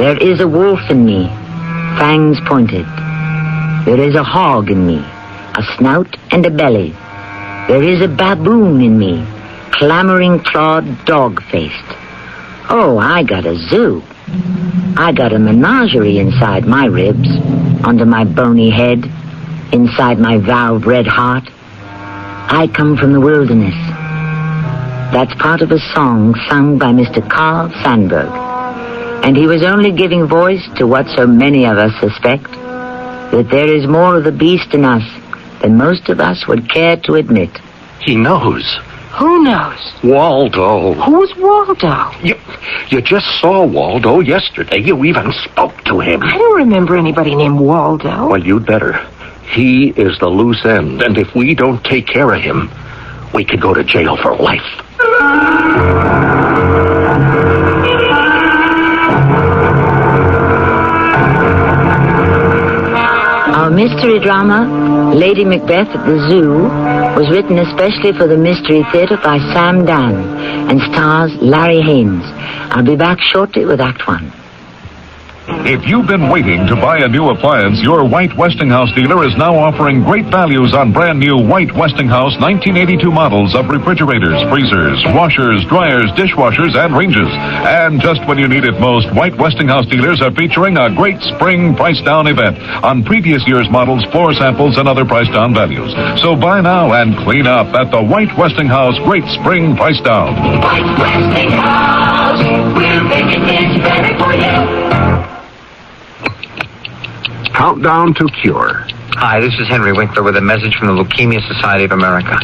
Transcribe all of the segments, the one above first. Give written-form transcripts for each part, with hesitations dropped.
There is a wolf in me, fangs pointed. There is a hog in me, a snout and a belly. There is a baboon in me, clamoring clawed, dog-faced. Oh, I got a zoo. I got a menagerie inside my ribs, under my bony head, inside my valved red heart. I come from the wilderness. That's part of a song sung by Mr. Carl Sandburg. And he was only giving voice to what so many of us suspect, that there is more of the beast in us than most of us would care to admit. He knows. Who knows? Waldo. Who's Waldo? You just saw Waldo yesterday. You even spoke to him. I don't remember anybody named Waldo. Well, you'd better. He is the loose end, and if we don't take care of him, we could go to jail for life. Our mystery drama, Lady Macbeth at the Zoo, was written especially for the Mystery Theater by Sam Dan and stars Larry Haynes. I'll be back shortly with Act One. If you've been waiting to buy a new appliance, your White Westinghouse dealer is now offering great values on brand new White Westinghouse 1982 models of refrigerators, freezers, washers, dryers, dishwashers, and ranges. And just when you need it most, White Westinghouse dealers are featuring a great spring price down event on previous year's models, floor samples, and other price down values. So buy now and clean up at the White Westinghouse Great Spring Price Down. White Westinghouse, we're making things better for you. Countdown to cure. Hi, this is Henry Winkler with a message from the Leukemia Society of America.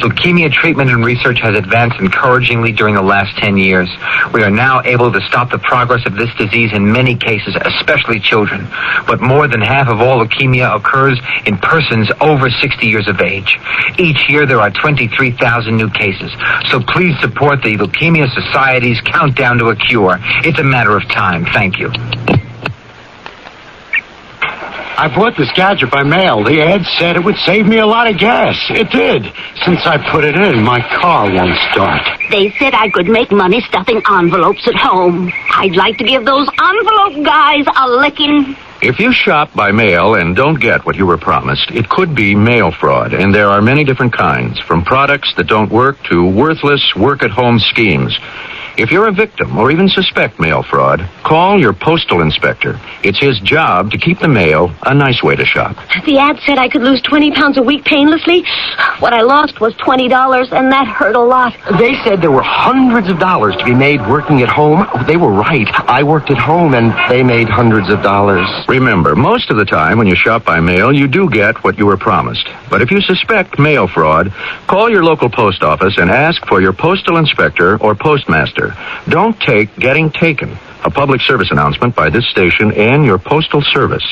Leukemia treatment and research has advanced encouragingly during the last 10 years. We are now able to stop the progress of this disease in many cases, especially children. But more than half of all leukemia occurs in persons over 60 years of age. Each year there are 23,000 new cases. So please support the Leukemia Society's Countdown to a Cure. It's a matter of time. Thank you. I bought this gadget by mail. The ad said it would save me a lot of gas. It did. Since I put it in, my car won't start. They said I could make money stuffing envelopes at home. I'd like to give those envelope guys a licking. If you shop by mail and don't get what you were promised, it could be mail fraud, and there are many different kinds, from products that don't work to worthless work-at-home schemes. If you're a victim or even suspect mail fraud, call your postal inspector. It's his job to keep the mail a nice way to shop. The ad said I could lose 20 pounds a week painlessly. What I lost was $20, and that hurt a lot. They said there were hundreds of dollars to be made working at home. They were right. I worked at home, and they made hundreds of dollars. Remember, most of the time when you shop by mail, you do get what you were promised. But if you suspect mail fraud, call your local post office and ask for your postal inspector or postmaster. Don't take getting taken. A public service announcement by this station and your postal service.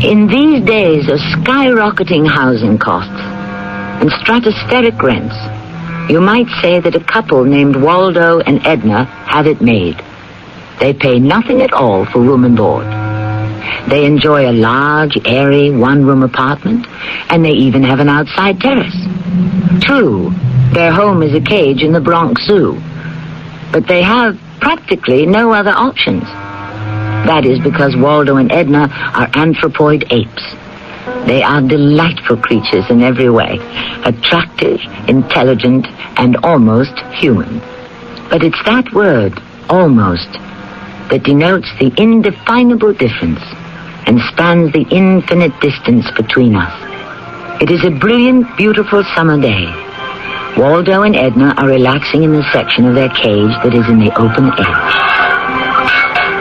In these days of skyrocketing housing costs and stratospheric rents, you might say that a couple named Waldo and Edna have it made. They pay nothing at all for room and board. They enjoy a large, airy, one-room apartment, and they even have an outside terrace. True, their home is a cage in the Bronx Zoo, but they have practically no other options. That is because Waldo and Edna are anthropoid apes. They are delightful creatures in every way, attractive, intelligent, and almost human. But it's that word, almost, that denotes the indefinable difference and spans the infinite distance between us. It is a brilliant, beautiful summer day. Waldo and Edna are relaxing in the section of their cage that is in the open air.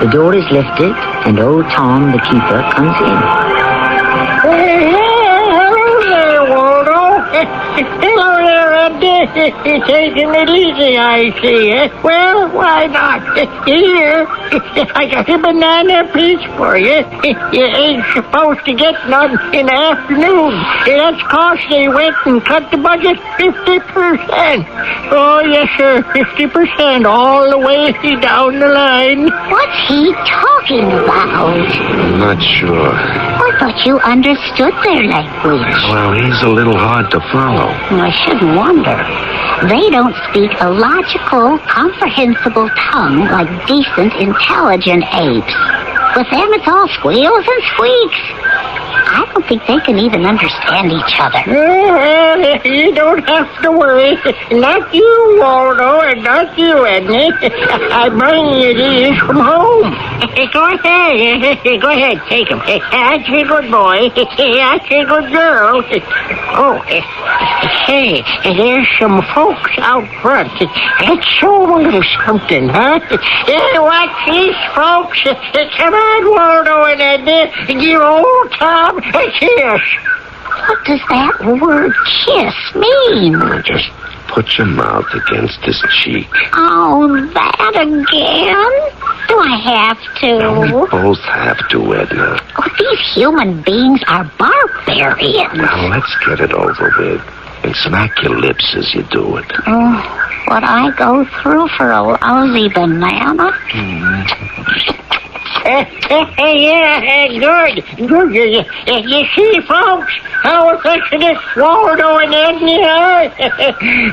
The door is lifted, and old Tom, the keeper, comes in. Hello there, Waldo. Hello there, Edna. Taking it easy, I see. Well, why not? Here, I got a banana piece for you. You ain't supposed to get none in the afternoon. That's 'cause they went and cut the budget 50%. Oh, yes, sir, 50% all the way down the line. What's he talking about? I'm not sure. What thought you understood their language. Well, he's a little hard to follow. I shouldn't wonder. They don't speak a logical, comprehensible tongue like decent, intelligent apes. With them, it's all squeals and squeaks. I don't think they can even understand each other. Well, you don't have to worry. Not you, Waldo, and not you, Edna. I bring you these from home. Go ahead. Go ahead, take them. That's a good boy. That's a good girl. Oh, hey, there's some folks out front. Let's show them a little something, huh? Hey, watch these folks. Come on, Waldo and Edna. Dear old Tom. Kiss. What does that word kiss mean? Just put your mouth against his cheek. Oh, that again? Do I have to? We both have to, Edna. Oh, these human beings are barbarians. Now, let's get it over with. And smack your lips as you do it. Oh, what I go through for a lousy banana? Yeah, good. You see, folks, how affectionate Waldo and Edna are?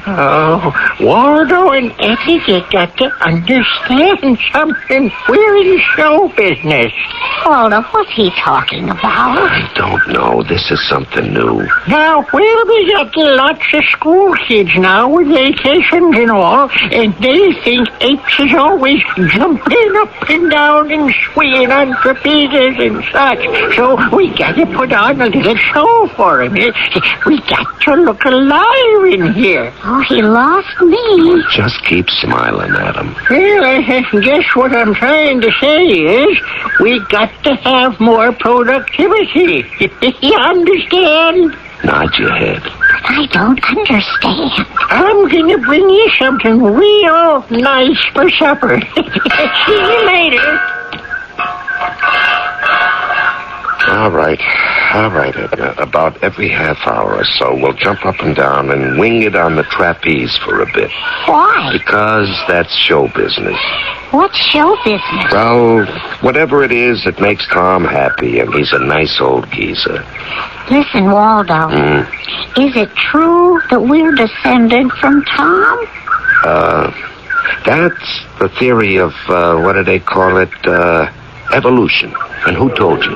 Oh, Waldo and Edna, you got to understand something. We're in show business. Waldo, what's he talking about? I don't know. This is something new. Now, well, we got lots of school kids now with vacations and all, and they think apes is always jumping up and down and swinging on trapezes and such. So we got to put on a little show for him. We got to look alive in here. Oh, he lost me. Just keep smiling at him. Well, I guess what I'm trying to say is we got to have more productivity. You understand? Nod your head. I don't understand. I'm going to bring you something real nice for supper. See you later. All right, Edna. About every half hour or so, we'll jump up and down and wing it on the trapeze for a bit. Why? Because that's show business. What's show business? Well, whatever it is that makes Tom happy, and he's a nice old geezer. Listen, Waldo. Is it true that we're descended from Tom? That's the theory of, what do they call it, evolution. And who told you?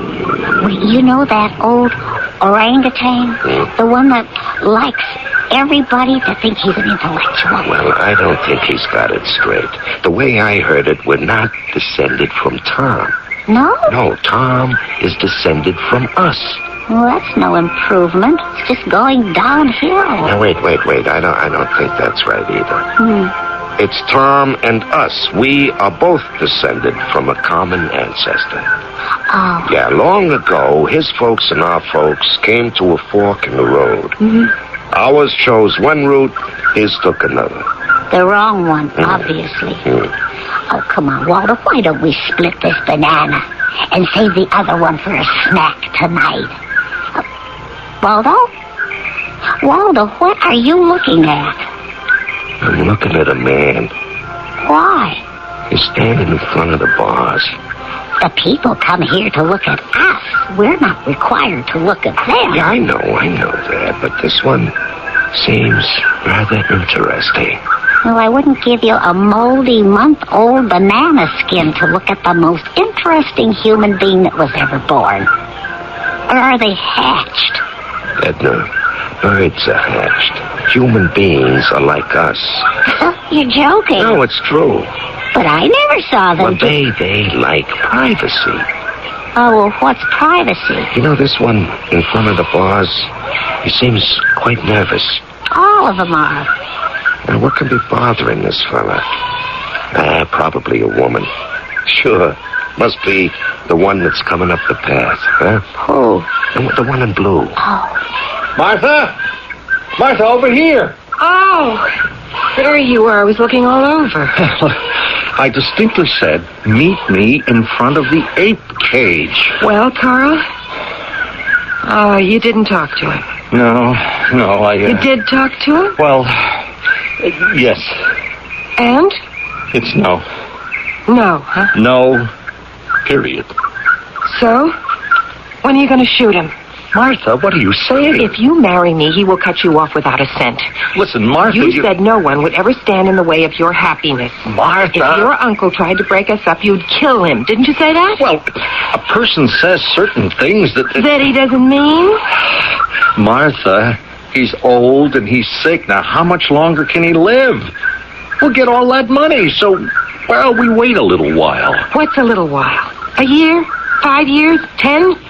You know that old orangutan? The one that likes everybody to think he's an intellectual. Well, I don't think he's got it straight. The way I heard it, we're not descended from Tom. No? No, Tom is descended from us. Well, that's no improvement. It's just going downhill. Now, wait. I don't think that's right either. It's Tom and us. We are both descended from a common ancestor. Oh. Yeah, long ago, his folks and our folks came to a fork in the road. Ours chose one route, his took another. The wrong one, obviously. Oh, come on, Waldo. Why don't we split this banana and save the other one for a snack tonight? Waldo? Waldo, what are you looking at? I'm looking at a man. Why? He's standing in front of the bars. The people come here to look at us. We're not required to look at them. Yeah, I know that, but this one seems rather interesting. Well, I wouldn't give you a moldy, month-old banana skin to look at the most interesting human being that was ever born. Or are they hatched? Edna, birds are hatched. Human beings are like us. You're joking. No, it's true. But I never saw them. Well, they like privacy. Oh, well, what's privacy? You know, this one in front of the bars, he seems quite nervous. All of them are. Now, what can be bothering this fella? Probably a woman. Sure. Must be the one that's coming up the path, huh? Who? The one in blue. Oh. Martha, over here. Oh, there you are. I was looking all over. I distinctly said, meet me in front of the ape cage. Well, Carl? Oh, you didn't talk to him. No, I... You did talk to him? Well, yes. And? It's no. No, huh? No, period. So? When are you going to shoot him? Martha, what are you saying? If you marry me, he will cut you off without a cent. Listen, Martha, You said no one would ever stand in the way of your happiness. Martha... If your uncle tried to break us up, you'd kill him. Didn't you say that? Well, a person says certain things that... That he doesn't mean? Martha, he's old and he's sick. Now, how much longer can he live? We'll get all that money, so, well, we wait a little while. What's a little while? A year? 5 years? 10?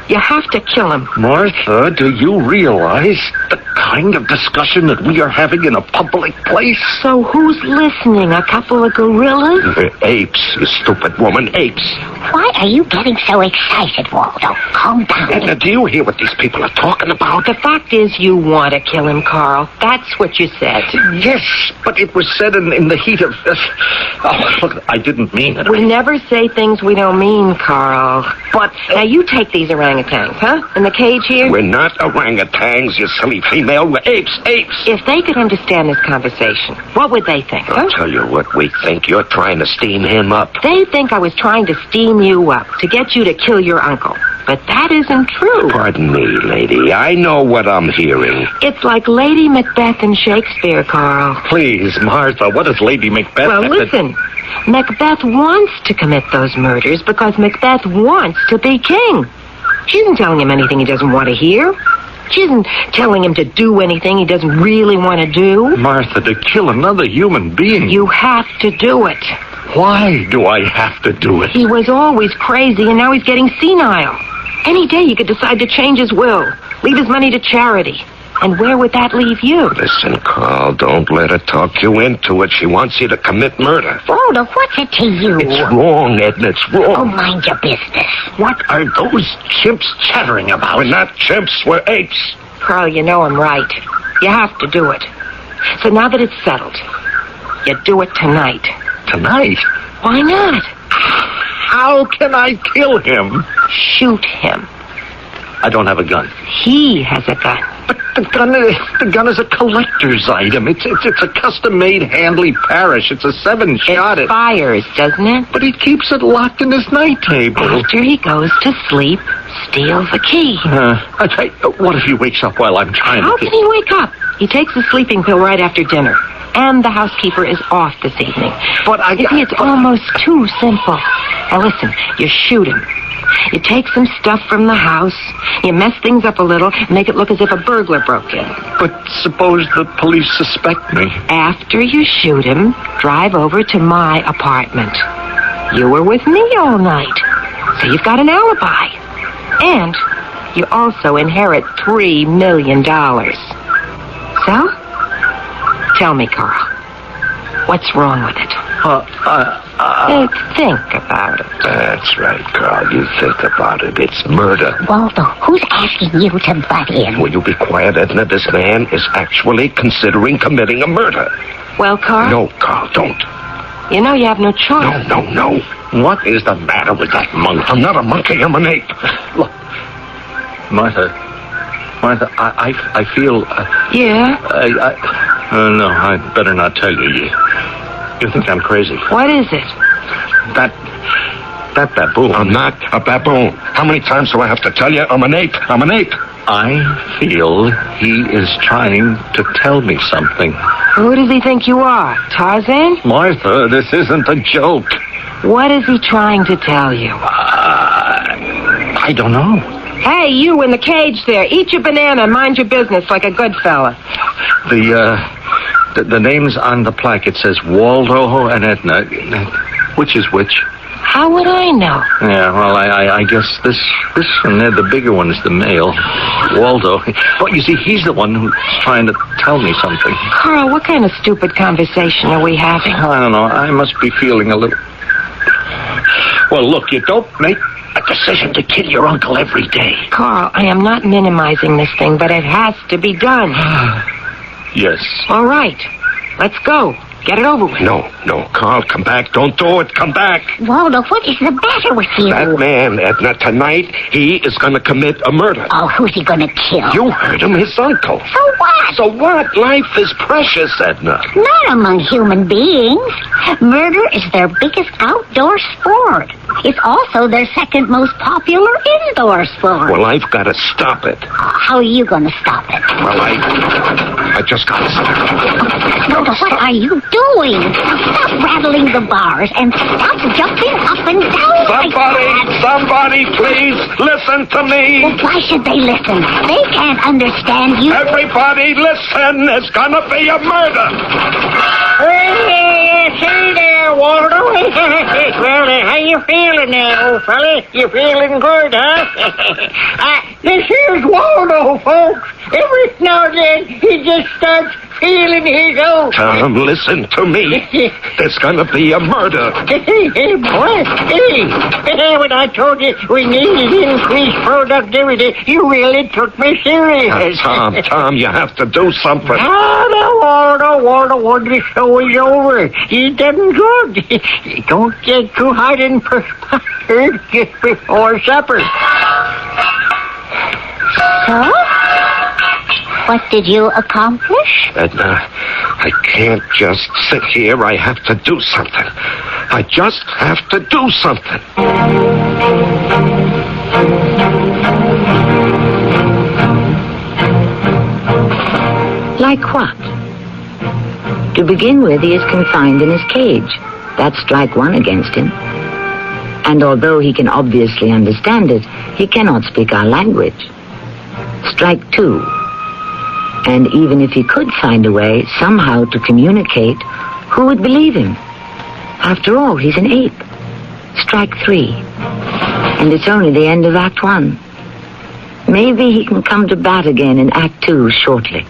You have to kill him. Martha, do you realize the kind of discussion that we are having in a public place? So who's listening? A couple of gorillas? Apes, you stupid woman, apes. Why are you getting so excited, Waldo? Calm down. Edna, do you hear what these people are talking about? The fact is you want to kill him, Carl. That's what you said. Yes, but it was said in the heat of... oh, look, I didn't mean it. We never say things we don't mean, Carl. But... Now, you take these orangutans, huh? In the cage here? We're not orangutans, you silly female. We're apes. If they could understand this conversation, what would they think, huh? I'll tell you what we think. You're trying to steam him up. They think I was trying to steam you up to get you to kill your uncle. But that isn't true. Pardon me, lady. I know what I'm hearing. It's like Lady Macbeth in Shakespeare, Carl. Please, Martha, what does Lady Macbeth... Well, listen. Macbeth wants to commit those murders because Macbeth wants to be king. She isn't telling him anything he doesn't want to hear. She isn't telling him to do anything he doesn't really want to do. Martha, to kill another human being... You have to do it. Why do I have to do it? He was always crazy, and now he's getting senile. Any day he could decide to change his will, leave his money to charity. And where would that leave you? Listen, Carl, don't let her talk you into it. She wants you to commit murder. Waldo, what's it to you? It's wrong, Edna, it's wrong. Oh, mind your business. What are those chimps chattering about? We're not chimps, we're apes. Carl, you know I'm right. You have to do it. So now that it's settled, you do it tonight. Tonight? Why not? How can I kill him? Shoot him. I don't have a gun. He has a gun. But the gun is a collector's item. It's a custom-made Handley Parrish. It's a 7-shot. It fires, doesn't it? But he keeps it locked in his night table. After he goes to sleep, steals the key. What if he wakes up while I'm trying How can he wake up? He takes a sleeping pill right after dinner. And the housekeeper is off this evening. But You see, it's almost too simple. Now listen, you shoot him. You take some stuff from the house, you mess things up a little, make it look as if a burglar broke in. But suppose the police suspect me. After you shoot him, drive over to my apartment. You were with me all night, so you've got an alibi. And you also inherit $3 million. So, tell me, Carl, what's wrong with it? Think about it. That's right, Carl. You think about it. It's murder. Waldo, who's asking you to butt in? Will you be quiet, Edna? This man is actually considering committing a murder. Well, Carl? No, Carl, don't. You know you have no choice. No. What is the matter with that monkey? I'm not a monkey, I'm an ape. Look, Martha, I feel... Yeah? No, I'd better not tell you. You think I'm crazy. What is it? That baboon. I'm not a baboon. How many times do I have to tell you I'm an ape? I feel he is trying to tell me something. Who does he think you are? Tarzan? Martha, this isn't a joke. What is he trying to tell you? I don't know. Hey, you in the cage there. Eat your banana and mind your business like a good fella. The name's on the plaque. It says Waldo and Edna. Which is which? How would I know? Yeah, well, I guess this one there, the bigger one, is the male. Waldo. But you see, he's the one who's trying to tell me something. Carl, what kind of stupid conversation are we having? I don't know. I must be feeling a little... Well, look, you don't make a decision to kill your uncle every day. Carl, I am not minimizing this thing, but it has to be done. Yes. All right. Let's go. Get it over with. No, Carl, come back. Don't do it. Come back. Waldo, what is the matter with you? That man, Edna, tonight, he is going to commit a murder. Oh, who's he going to kill? You heard him, his uncle. So what? So what? Life is precious, Edna. Not among human beings. Murder is their biggest outdoor sport. It's also their second most popular indoor sport. Well, I've got to stop it. How are you going to stop it? Well, I just got to stop it. Waldo, what are you doing? Stop rattling the bars and stop jumping up and down like that. Somebody, please listen to me. Well, why should they listen? They can't understand you. Everybody, listen. It's gonna be a murder. Hey, see there, Waldo. Well, how you feeling there, old fella? You feeling good, huh? This here's Waldo, folks. Every now and then, he just starts feeling his own. Tom, listen to me. There's gonna be a murder. Hey, boy. Hey, when I told you we needed increased productivity, you really took me serious. Tom, you have to do something. Waldo, the show is over. You done good. Don't get too hot and perspired just before supper. So? What did you accomplish? Edna, I can't just sit here. I have to do something. I just have to do something. Like what? To begin with, he is confined in his cage. That's strike one against him. And although he can obviously understand it, he cannot speak our language. Strike two. And even if he could find a way somehow to communicate, who would believe him? After all, he's an ape. Strike three. And it's only the end of Act One. Maybe he can come to bat again in Act Two shortly.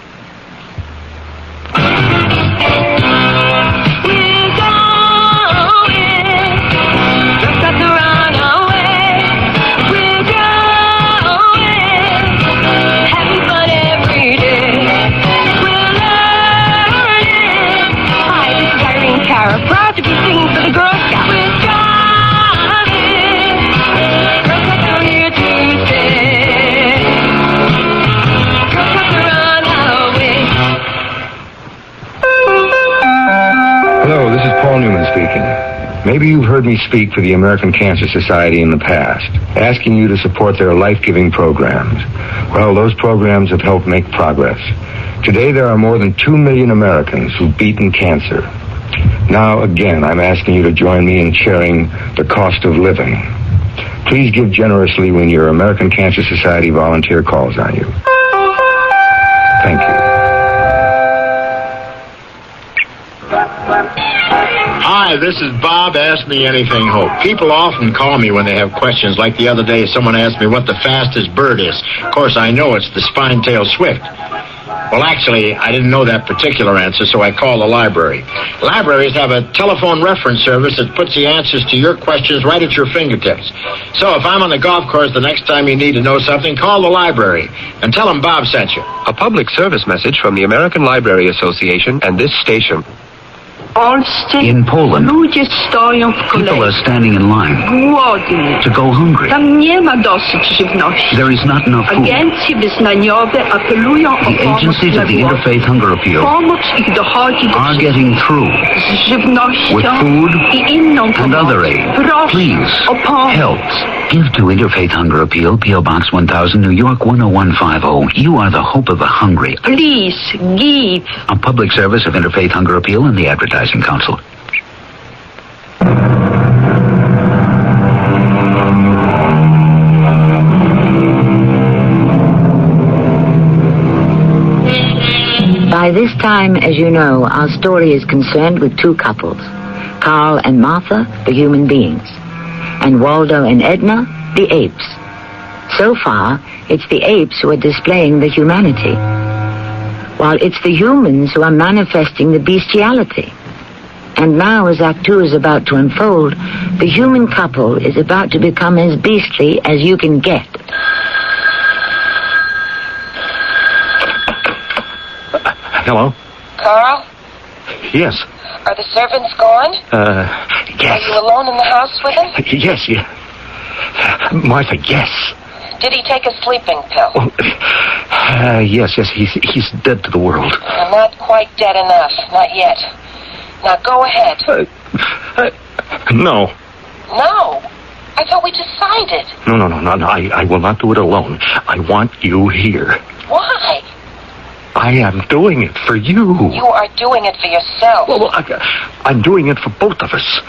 Proud to be singing for the Girl Scouts. We're driving. Girl Scouts are here to stay. Girl Scouts are on our way. Hello, this is Paul Newman speaking. Maybe you've heard me speak for the American Cancer Society in the past, asking you to support their life-giving programs. Well, those programs have helped make progress. Today, there are more than 2 million Americans who've beaten cancer. Now, again, I'm asking you to join me in sharing the cost of living. Please give generously when your American Cancer Society volunteer calls on you. Thank you. Hi, this is Bob Ask Me Anything Hope. People often call me when they have questions. Like the other day, someone asked me what the fastest bird is. Of course, I know it's the spine-tailed swift. Well, actually, I didn't know that particular answer, so I called the library. Libraries have a telephone reference service that puts the answers to your questions right at your fingertips. So if I'm on the golf course the next time you need to know something, call the library and tell them Bob sent you. A public service message from the American Library Association and this station. In Poland, people are standing in line to go hungry. There is not enough food. The agencies of the Interfaith Hunger Appeal are getting through with food and other aid. Please, help. Give to Interfaith Hunger Appeal, P.O. Box 1000, New York 10150. You are the hope of the hungry. Please, give. A public service of Interfaith Hunger Appeal and the Advertising Council. By this time, as you know, our story is concerned with two couples, Carl and Martha, the human beings, and Waldo and Edna, the apes. So far, it's the apes who are displaying the humanity, while it's the humans who are manifesting the bestiality. And now, as Act Two is about to unfold, the human couple is about to become as beastly as you can get. Hello? Carl? Yes. Are the servants gone? Yes. Are you alone in the house with him? Yes, yeah. Martha, yes. Did he take a sleeping pill? Yes, he's dead to the world. Not quite dead enough. Not yet. Now go ahead. No. No? I thought we decided. No. I will not do it alone. I want you here. Why? I am doing it for you. You are doing it for yourself. Well, I'm doing it for both of us.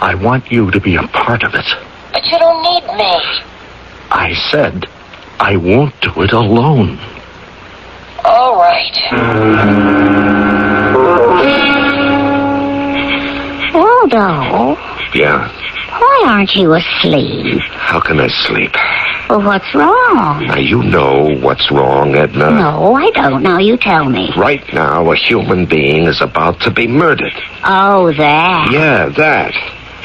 I want you to be a part of it. But you don't need me. I said I won't do it alone. All right. Waldo, Yeah? why aren't you asleep? How can I sleep? Well, what's wrong? Now, you know what's wrong, Edna. No, I don't. Now you tell me. Right now, a human being is about to be murdered. Oh, that. Yeah, that.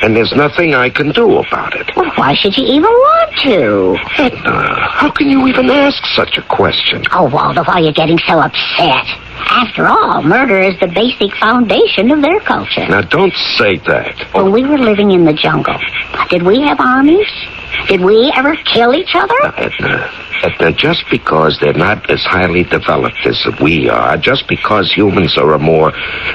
And there's nothing I can do about it. Well, why should you even want to? Edna, how can you even ask such a question? Oh, Waldo, why are you getting so upset? After all, murder is the basic foundation of their culture. Now, don't say that. When we were living in the jungle, did we have armies? Did we ever kill each other? Edna, just because they're not as highly developed as we are, just because humans are a more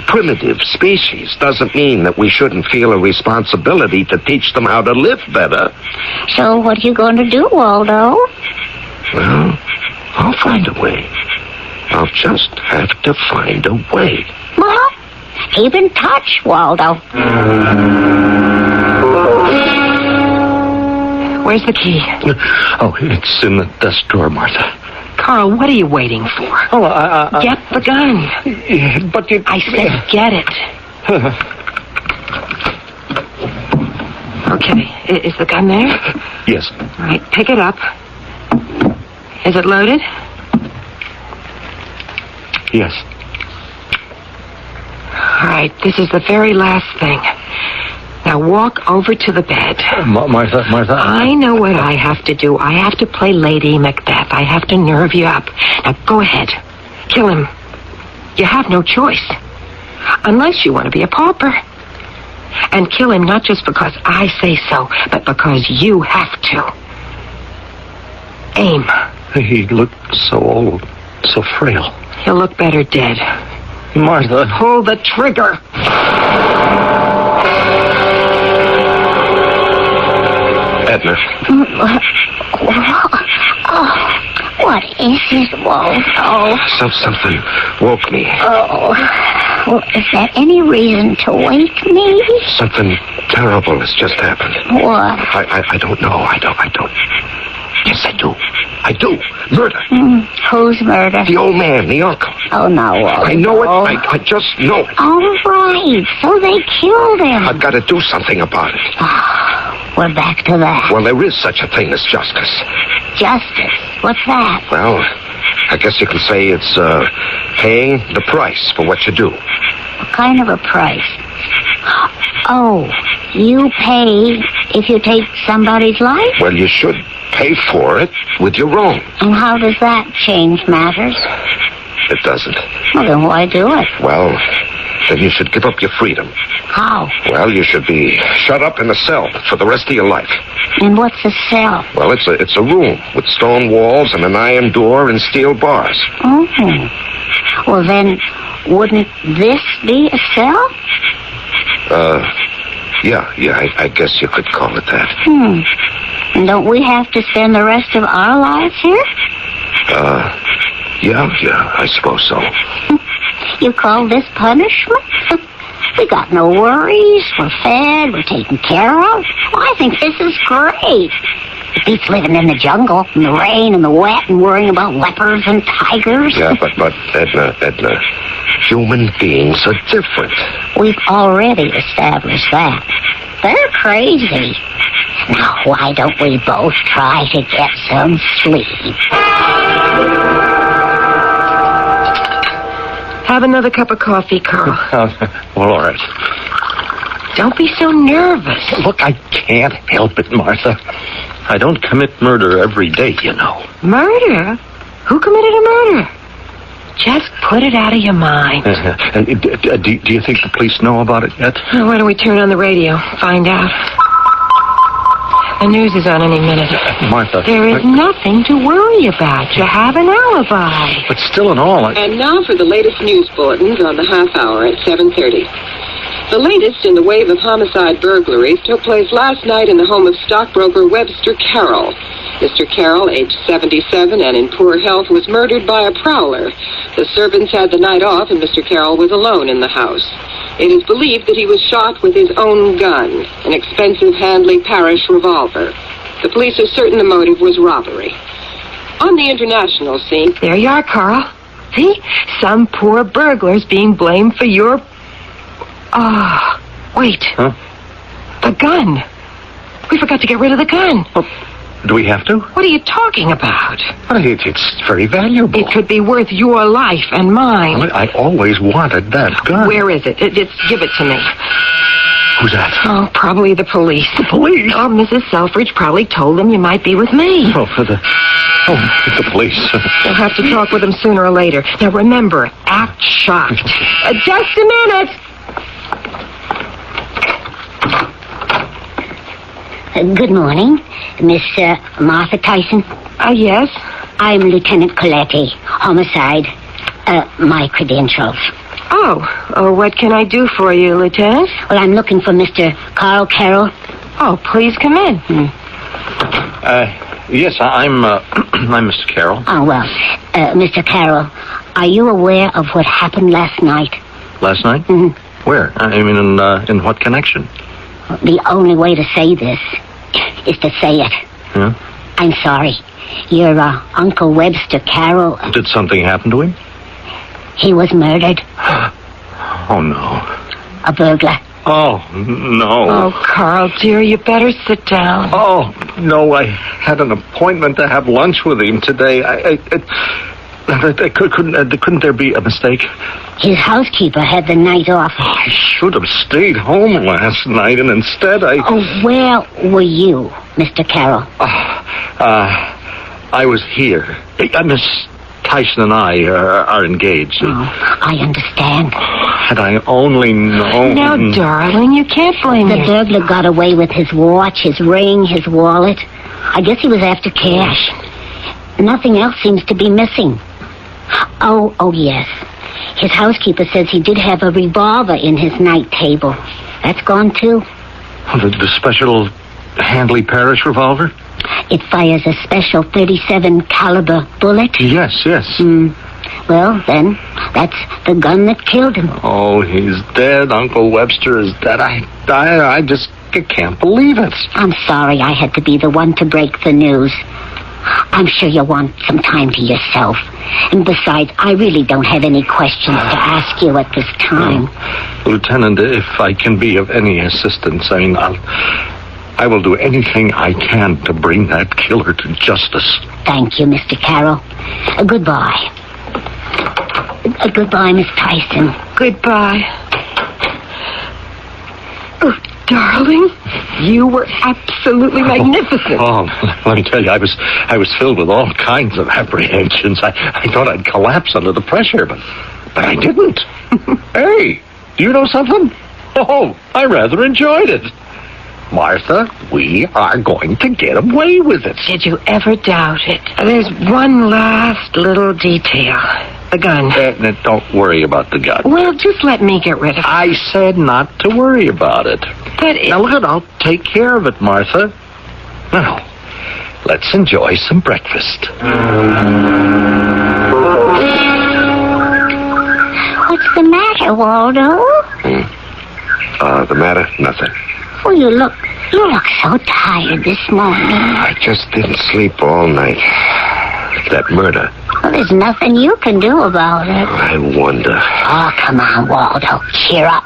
primitive species, doesn't mean that we shouldn't feel a responsibility to teach them how to live better. So what are you going to do, Waldo? Well, I'll find a way. I'll just have to find a way. Well, keep in touch, Waldo. Where's the key? Oh, it's in the desk drawer, Martha. Carl, what are you waiting for? Oh, Get the gun. But you... I said get it. Okay, is the gun there? Yes. All right, pick it up. Is it loaded? Yes. All right, this is the very last thing. Now walk over to the bed. Martha. I know what I have to do. I have to play Lady Macbeth. I have to nerve you up. Now go ahead. Kill him. You have no choice. Unless you want to be a pauper. And kill him not just because I say so, but because you have to. Aim. He looked so old, so frail. He'll look better dead. Martha. Pull the trigger. Edna. What is it, Waldo? Something woke me. Oh, well, is there any reason to wake me? Something terrible has just happened. What? I don't know. I don't. Yes, I do. I do. Murder. Whose murder? The old man, the uncle. Oh, no, Waldo. I know it. I just know it. All right, so they killed him. I've got to do something about it. We're back to that. Well, there is such a thing as justice. Justice? What's that? Well, I guess you can say it's paying the price for what you do. What kind of a price? Oh, you pay if you take somebody's life? Well, you should pay for it with your own. And how does that change matters? It doesn't. Well, then why do it? Well, then you should give up your freedom. How? Well, you should be shut up in a cell for the rest of your life. And what's a cell? Well, it's a room with stone walls and an iron door and steel bars. Oh. Well, then, wouldn't this be a cell? Yeah, I guess you could call it that. And don't we have to spend the rest of our lives here? Yeah, I suppose so. You call this punishment? We got no worries. We're fed. We're taken care of. Well, I think this is great. It beats living in the jungle, in the rain and the wet, and worrying about leopards and tigers. Yeah, but Edna, human beings are different. We've already established that. They're crazy. Now, why don't we both try to get some sleep? Have another cup of coffee, Carl. Well, all right. Don't be so nervous. Look, I can't help it, Martha. I don't commit murder every day, you know. Murder? Who committed a murder? Just put it out of your mind. And do you think the police know about it yet? Why don't we turn on the radio, find out? The news is on any minute. Martha. There is nothing to worry about. You have an alibi. But still and all, And now for the latest news bulletins on the half hour at 7:30. The latest in the wave of homicide burglaries took place last night in the home of stockbroker Webster Carroll. Mr. Carroll, aged 77 and in poor health, was murdered by a prowler. The servants had the night off, and Mr. Carroll was alone in the house. It is believed that he was shot with his own gun, an expensive Handley Parish revolver. The police are certain the motive was robbery. On the international scene... There you are, Carl. See? Some poor burglar's being blamed for your... wait. Huh? The gun. We forgot to get rid of the gun. Oh, do we have to? What are you talking about? Well, it's very valuable. It could be worth your life and mine. Well, I always wanted that gun. Where is it? Give it to me. Who's that? Oh, probably the police. The police? Oh, Mrs. Selfridge probably told them you might be with me. Oh, it's the police. You'll have to talk with them sooner or later. Now, remember, act shocked. Just a minute. Good morning, Miss Martha Tyson. Yes? I'm Lieutenant Coletti, homicide. My credentials. Oh, what can I do for you, Lieutenant? Well, I'm looking for Mr. Carl Carroll. Oh, please come in. Yes, I'm Mr. Carroll. Oh, well, Mr. Carroll, are you aware of what happened last night? Last night? Mm-hmm. Where? I mean, in what connection? The only way to say this is to say it. Yeah? I'm sorry. Your Uncle Webster Carroll... Did something happen to him? He was murdered. Oh, no. A burglar. Oh, no. Oh, Carl, dear, you better sit down. Oh, no, I had an appointment to have lunch with him today. Couldn't there be a mistake? His housekeeper had the night off. Oh, I should have stayed home last night, and instead I... Oh, where were you, Mr. Carroll? I was here. Miss Tyson and I are engaged. Oh, I understand. Had I only known... Now, darling, you can't blame The me. burglar got away with his watch, his ring, his wallet. I guess he was after cash. Nothing else seems to be missing. Oh, yes. His housekeeper says he did have a revolver in his night table. That's gone, too. Oh, the special Handley Parish revolver? It fires a special .37 caliber bullet. Yes. Well, then, that's the gun that killed him. Oh, he's dead. Uncle Webster is dead. I just can't believe it. I'm sorry I had to be the one to break the news. I'm sure you want some time to yourself. And besides, I really don't have any questions to ask you at this time. Lieutenant, if I can be of any assistance, I mean, I will do anything I can to bring that killer to justice. Thank you, Mr. Carroll. Goodbye. Goodbye, Miss Tyson. Goodbye. Oh, darling, you were absolutely magnificent. Oh, let me tell you, I was filled with all kinds of apprehensions. I thought I'd collapse under the pressure, but I didn't. Hey, do you know something? Oh, I rather enjoyed it. Martha, we are going to get away with it. Did you ever doubt it? There's one last little detail. The gun. Don't worry about the gun. Well, just let me get rid of it. I said not to worry about it. But Now, look, I'll take care of it, Martha. Now, let's enjoy some breakfast. What's the matter, Waldo? The matter? Nothing. Oh, you look so tired this morning. I just didn't sleep all night. That murder. Well, there's nothing you can do about it. I wonder. Oh, come on, Waldo. Cheer up.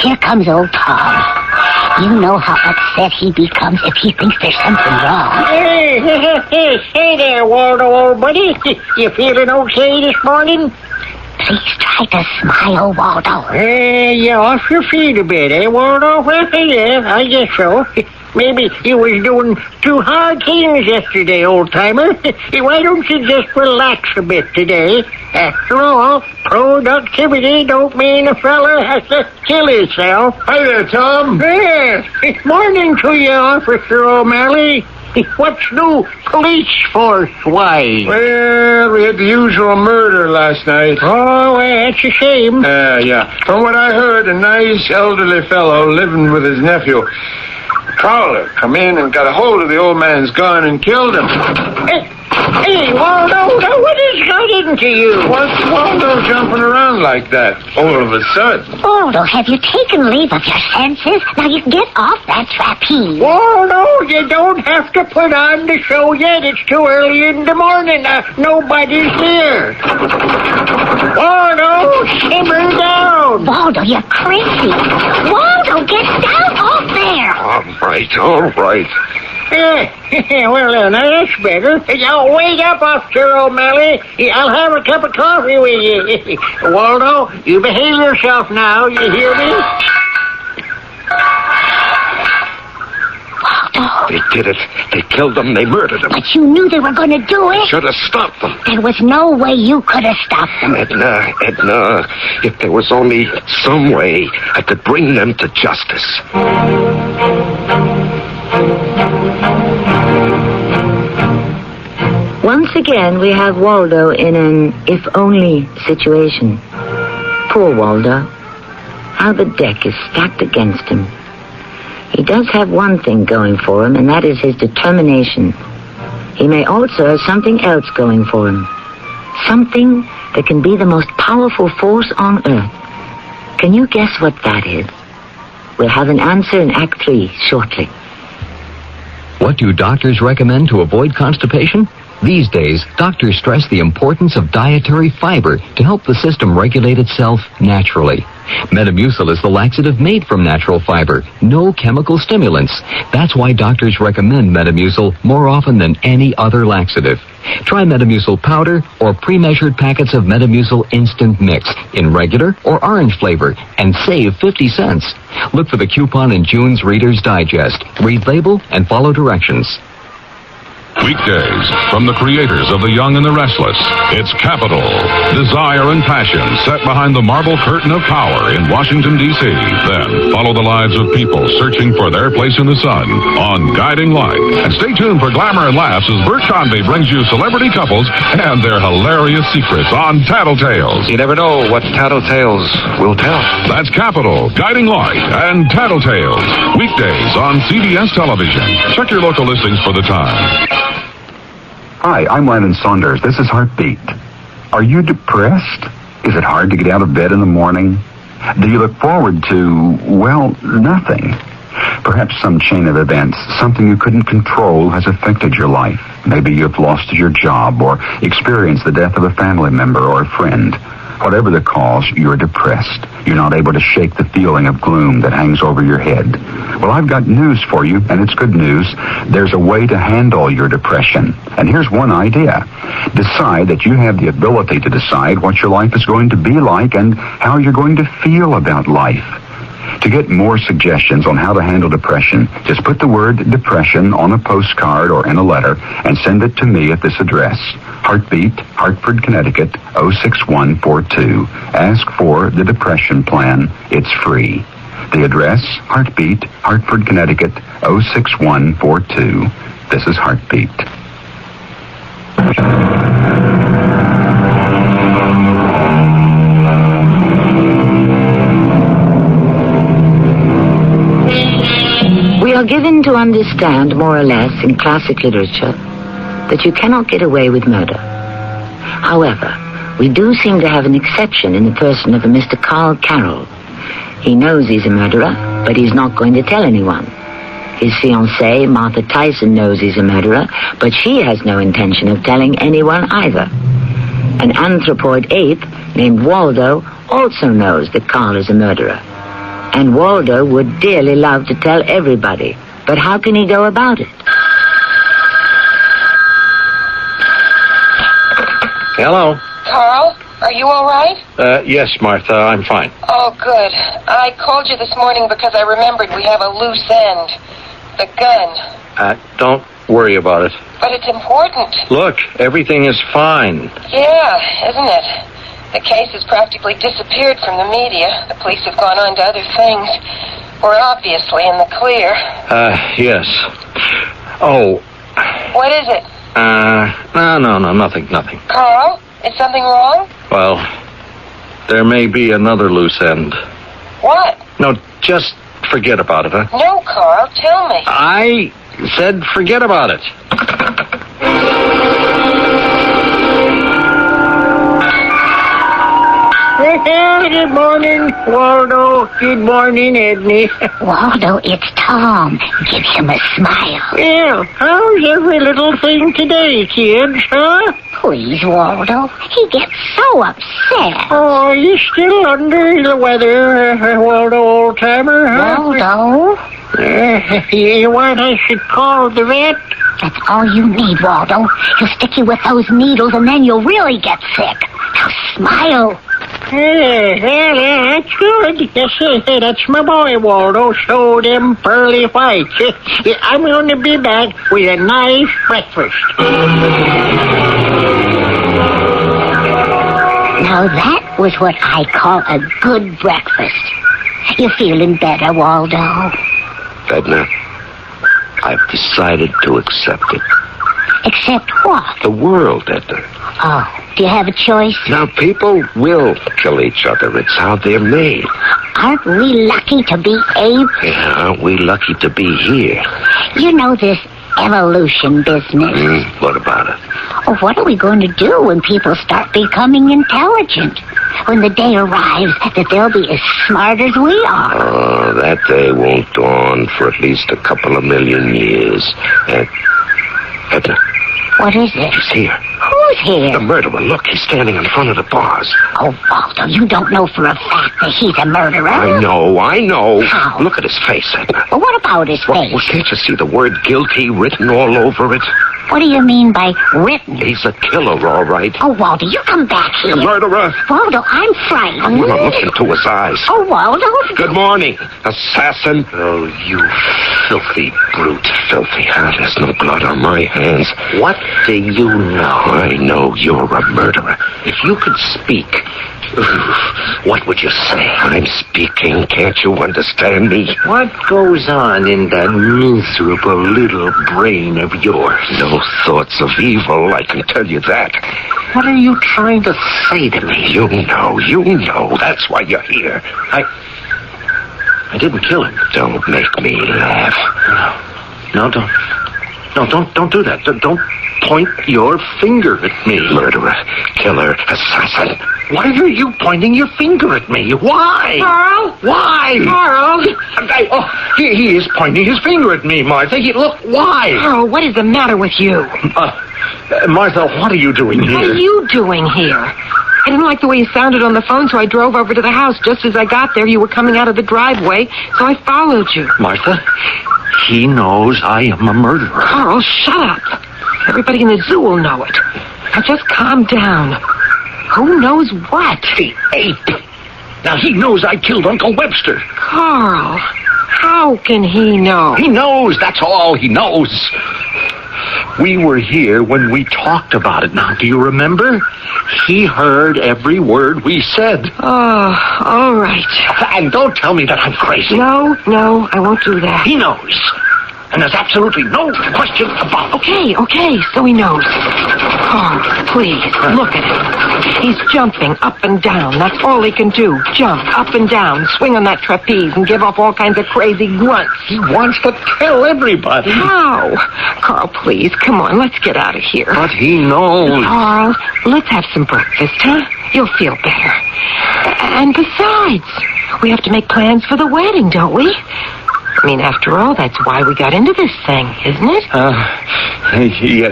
Here comes old Tom. You know how upset he becomes if he thinks there's something wrong. Hey there, Waldo, old buddy. You feeling okay this morning? Please try to smile, Waldo. You off your feet a bit, eh, Waldo? Well, yeah, I guess so. Maybe you was doing 2 hard things yesterday, old-timer. Why don't you just relax a bit today? After all, productivity don't mean a fella has to kill himself. Hi there, Tom. Yeah. Morning to you, Officer O'Malley. What's new, police force-wise? Well, we had the usual murder last night. Oh, well, that's a shame. Yeah. From what I heard, a nice elderly fellow living with his nephew. Prowler come in and got a hold of the old man's gun and killed him. Hey, Waldo, what has got into you? What's Waldo jumping around like that all of a sudden? Waldo, have you taken leave of your senses? Now you get off that trapeze. Waldo, you don't have to put on the show yet. It's too early in the morning. Nobody's here. Waldo, simmer down. Waldo, you're crazy. Waldo, get down off there. All right. Well, now that's better. Now, wait up, Officer O'Malley. I'll have a cup of coffee with you. Waldo, you behave yourself now. You hear me? Waldo. They did it. They killed him. They murdered him. But you knew they were going to do it. Should have stopped them. There was no way you could have stopped them. Edna, if there was only some way I could bring them to justice. Once again, we have Waldo in an if-only situation. Poor Waldo. How the deck is stacked against him. He does have one thing going for him, and that is his determination. He may also have something else going for him. Something that can be the most powerful force on earth. Can you guess what that is? We'll have an answer in Act 3 shortly. What do doctors recommend to avoid constipation? These days, doctors stress the importance of dietary fiber to help the system regulate itself naturally. Metamucil is the laxative made from natural fiber, no chemical stimulants. That's why doctors recommend Metamucil more often than any other laxative. Try Metamucil powder or pre-measured packets of Metamucil instant mix in regular or orange flavor and save 50 cents. Look for the coupon in June's Reader's Digest. Read label and follow directions. Weekdays, from the creators of The Young and the Restless, it's Capital, Desire and Passion set behind the marble curtain of power in Washington, D.C. Then follow the lives of people searching for their place in the sun on Guiding Light. And stay tuned for glamour and laughs as Bert Convy brings you celebrity couples and their hilarious secrets on Tattletales. You never know what Tattletales will tell. That's Capital, Guiding Light, and Tattletales. Weekdays on CBS Television. Check your local listings for the time. Hi, I'm Landon Saunders. This is Heartbeat. Are you depressed? Is it hard to get out of bed in the morning? Do you look forward to, well, nothing? Perhaps some chain of events, something you couldn't control has affected your life. Maybe you've lost your job or experienced the death of a family member or a friend. Whatever the cause, you're depressed. You're not able to shake the feeling of gloom that hangs over your head. Well, I've got news for you, and it's good news. There's a way to handle your depression. And here's one idea. Decide that you have the ability to decide what your life is going to be like and how you're going to feel about life. To get more suggestions on how to handle depression, just put the word depression on a postcard or in a letter and send it to me at this address. Heartbeat, Hartford, Connecticut, 06142. Ask for the Depression Plan. It's free. The address, Heartbeat, Hartford, Connecticut, 06142. This is Heartbeat. We are given to understand, more or less, in classic literature, that you cannot get away with murder. However, we do seem to have an exception in the person of a Mr. Carl Carroll. He knows he's a murderer, but he's not going to tell anyone. His fiancée, Martha Tyson, knows he's a murderer, but she has no intention of telling anyone either. An anthropoid ape named Waldo also knows that Carl is a murderer. And Waldo would dearly love to tell everybody. But how can he go about it? Hello. Carl, are you all right? Yes, Martha, I'm fine. Oh, good. I called you this morning because I remembered we have a loose end. The gun. Don't worry about it. But it's important. Look, everything is fine. Yeah, isn't it? The case has practically disappeared from the media. The police have gone on to other things. We're obviously in the clear. Yes. Oh, What is it? No, nothing. Carl, is something wrong? Well, there may be another loose end. What? No, just forget about it, huh? No, Carl, tell me. I said forget about it. Good morning, Waldo. Good morning, Edna. Waldo, it's Tom. Give him a smile. Well, how's every little thing today, kids, huh? Please, Waldo. He gets so upset. Oh, you still under the weather, Waldo, old-timer, huh? Waldo? You want I should call the vet? That's all you need, Waldo. He'll stick you with those needles, and then you'll really get sick. Now smile. Yeah, that's good. Yes, that's my boy, Waldo. Show them pearly whites. I'm going to be back with a nice breakfast. Now that was what I call a good breakfast. You feeling better, Waldo? Edna, I've decided to accept it. Accept what? The world, Edna. Oh, do you have a choice? Now, people will kill each other. It's how they're made. Aren't we lucky to be apes? Yeah, aren't we lucky to be here? You know this evolution business. What about it? Oh, what are we going to do when people start becoming intelligent? When the day arrives that they'll be as smart as we are? Oh, that day won't dawn for at least a couple of million years. Edna. What is it? He's here. Who's here? The murderer. Look, he's standing in front of the bars. Oh, Waldo, you don't know for a fact that he's a murderer. I know. How? Look at his face, Edna. Well, what about his face? Well, can't you see the word guilty written all over it? What do you mean by written? He's a killer, all right. Oh, Waldo, you come back here. The murderer. Waldo, I'm frightened. I want to look into his eyes. Oh, Waldo. Good morning, assassin. Oh, you filthy brute. Filthy, huh? There's no blood on my hands. What do you know? I know you're a murderer. If you could speak, what would you say? I'm speaking. Can't you understand me? What goes on in that miserable little brain of yours? No thoughts of evil, I can tell you that. What are you trying to say to me? You know. That's why you're here. I didn't kill him. Don't make me laugh. No, don't do that. Don't point your finger at me. Murderer, killer, assassin. Why are you pointing your finger at me? Why? Carl? Why? Carl? He is pointing his finger at me, Martha. Look, why? Carl, what is the matter with you? Martha, what are you doing here? What are you doing here? I didn't like the way you sounded on the phone, so I drove over to the house. Just as I got there, you were coming out of the driveway, so I followed you. Martha, he knows I am a murderer. Carl, shut up. Everybody in the zoo will know it. Now just calm down. Who knows what? The ape. Now he knows I killed Uncle Webster. Carl, how can he know? He knows, that's all he knows. We were here when we talked about it. Now, do you remember? He heard every word we said. Oh, all right. And don't tell me that I'm crazy. No, I won't do that. He knows. And there's absolutely no question about it. Okay, so he knows. Carl, please, look at him. He's jumping up and down. That's all he can do. Jump up and down, swing on that trapeze, and give off all kinds of crazy grunts. He wants to kill everybody. How? Carl, please, come on, let's get out of here. But he knows. Carl, let's have some breakfast, huh? You'll feel better. And besides, we have to make plans for the wedding, don't we? I mean, after all, that's why we got into this thing, isn't it?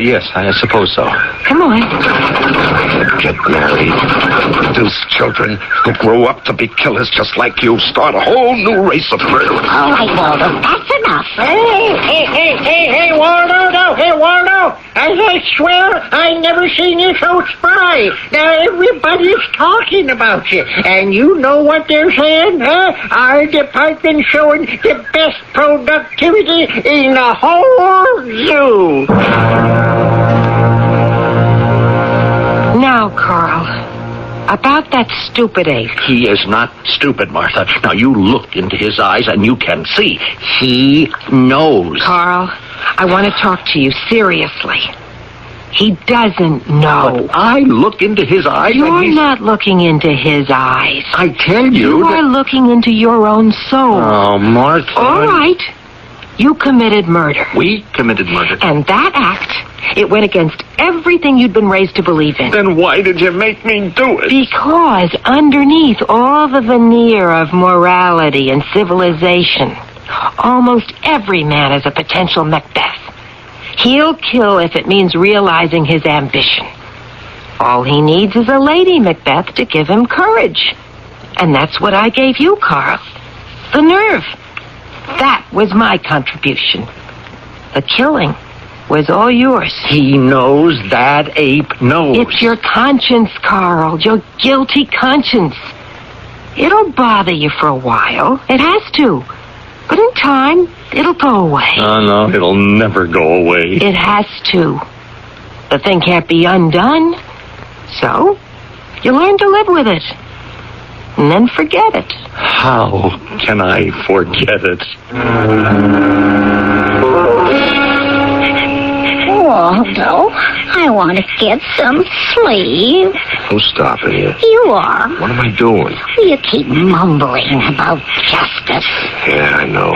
Yes, I suppose so. Come on. Get married, produce children who grow up to be killers just like you, start a whole new race of murderers. All right, Waldo, that's enough. Hey, Waldo, no, hey, Waldo. As I swear, I never seen you so spry. Now, everybody's talking about you. And you know what they're saying, huh? Our department's showing the best productivity in the whole zoo. Now, Carl, About that stupid ape. He is not stupid, Martha. Now, you look into his eyes and you can see. He knows. Carl, I want to talk to you seriously. He doesn't know. But I look into his eyes You're and he's... not looking into his eyes. I tell you You that... are looking into your own soul. Oh, Martha. All right. You committed murder. We committed murder. And that act, it went against everything you'd been raised to believe in. Then why did you make me do it? Because underneath all the veneer of morality and civilization, almost every man is a potential Macbeth. He'll kill if it means realizing his ambition. All he needs is a lady Macbeth to give him courage. And that's what I gave you, Carl. The nerve. That was my contribution. The killing was all yours. He knows that ape knows. It's your conscience, Carl. Your guilty conscience. It'll bother you for a while. It has to. But in time, it'll go away. Oh, no, it'll never go away. It has to. The thing can't be undone. So, you learn to live with it. And then forget it. How can I forget it? Waldo, I want to get some sleep. Who's stopping you? You are. What am I doing? You keep mumbling about justice. Yeah, I know.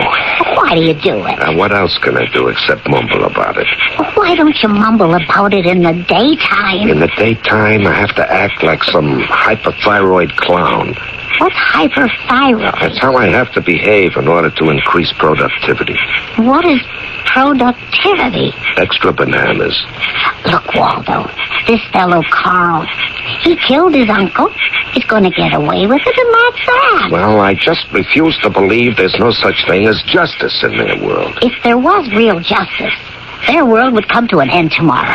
Why do you do it? What else can I do except mumble about it? Why don't you mumble about it in the daytime? In the daytime, I have to act like some hyperthyroid clown. What's hyperthyroid? That's how I have to behave in order to increase productivity. What is productivity? Extra bananas. Look, Waldo, this fellow Carl, he killed his uncle. He's going to get away with it, and that's that. Well, I just refuse to believe there's no such thing as justice in their world. If there was real justice, their world would come to an end tomorrow.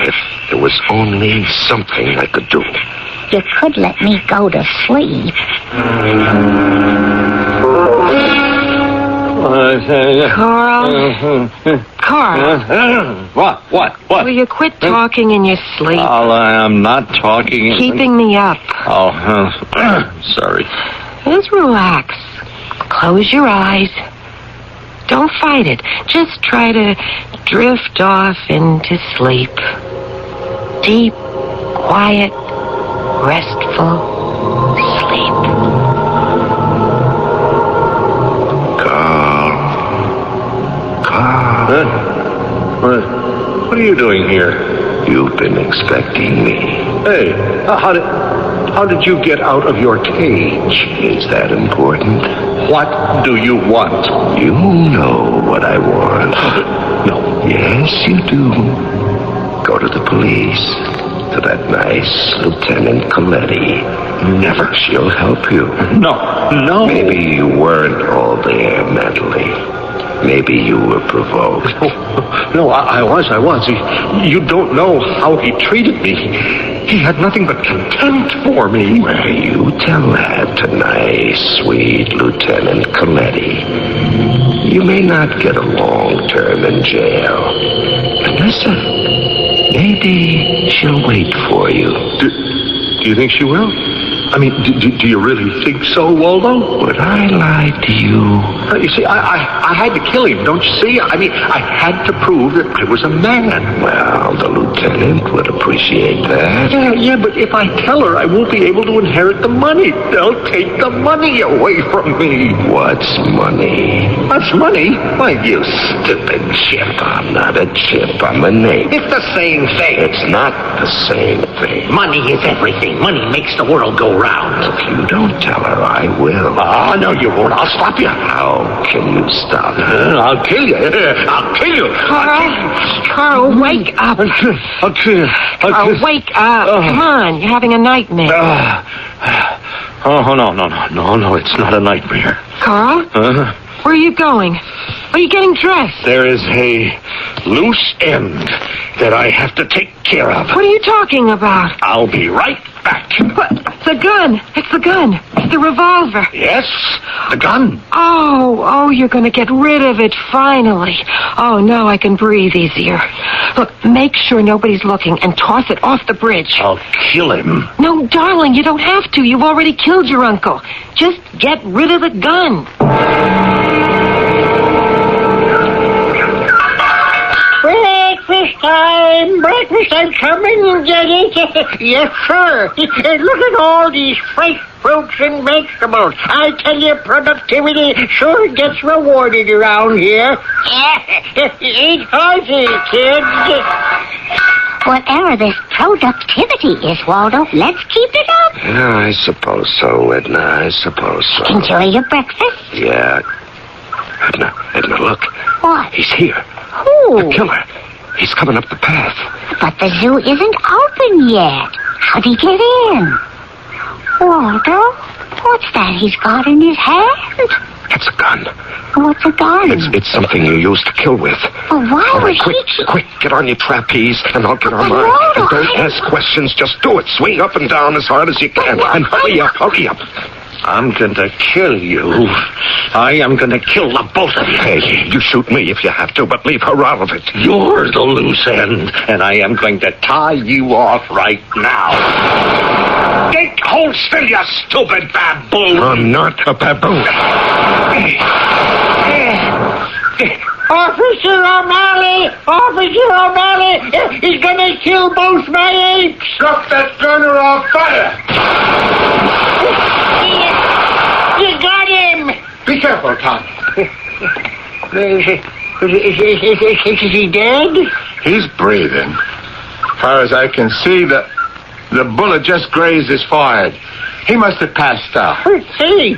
If there was only something I could do. You could let me go to sleep. Carl. What? Will you quit talking in your sleep? I'm not talking. Keeping me up. Sorry. Just relax. Close your eyes. Don't fight it. Just try to drift off into sleep. Deep, quiet, restful sleep. Carl. What are you doing here? You've been expecting me. Hey, how did you get out of your cage? Is that important? What do you want? You know what I want. No. Yes, you do. Go to the police. To that nice Lieutenant Coletti. Never. She'll help you. No. Maybe you weren't all there mentally. Maybe you were provoked. No, I was. You don't know how he treated me. He had nothing but contempt for me. Well, you tell that to nice, sweet Lieutenant Coletti. You may not get a long term in jail. And listen, maybe she'll wait for you. Do you think she will? I mean, do you really think so, Waldo? Would I lie to you? You see, I had to kill him, don't you see? I mean, I had to prove that I was a man. Well, the lieutenant would appreciate that. Yeah, but if I tell her, I won't be able to inherit the money. They'll take the money away from me. What's money? What's money? Why, you stupid chip. I'm not a chip. I'm an ape. It's the same thing. It's not the same thing. Money is everything. Money makes the world go round. If you don't tell her, I will. Oh, no, you won't. I'll stop you. How can you stop me? I'll kill you. I'll kill you. Carl, wake up. I'll kill you. Carl, wake up. Come on, you're having a nightmare. No, it's not a nightmare. Carl? Where are you going? Are you getting dressed? There is a loose end that I have to take care of. What are you talking about? I'll be right back. The gun. It's the gun. It's the revolver. Yes, the gun. Oh, you're going to get rid of it finally. Oh, now I can breathe easier. Look, make sure nobody's looking and toss it off the bridge. I'll kill him. No, darling, you don't have to. You've already killed your uncle. Just get rid of the gun. Breakfast time, come in and get it. Yes, sir. Look at all these fresh fruits and vegetables. I tell you, productivity sure gets rewarded around here. Eat hearty, kids. Whatever this productivity is, Waldo, let's keep it up. Yeah, I suppose so, Edna. I suppose so. Enjoy your breakfast. Yeah. Edna, look. What? He's here. Who? The killer. He's coming up the path. But the zoo isn't open yet. How'd he get in? Waldo, what's that he's got in his hand? It's a gun. What's a gun? It's something you use to kill with. Well, why All right, would quick, get on your trapeze, and I'll get on mine. Waldo, And don't ask questions, just do it. Swing up and down as hard as you can. And hurry up. I'm gonna kill you. I am gonna kill the both of you. Hey, you shoot me if you have to, but leave her out of it. You're the loose end, and I am going to tie you off right now. Hold still, you stupid baboon. I'm not a baboon. Officer O'Malley, he's gonna kill both my apes. Drop that gun or I'll fire. You got him. Be careful, Tom. Is he dead? He's breathing. As far as I can see, the bullet just grazed his forehead. He must have passed out. Let's see.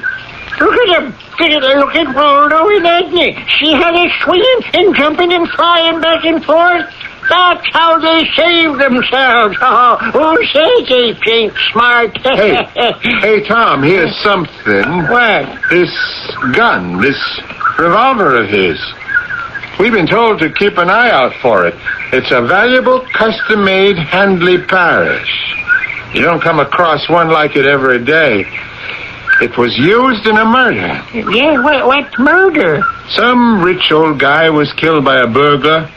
Look at him. Look at Waldo and Edna. See how they're swinging and jumping and flying back and forth? That's how they save themselves. Oh, who says apes ain't smart? Hey, Tom, here's something. What? This gun, this revolver of his. We've been told to keep an eye out for it. It's a valuable, custom-made Handley Parrish. You don't come across one like it every day. It was used in a murder. Yeah, what murder? Some rich old guy was killed by a burglar.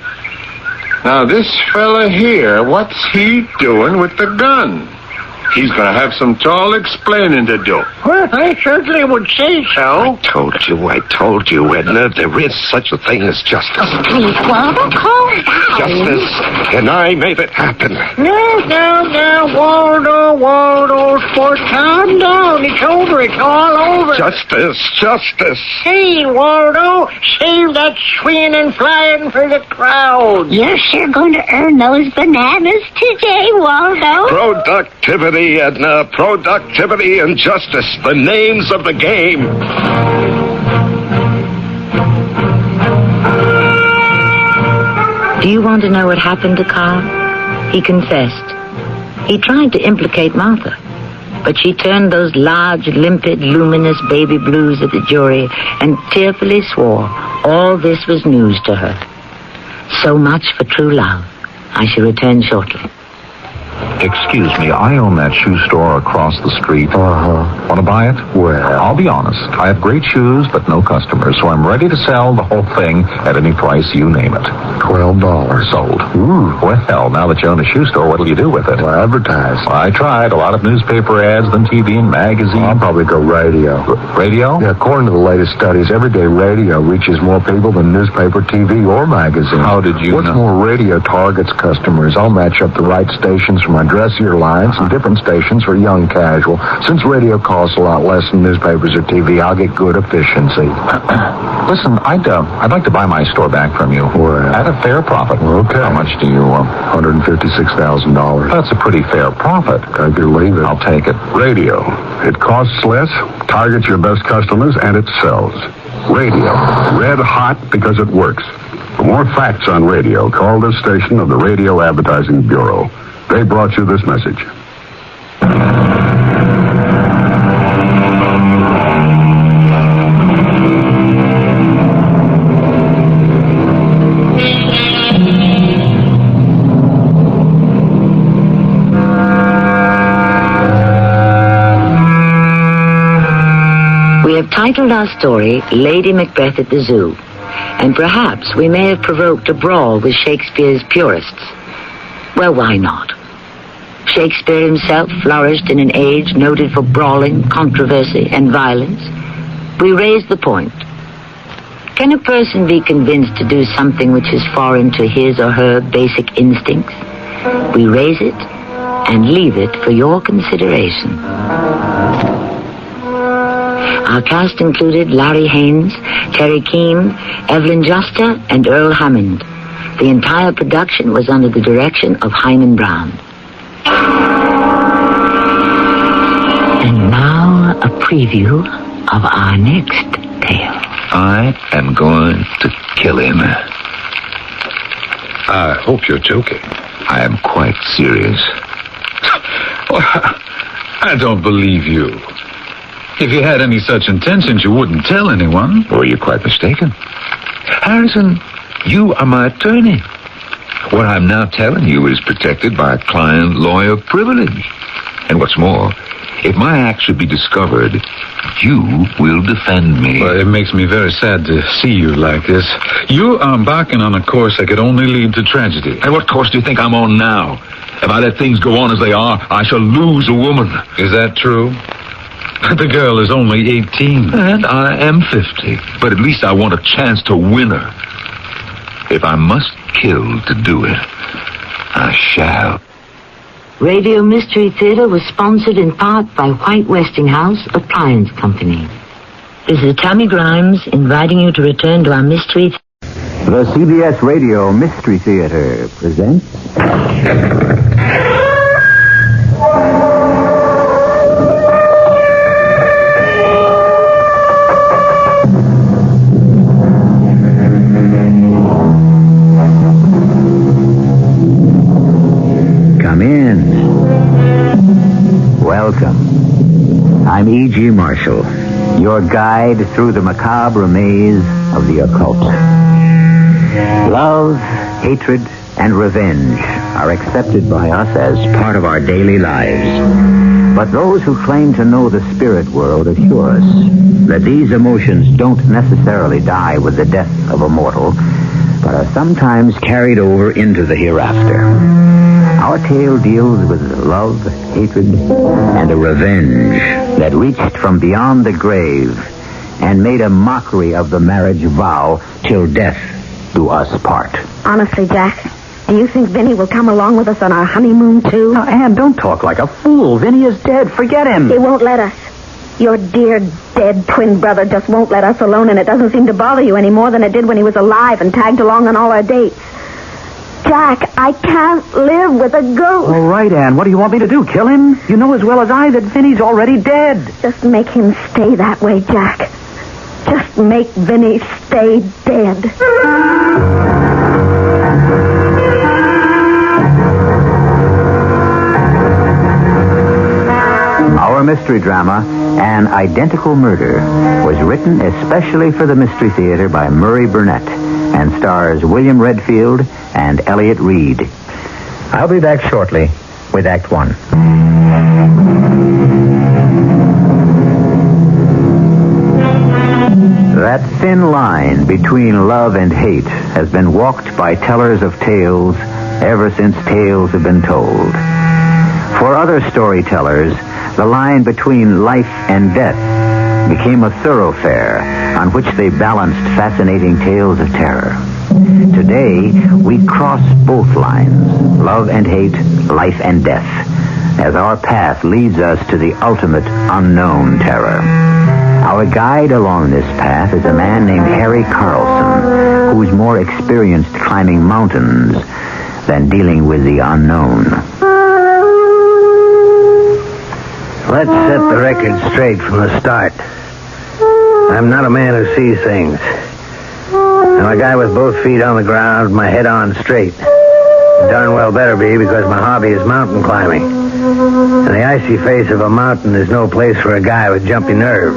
Now, this fella here, what's he doing with the gun? He's going to have some tall explaining to do. Well, I certainly would say so. I told you, Edna, there is such a thing as justice. Oh, please, Waldo, calm down. Justice, and I made it happen. Now, Waldo, sport, calm down. It's over, it's all over. Justice. Hey, Waldo, save that swinging and flying for the crowd. You're sure going to earn those bananas today, Waldo. Productivity, Edna. Productivity and justice. The names of the game. Do you want to know what happened to Carl? He confessed. He tried to implicate Martha, but she turned those large, limpid, luminous baby blues at the jury and tearfully swore all this was news to her. So much for true love. I shall return shortly. Excuse me, I own that shoe store across the street. Want to buy it? Well, I'll be honest. I have great shoes, but no customers, so I'm ready to sell the whole thing at any price you name it. $12. Sold. Ooh. Well, now that you own a shoe store, what'll you do with it? Well, advertise. I tried. A lot of newspaper ads, then TV and magazines. I'll probably go radio. Radio? Yeah, according to the latest studies, everyday radio reaches more people than newspaper, TV, or magazine. How did you know? What's more, radio targets customers. I'll match up the right stations for my dressier lines and different stations for young casual. Since radio costs a lot less than newspapers or TV, I'll get good efficiency. Listen, I'd like to buy my store back from you. Well, at a fair profit. Okay. How much do you $156,000. That's a pretty fair profit. Take it or leave it. I'll take it. Radio. It costs less, targets your best customers, and it sells. Radio. Red hot because it works. For more facts on radio, call this station of the Radio Advertising Bureau. They brought you this message. titled our story Lady Macbeth at the Zoo, and perhaps we may have provoked a brawl with Shakespeare's purists. Well, why not? Shakespeare himself flourished in an age noted for brawling, controversy, and violence. We raise the point. Can a person be convinced to do something which is foreign to his or her basic instincts? We raise it and leave it for your consideration. Our cast included Larry Haynes, Terry Keane, Evelyn Juster, and Earl Hammond. The entire production was under the direction of Hyman Brown. And now a preview of our next tale. I am going to kill him. I hope you're joking. I am quite serious. I don't believe you. If you had any such intentions, you wouldn't tell anyone. Well, you're quite mistaken. Harrison, you are my attorney. What I'm now telling you is protected by client-lawyer privilege. And what's more, if my act should be discovered, you will defend me. Well, it makes me very sad to see you like this. You are embarking on a course that could only lead to tragedy. And what course do you think I'm on now? If I let things go on as they are, I shall lose a woman. Is that true? The girl is only 18. And I am 50. But at least I want a chance to win her. If I must kill to do it, I shall. Radio Mystery Theater was sponsored in part by White Westinghouse Appliance Company. This is Tammy Grimes inviting you to return to our mystery. The CBS Radio Mystery Theater presents... Come in. Welcome. I'm E.G. Marshall, your guide through the macabre maze of the occult. Love, hatred, and revenge are accepted by us as part of our daily lives. But those who claim to know the spirit world assure us that these emotions don't necessarily die with the death of a mortal, but are sometimes carried over into the hereafter. Our tale deals with love, hatred, and a revenge that reached from beyond the grave and made a mockery of the marriage vow till death do us part. Honestly, Jack, do you think Vinny will come along with us on our honeymoon, too? Now, Anne, don't talk like a fool. Vinny is dead. Forget him. He won't let us. Your dear, dead twin brother just won't let us alone, and it doesn't seem to bother you any more than it did when he was alive and tagged along on all our dates. Jack, I can't live with a ghost. All right, Anne. What do you want me to do? Kill him? You know as well as I that Vinny's already dead. Just make him stay that way, Jack. Just make Vinny stay dead. Our mystery drama, An Identical Murder, was written especially for the Mystery Theater by Murray Burnett and stars William Redfield and Elliot Reed. I'll be back shortly with Act One. That thin line between love and hate has been walked by tellers of tales ever since tales have been told. For other storytellers, the line between life and death became a thoroughfare on which they balanced fascinating tales of terror. Today, we cross both lines, love and hate, life and death, as our path leads us to the ultimate unknown terror. Our guide along this path is a man named Harry Carlson, who's more experienced climbing mountains than dealing with the unknown. Let's set the record straight from the start. I'm not a man who sees things. I'm a guy with both feet on the ground, my head on straight. Darn well better be, because my hobby is mountain climbing. And the icy face of a mountain is no place for a guy with jumpy nerves.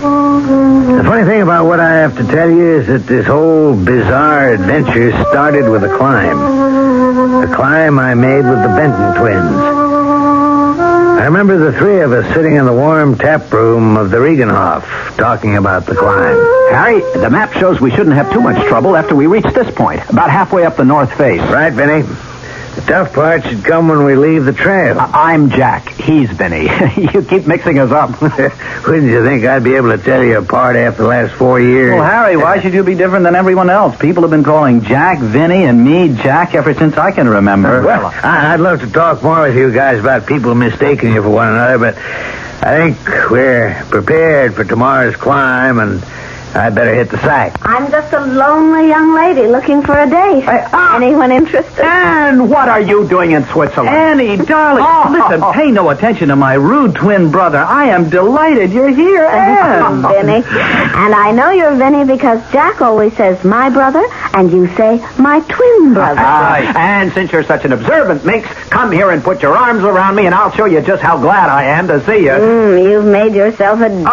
The funny thing about what I have to tell you is that this whole bizarre adventure started with a climb. A climb I made with the Benton twins. I remember the three of us sitting in the warm tap room of the Regenhof, talking about the climb. Harry, the map shows we shouldn't have too much trouble after we reach this point, about halfway up the north face. Right, Vinny. The tough part should come when we leave the trail. I'm Jack. He's Vinny. You keep mixing us up. Wouldn't you think I'd be able to tell you apart after the last 4 years? Well, Harry, why should you be different than everyone else? People have been calling Jack Vinny and me Jack ever since I can remember. Well, I'd love to talk more with you guys about people mistaking you for one another, but I think we're prepared for tomorrow's climb, and I'd better hit the sack. I'm just a lonely young lady looking for a date. Anyone interested? And what are you doing in Switzerland? Annie, darling, listen, pay no attention to my rude twin brother. I am delighted you're here, Anne. Vinny. And I know you're Vinny because Jack always says my brother, and you say my twin brother. And since you're such an observant minx, come here and put your arms around me, and I'll show you just how glad I am to see you. You've made yourself a deal.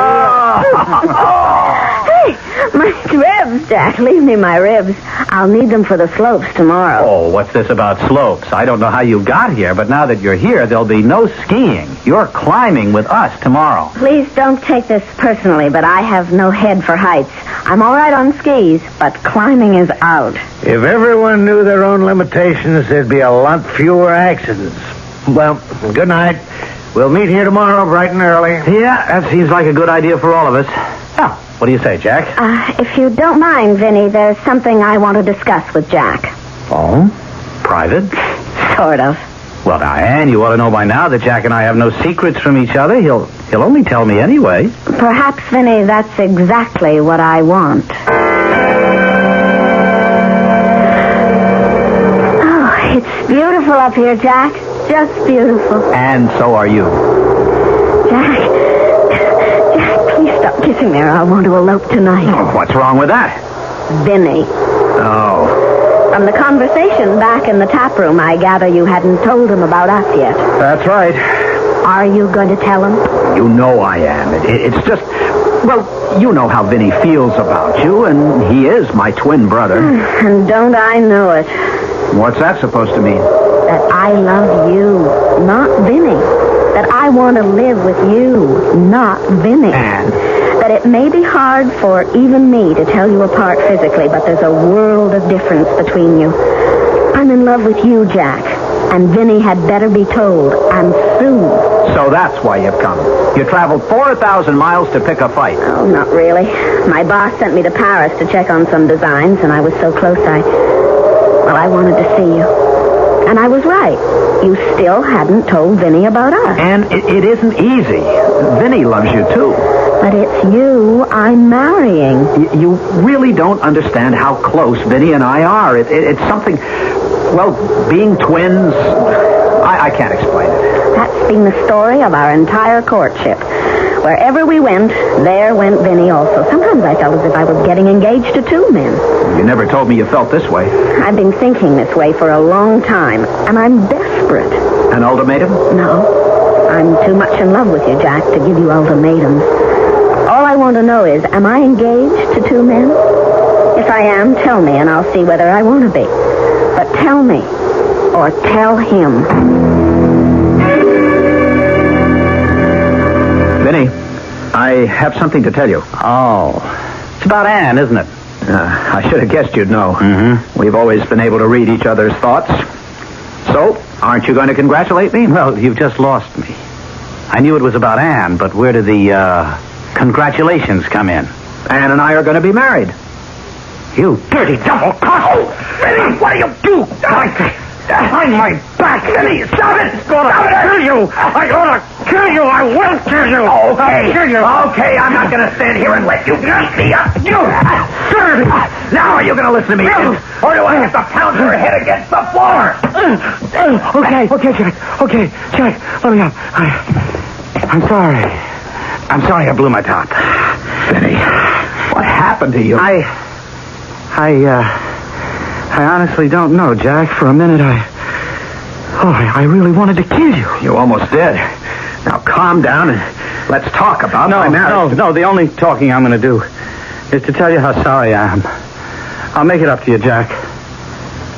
My ribs, Jack. Leave me my ribs. I'll need them for the slopes tomorrow. Oh, what's this about slopes? I don't know how you got here, but now that you're here, there'll be no skiing. You're climbing with us tomorrow. Please don't take this personally, but I have no head for heights. I'm all right on skis, but climbing is out. If everyone knew their own limitations, there'd be a lot fewer accidents. Well, good night. We'll meet here tomorrow bright and early. Yeah, that seems like a good idea for all of us. Oh, what do you say, Jack? If you don't mind, Vinny, there's something I want to discuss with Jack. Oh? Private? Sort of. Well, now, Anne, you ought to know by now that Jack and I have no secrets from each other. He'll only tell me anyway. Perhaps, Vinny, that's exactly what I want. Oh, it's beautiful up here, Jack. Just beautiful. And so are you. Jack, please stop kissing me or I'll want to elope tonight. Oh, what's wrong with that? Vinny. Oh. From the conversation back in the tap room, I gather you hadn't told him about us yet. That's right. Are you going to tell him? You know I am. It's just... Well, you know how Vinny feels about you, and he is my twin brother. And don't I know it? What's that supposed to mean? That I love you, not Vinny. That I want to live with you, not Vinny. And? That it may be hard for even me to tell you apart physically, but there's a world of difference between you. I'm in love with you, Jack. And Vinny had better be told, and soon. So that's why you've come. You traveled 4,000 miles to pick a fight. Oh, not really. My boss sent me to Paris to check on some designs, and I was so close I wanted to see you. And I was right. You still hadn't told Vinny about us. And it isn't easy. Vinny loves you, too. But it's you I'm marrying. You really don't understand how close Vinny and I are. It's something... Well, being twins... I can't explain it. That's been the story of our entire courtship. Wherever we went, there went Vinny also. Sometimes I felt as if I was getting engaged to two men. You never told me you felt this way. I've been thinking this way for a long time, and I'm desperate. An ultimatum? No. I'm too much in love with you, Jack, to give you ultimatums. All I want to know is, am I engaged to two men? If I am, tell me, and I'll see whether I want to be. But tell me, or tell him. Vinny, I have something to tell you. Oh. It's about Anne, isn't it? I should have guessed you'd know. Mm-hmm. We've always been able to read each other's thoughts. So, aren't you going to congratulate me? Well, you've just lost me. I knew it was about Anne, but where do the, congratulations come in? Anne and I are going to be married. You dirty double-crossed! Vinny, what do you do? Behind my back! Vinny, stop it! It's going to kill you! I'm going to kill you! I will kill you! Okay. I'll kill you! Okay, I'm not going to stand here and let you beat me up! You dirty! Now are you going to listen to me? Or do I have to pound your head against the floor? Okay, Jack. Okay, Jack, let me up. I'm sorry. I'm sorry I blew my top. Vinny, what happened to you? I honestly don't know, Jack. For a minute, I really wanted to kill you. You almost did. Now calm down and let's talk about my marriage. No, the only talking I'm going to do is to tell you how sorry I am. I'll make it up to you, Jack.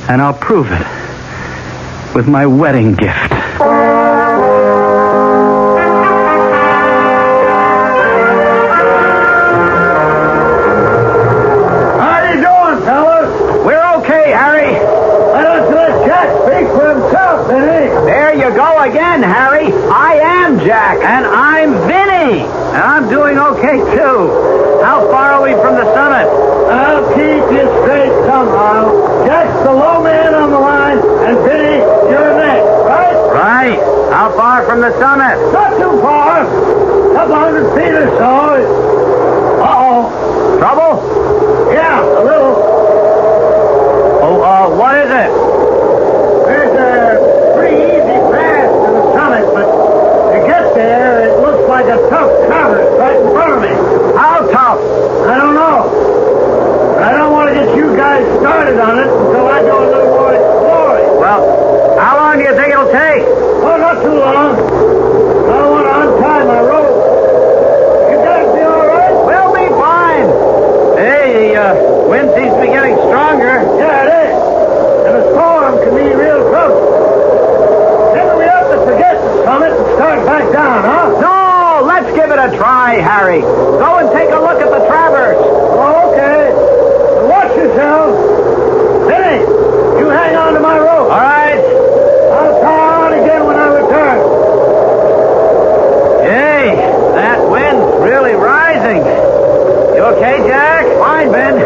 And I'll prove it with my wedding gift. Harry. I am Jack. And I'm Vinny. And I'm doing okay, too. How far are we from the summit? I'll keep you straight somehow. Jack's the low man on the line, and Vinny, you're next, right? Right. How far from the summit? Not too far. Couple 100 feet or so. Uh-oh. Trouble? Yeah, a little. Oh, what is it? There's a pretty easy path to the summit, but to get there, it looks like a tough traverse right in front of me. How tough? I don't know. But I don't want to get you guys started on it until I do a little more exploring. Well, how long do you think it'll take? Oh, not too long. I don't want to untie my rope. You guys be all right? We'll be fine. Hey, the wind seems to be getting stronger. Yeah, it is. And a storm can be real trouble. Maybe we have to forget the summit and start back down, huh? No, let's give it a try, Harry. Go and take a look at the traverse. Oh, okay. Watch yourself. Vinny, you hang on to my rope. All right. I'll tie on again when I return. Hey, that wind's really rising. You okay, Jack? Fine, Ben.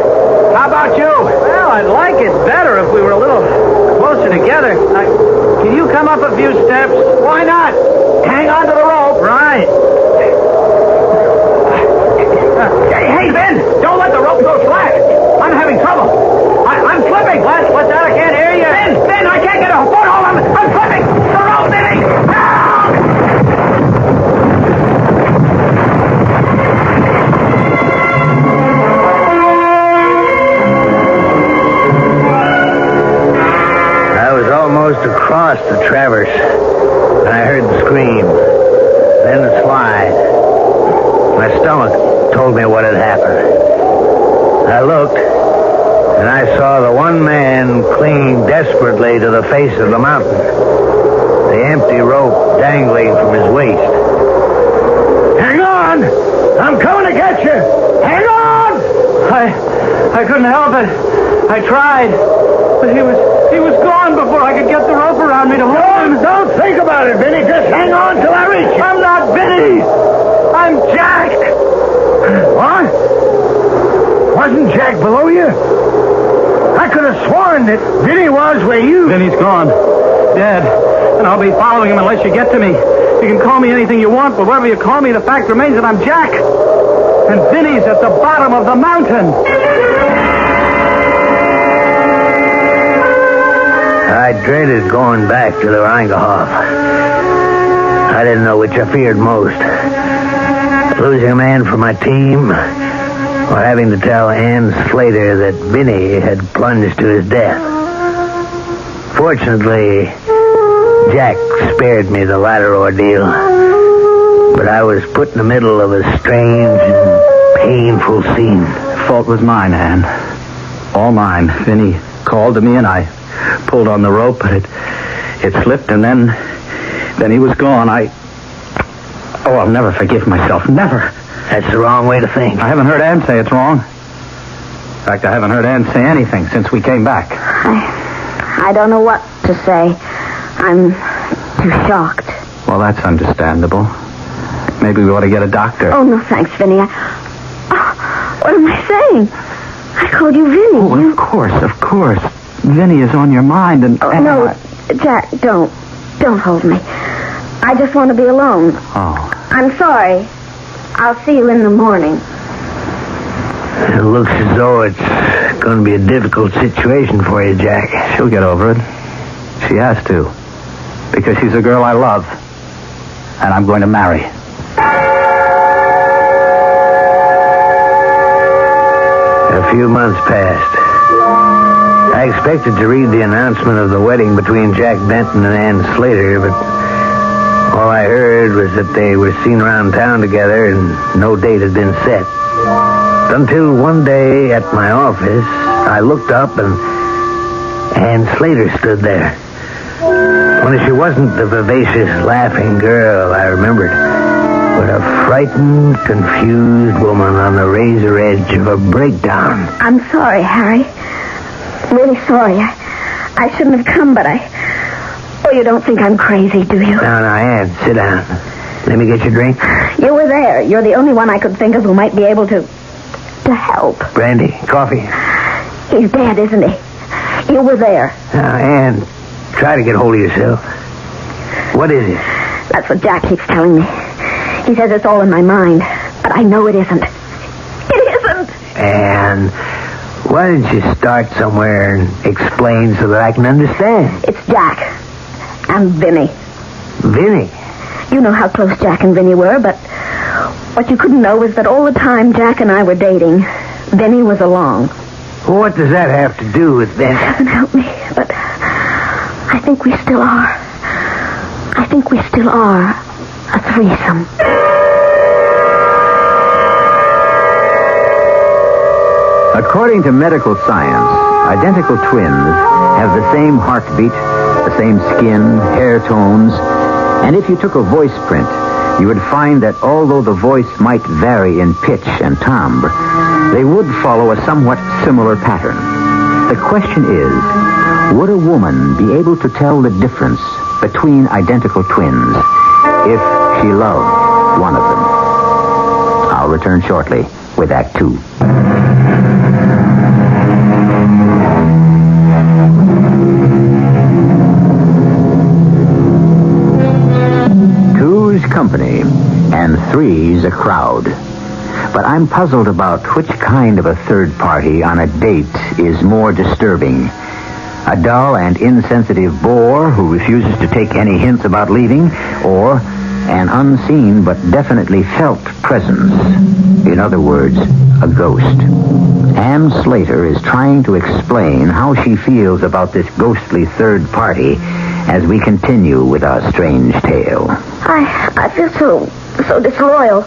How about you? Well, I'd like it better if we were a little closer together. Can you come up a few steps? Why not? Hang on to the rope. Right. Hey, Ben, don't let the rope go slack. I'm having trouble. I'm slipping. What's that? I can't hear you. Ben, I can't get a foothold. I'm slipping. The rope, Vinny. I was almost across the traverse when I heard the scream, then the slide. My stomach told me what had happened. I looked, and I saw the one man clinging desperately to the face of the mountain, the empty rope dangling from his waist. Hang on! I'm coming to get you! Hang on! I couldn't help it. I tried, but he was gone before I could get the rope around me to hold him. Don't think about it, Vinny. Just hang on till I reach you. I'm not Vinny. I'm Jack. What? Wasn't Jack below you? I could have sworn that Vinny was where you... Vinny's gone. Dead. And I'll be following him unless you get to me. You can call me anything you want, but whatever you call me, the fact remains that I'm Jack. And Vinny's at the bottom of the mountain. I dreaded going back to the Reingehof. I didn't know which I feared most. Losing a man from my team, or having to tell Ann Slater that Vinny had plunged to his death. Fortunately, Jack spared me the latter ordeal. But I was put in the middle of a strange and painful scene. The fault was mine, Ann. All mine. Vinny called to me and I pulled on the rope, but it slipped, and then he was gone. I'll never forgive myself. Never. That's the wrong way to think. I haven't heard Ann say it's wrong. In fact, I haven't heard Ann say anything since we came back. I don't know what to say. I'm too shocked. Well, that's understandable. Maybe we ought to get a doctor. Oh, no, thanks, Vinny. What am I saying? I called you Vinny. Oh, of course. Vinny is on your mind, and... No, Jack, don't. Don't hold me. I just want to be alone. Oh. I'm sorry. I'll see you in the morning. It looks as though it's going to be a difficult situation for you, Jack. She'll get over it. She has to. Because she's a girl I love. And I'm going to marry. A few months passed. I expected to read the announcement of the wedding between Jack Benton and Ann Slater, but all I heard was that they were seen around town together and no date had been set. Until one day at my office, I looked up and Ann Slater stood there. Only she wasn't the vivacious, laughing girl I remembered, but a frightened, confused woman on the razor edge of a breakdown. I'm sorry, Harry. Really sorry. I shouldn't have come, but I Oh, you don't think I'm crazy, do you? No, Ann, sit down. Let me get your drink. You were there. You're the only one I could think of who might be able to help. Brandy, coffee. He's dead, isn't he? You were there. Now, Ann, try to get hold of yourself. What is it? That's what Jack keeps telling me. He says it's all in my mind, but I know it isn't. It isn't! And why don't you start somewhere and explain so that I can understand? It's Jack and Vinny. Vinny? You know how close Jack and Vinny were, but what you couldn't know was that all the time Jack and I were dating, Vinny was along. What does that have to do with Vinny? Heaven help me, but I think we still are. I think we still are a threesome. According to medical science, identical twins have the same heartbeat, the same skin, hair tones, and if you took a voice print, you would find that although the voice might vary in pitch and timbre, they would follow a somewhat similar pattern. The question is, would a woman be able to tell the difference between identical twins if she loved one of them? I'll return shortly with Act 2. Two's company and three's a crowd. But I'm puzzled about which kind of a third party on a date is more disturbing. A dull and insensitive bore who refuses to take any hints about leaving, or an unseen but definitely felt presence. In other words, a ghost. Ann Slater is trying to explain how she feels about this ghostly third party as we continue with our strange tale. I feel so disloyal.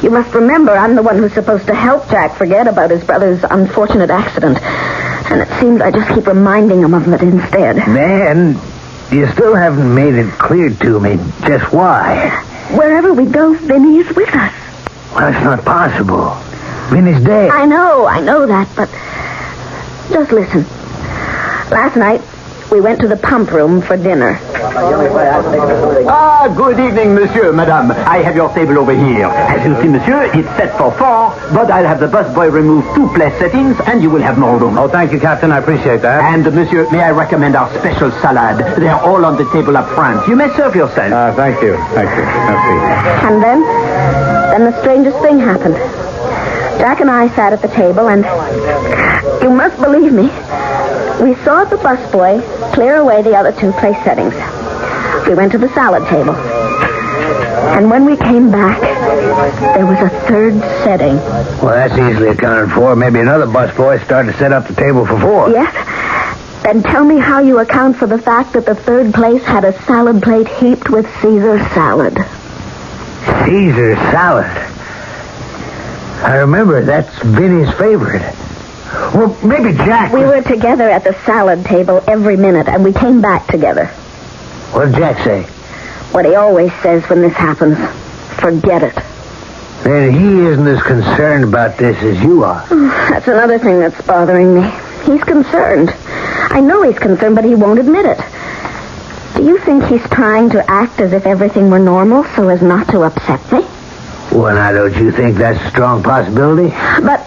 You must remember I'm the one who's supposed to help Jack forget about his brother's unfortunate accident. And it seems I just keep reminding him of it instead. Man, you still haven't made it clear to me just why. Wherever we go, Vinny is with us. Well, it's not possible. Vinny's dead. I know that, but just listen. Last night, we went to the pump room for dinner. Good evening, monsieur, madame. I have your table over here. As you see, monsieur, it's set for 4, but I'll have the busboy remove 2 place settings, and you will have more room. Oh, thank you, Captain. I appreciate that. And, monsieur, may I recommend our special salad? They are all on the table up front. You may serve yourself. Thank you. Merci. And then the strangest thing happened. Jack and I sat at the table, and you must believe me, we saw the busboy clear away the other 2 place settings. We went to the salad table. And when we came back, there was a 3rd setting. Well, that's easily accounted for. Maybe another busboy started to set up the table for 4. Yes? Then tell me how you account for the fact that the 3rd place had a salad plate heaped with Caesar salad. Caesar salad? I remember, that's Vinny's favorite. Well, maybe Jack... We were together at the salad table every minute, and we came back together. What did Jack say? What he always says when this happens. Forget it. Then he isn't as concerned about this as you are. That's another thing that's bothering me. He's concerned. I know he's concerned, but he won't admit it. Do you think he's trying to act as if everything were normal so as not to upset me? Well, now, don't you think that's a strong possibility? But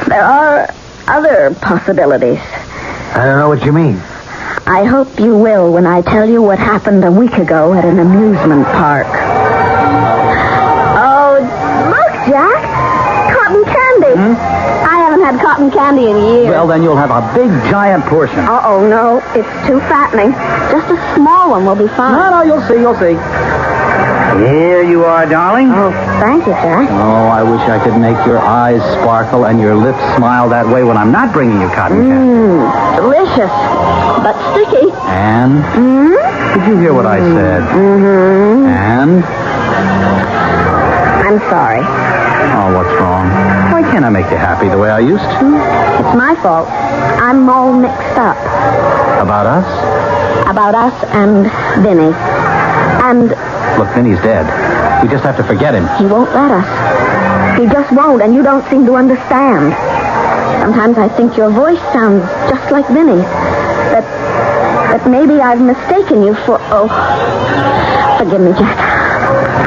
there are other possibilities. I don't know what you mean. I hope you will when I tell you what happened a week ago at an amusement park. Oh, look, Jack. Cotton candy. I haven't had cotton candy in years. Well, then you'll have a big, giant portion. Uh-oh, no. It's too fattening. Just a small one will be fine. No, you'll see. Here you are, darling. Oh, thank you, Jack. Oh, I wish I could make your eyes sparkle and your lips smile that way when I'm not bringing you cotton candy. Delicious, but sticky. Anne? Did you hear what I said? Anne? I'm sorry. Oh, what's wrong? Why can't I make you happy the way I used to? It's my fault. I'm all mixed up. About us? About us and Vinny. And... Look, Vinny's dead. We just have to forget him. He won't let us. He just won't, and you don't seem to understand. Sometimes I think your voice sounds just like Vinny's. But maybe I've mistaken you for... Oh, forgive me, Jack.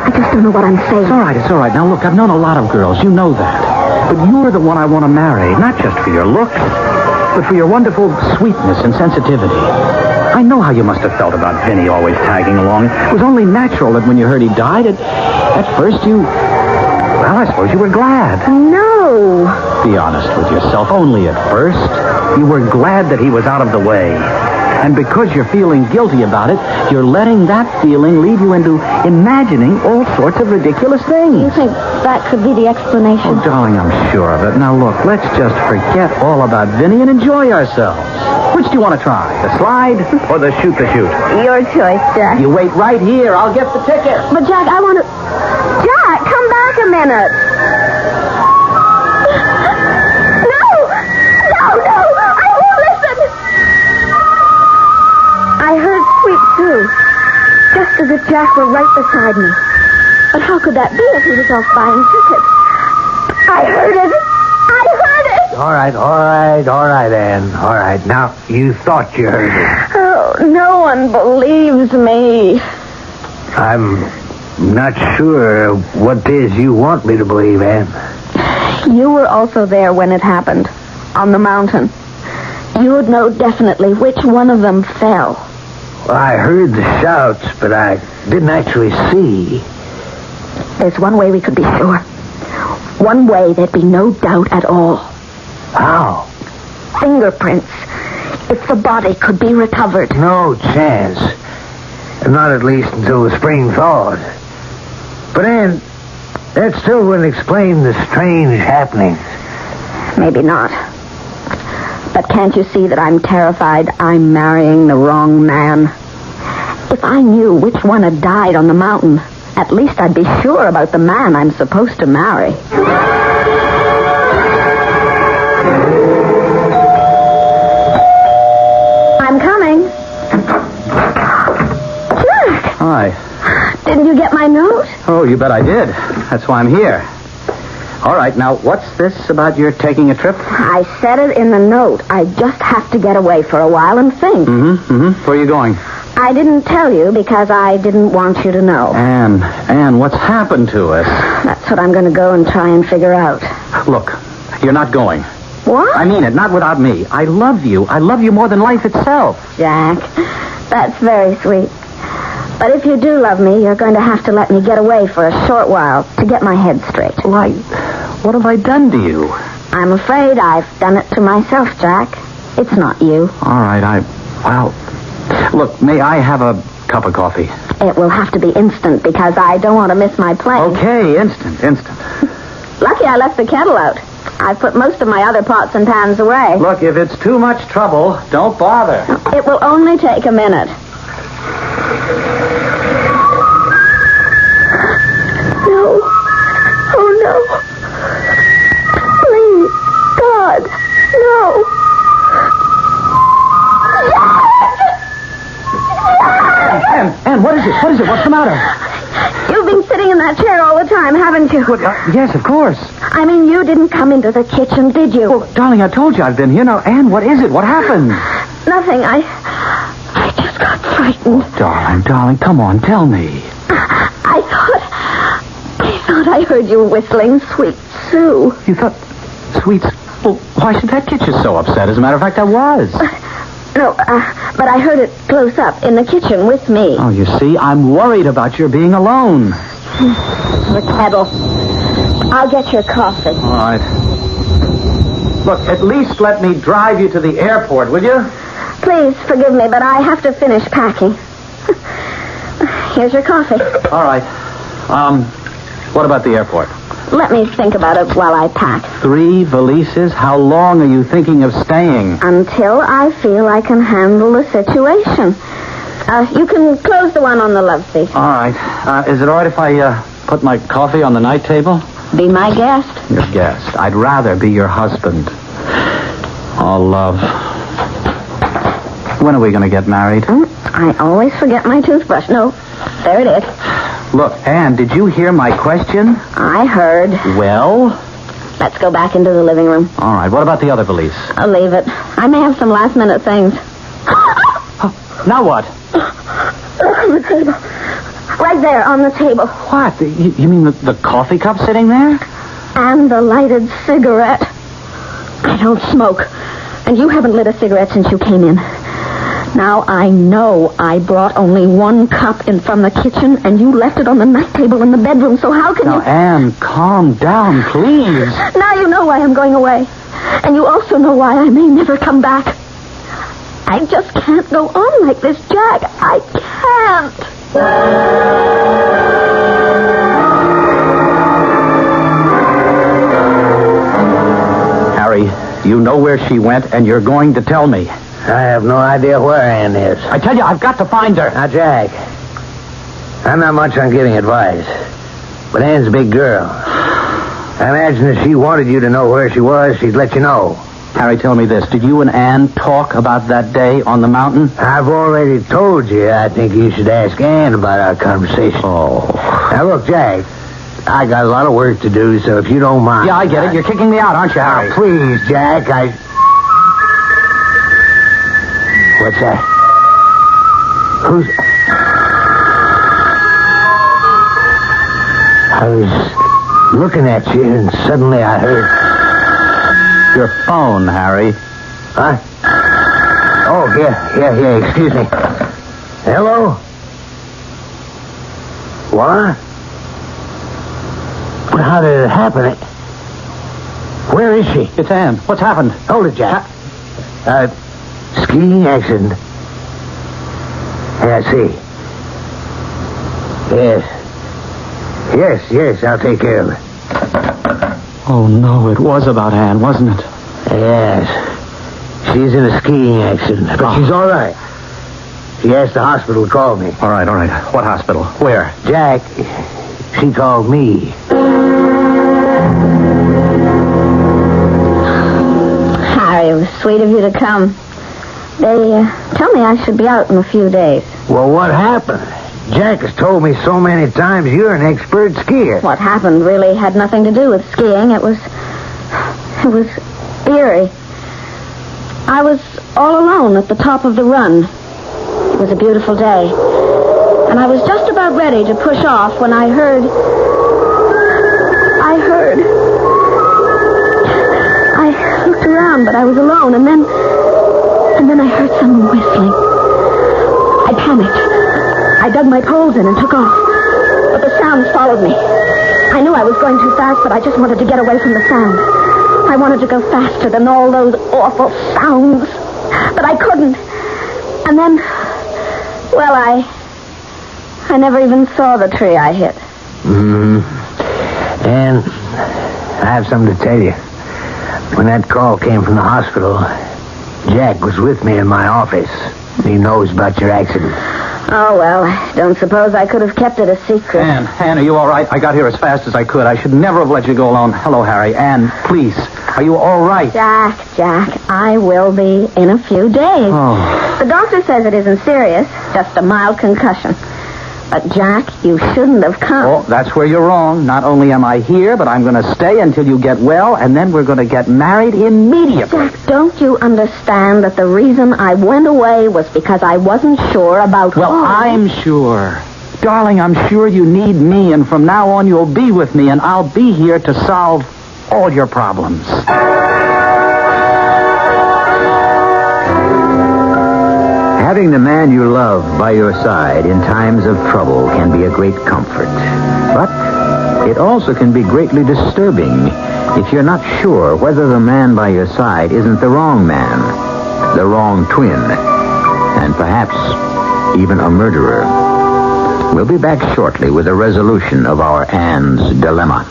I just don't know what I'm saying. It's all right. Now, look, I've known a lot of girls. You know that. But you're the one I want to marry, not just for your looks, but for your wonderful sweetness and sensitivity. I know how you must have felt about Vinny always tagging along. It was only natural that when you heard he died, at first you... Well, I suppose you were glad. No. Be honest with yourself. Only at first. You were glad that he was out of the way. And because you're feeling guilty about it, you're letting that feeling lead you into imagining all sorts of ridiculous things. You think that could be the explanation? Oh, darling, I'm sure of it. Now, look, let's just forget all about Vinny and enjoy ourselves. Which do you want to try? The slide or the shoot? Your choice, Jack. You wait right here. I'll get the ticket. But, Jack, I want to... Jack, come back a minute. No, I won't listen. I heard Sweet Sue, just as if Jack were right beside me. But how could that be if he was off buying tickets? I heard it. All right, Anne. All right. Now, you thought you heard it. Oh, no one believes me. I'm not sure what it is you want me to believe, Anne. You were also there when it happened, on the mountain. You would know definitely which one of them fell. Well, I heard the shouts, but I didn't actually see. There's one way we could be sure. One way there'd be no doubt at all. How? Fingerprints. If the body could be recovered. No chance. Not at least until the spring thaws. But, Anne, that still wouldn't explain the strange happenings. Maybe not. But can't you see that I'm terrified I'm marrying the wrong man? If I knew which one had died on the mountain, at least I'd be sure about the man I'm supposed to marry. I'm coming. Jack! Hi. Didn't you get my note? Oh, you bet I did. That's why I'm here. All right, now, what's this about your taking a trip? I said it in the note. I just have to get away for a while and think. Where are you going? I didn't tell you because I didn't want you to know. Anne, what's happened to us? That's what I'm going to go and try and figure out. Look, you're not going. What? I mean it, not without me. I love you. I love you more than life itself. Jack, that's very sweet. But if you do love me, you're going to have to let me get away for a short while to get my head straight. Why, what have I done to you? I'm afraid I've done it to myself, Jack. It's not you. All right, well, look, may I have a cup of coffee? It will have to be instant because I don't want to miss my plane. Okay, instant. Lucky I left the kettle out. I put most of my other pots and pans away. Look, if it's too much trouble, don't bother. It will only take a minute. No. Oh, no. Please, God, no. Anne, what is it? What's the matter? You've been sitting in that chair all the time, haven't you? Yes, of course. I mean, you didn't come into the kitchen, did you? Oh, darling, I told you I've been here. Now, Anne, what is it? What happened? Nothing. I just got frightened. Oh, darling, come on, tell me. I thought I heard you whistling Sweet Sue. You thought Sweet... Well, why should that get you so upset? As a matter of fact, I was. No, but I heard it close up in the kitchen with me. Oh, you see, I'm worried about your being alone. The kettle. I'll get your coffee. All right. Look, at least let me drive you to the airport, will you? Please forgive me, but I have to finish packing. Here's your coffee. All right. What about the airport? Let me think about it while I pack. 3 valises? How long are you thinking of staying? Until I feel I can handle the situation. You can close the one on the love seat. All right. Is it all right if I put my coffee on the night table? Be my guest. Your guest. I'd rather be your husband. Oh, love. When are we going to get married? I always forget my toothbrush. No, there it is. Look, Anne, did you hear my question? I heard. Well? Let's go back into the living room. All right. What about the other valise? I'll leave it. I may have some last-minute things. Now what? Look on the table. Right there, on the table. What? You mean the coffee cup sitting there? And the lighted cigarette. I don't smoke. And you haven't lit a cigarette since you came in. Now, I know I brought only one cup in from the kitchen, and you left it on the night table in the bedroom, so how can you... Now, Anne, calm down, please. Now you know why I'm going away. And you also know why I may never come back. I just can't go on like this, Jack. I can't. Harry, you know where she went, and you're going to tell me. I have no idea where Ann is. I tell you, I've got to find her. Now, Jack, I'm not much on giving advice, but Ann's a big girl. I imagine if she wanted you to know where she was, she'd let you know. Harry, tell me this. Did you and Ann talk about that day on the mountain? I've already told you. I think you should ask Ann about our conversation. Oh. Now, look, Jack, I got a lot of work to do, so if you don't mind... Yeah, I get it. You're kicking me out, aren't you, Harry? Now, please, Jack, What's that? Who's... I was looking at you, and suddenly I heard... Your phone, Harry. Huh? Oh, yeah, excuse me. Hello? What? How did it happen? Where is she? It's Ann. What's happened? Hold it, Jack. Skiing accident. Yeah, I see. Yes, I'll take care of it. Oh, no, it was about Ann, wasn't it? Yes. She's in a skiing accident, but she's all right. She asked the hospital to call me. All right. What hospital? Where? Jack, she called me. Harry, it was sweet of you to come. They tell me I should be out in a few days. Well, what happened? Jack has told me so many times you're an expert skier. What happened really had nothing to do with skiing. It was eerie. I was all alone at the top of the run. It was a beautiful day. And I was just about ready to push off when I heard... I looked around, but I was alone, and then I heard someone whistling. I panicked. I dug my poles in and took off. But the sounds followed me. I knew I was going too fast, but I just wanted to get away from the sound. I wanted to go faster than all those awful sounds. But I couldn't. And then, well, I never even saw the tree I hit. And I have something to tell you. When that call came from the hospital, Jack was with me in my office. He knows about your accident. Oh, well, I don't suppose I could have kept it a secret. Ann, are you all right? I got here as fast as I could. I should never have let you go alone. Hello, Harry. Ann, please. Are you all right? Jack, I will be in a few days. Oh. The doctor says it isn't serious, just a mild concussion. But, Jack, you shouldn't have come. Oh, that's where you're wrong. Not only am I here, but I'm going to stay until you get well, and then we're going to get married immediately. Jack, don't you understand that the reason I went away was because I wasn't sure about... Well, I'm sure. Darling, I'm sure you need me, and from now on you'll be with me, and I'll be here to solve all your problems. Having the man you love by your side in times of trouble can be a great comfort. But it also can be greatly disturbing if you're not sure whether the man by your side isn't the wrong man, the wrong twin, and perhaps even a murderer. We'll be back shortly with a resolution of our Ann's dilemma.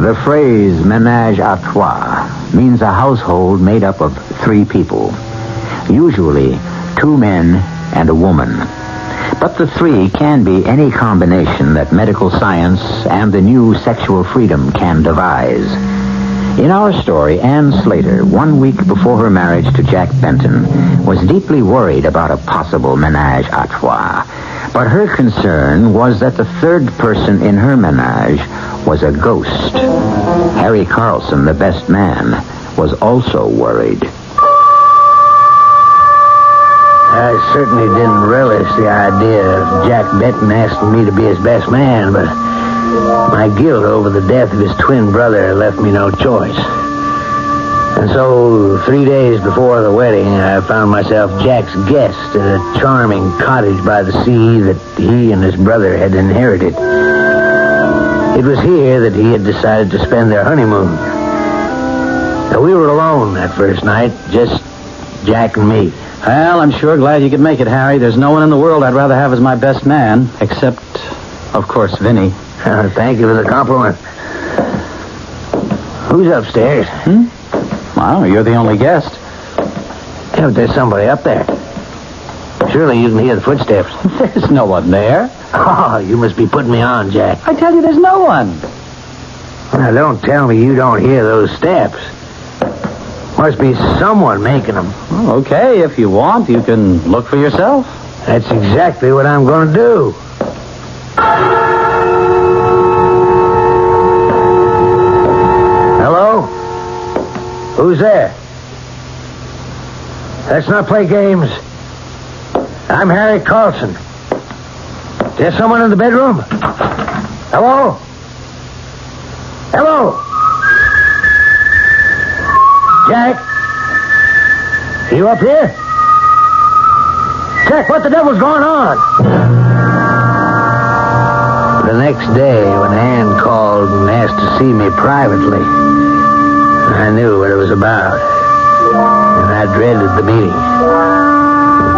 The phrase ménage à trois means a household made up of 3 people, usually 2 men and a woman. But the 3 can be any combination that medical science and the new sexual freedom can devise. In our story, Ann Slater, 1 week before her marriage to Jack Benton, was deeply worried about a possible ménage à trois. But her concern was that the third person in her menage was a ghost. Harry Carlson, the best man, was also worried. I certainly didn't relish the idea of Jack Benton asking me to be his best man, but my guilt over the death of his twin brother left me no choice. And so, 3 days before the wedding, I found myself Jack's guest at a charming cottage by the sea that he and his brother had inherited. It was here that he had decided to spend their honeymoon. Now, we were alone that first night, just Jack and me. Well, I'm sure glad you could make it, Harry. There's no one in the world I'd rather have as my best man, except, of course, Vinny. Thank you for the compliment. Who's upstairs? Well, you're the only guest. Yeah, but there's somebody up there. Surely you can hear the footsteps. There's no one there. Oh, you must be putting me on, Jack. I tell you, there's no one. Now, don't tell me you don't hear those steps. Must be someone making them. Well, okay, if you want, you can look for yourself. That's exactly what I'm going to do. Hello? Who's there? Let's not play games. I'm Harry Carlson. Is there someone in the bedroom? Hello? Hello? Jack? Are you up here? Jack, what the devil's going on? The next day, when Ann called and asked to see me privately, I knew what it was about. And I dreaded the meeting.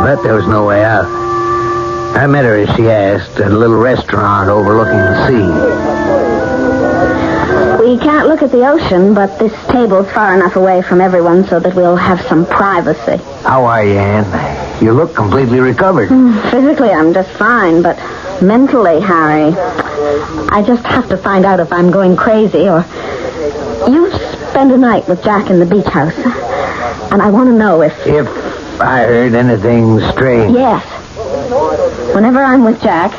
But there was no way out. I met her as she asked at a little restaurant overlooking the sea. We can't look at the ocean, but this table's far enough away from everyone so that we'll have some privacy. How are you, Ann? You look completely recovered. Physically, I'm just fine, but mentally, Harry, I just have to find out if I'm going crazy or... You spend a night with Jack in the beach house, and I want to know if... If I heard anything strange. Yes. Whenever I'm with Jack,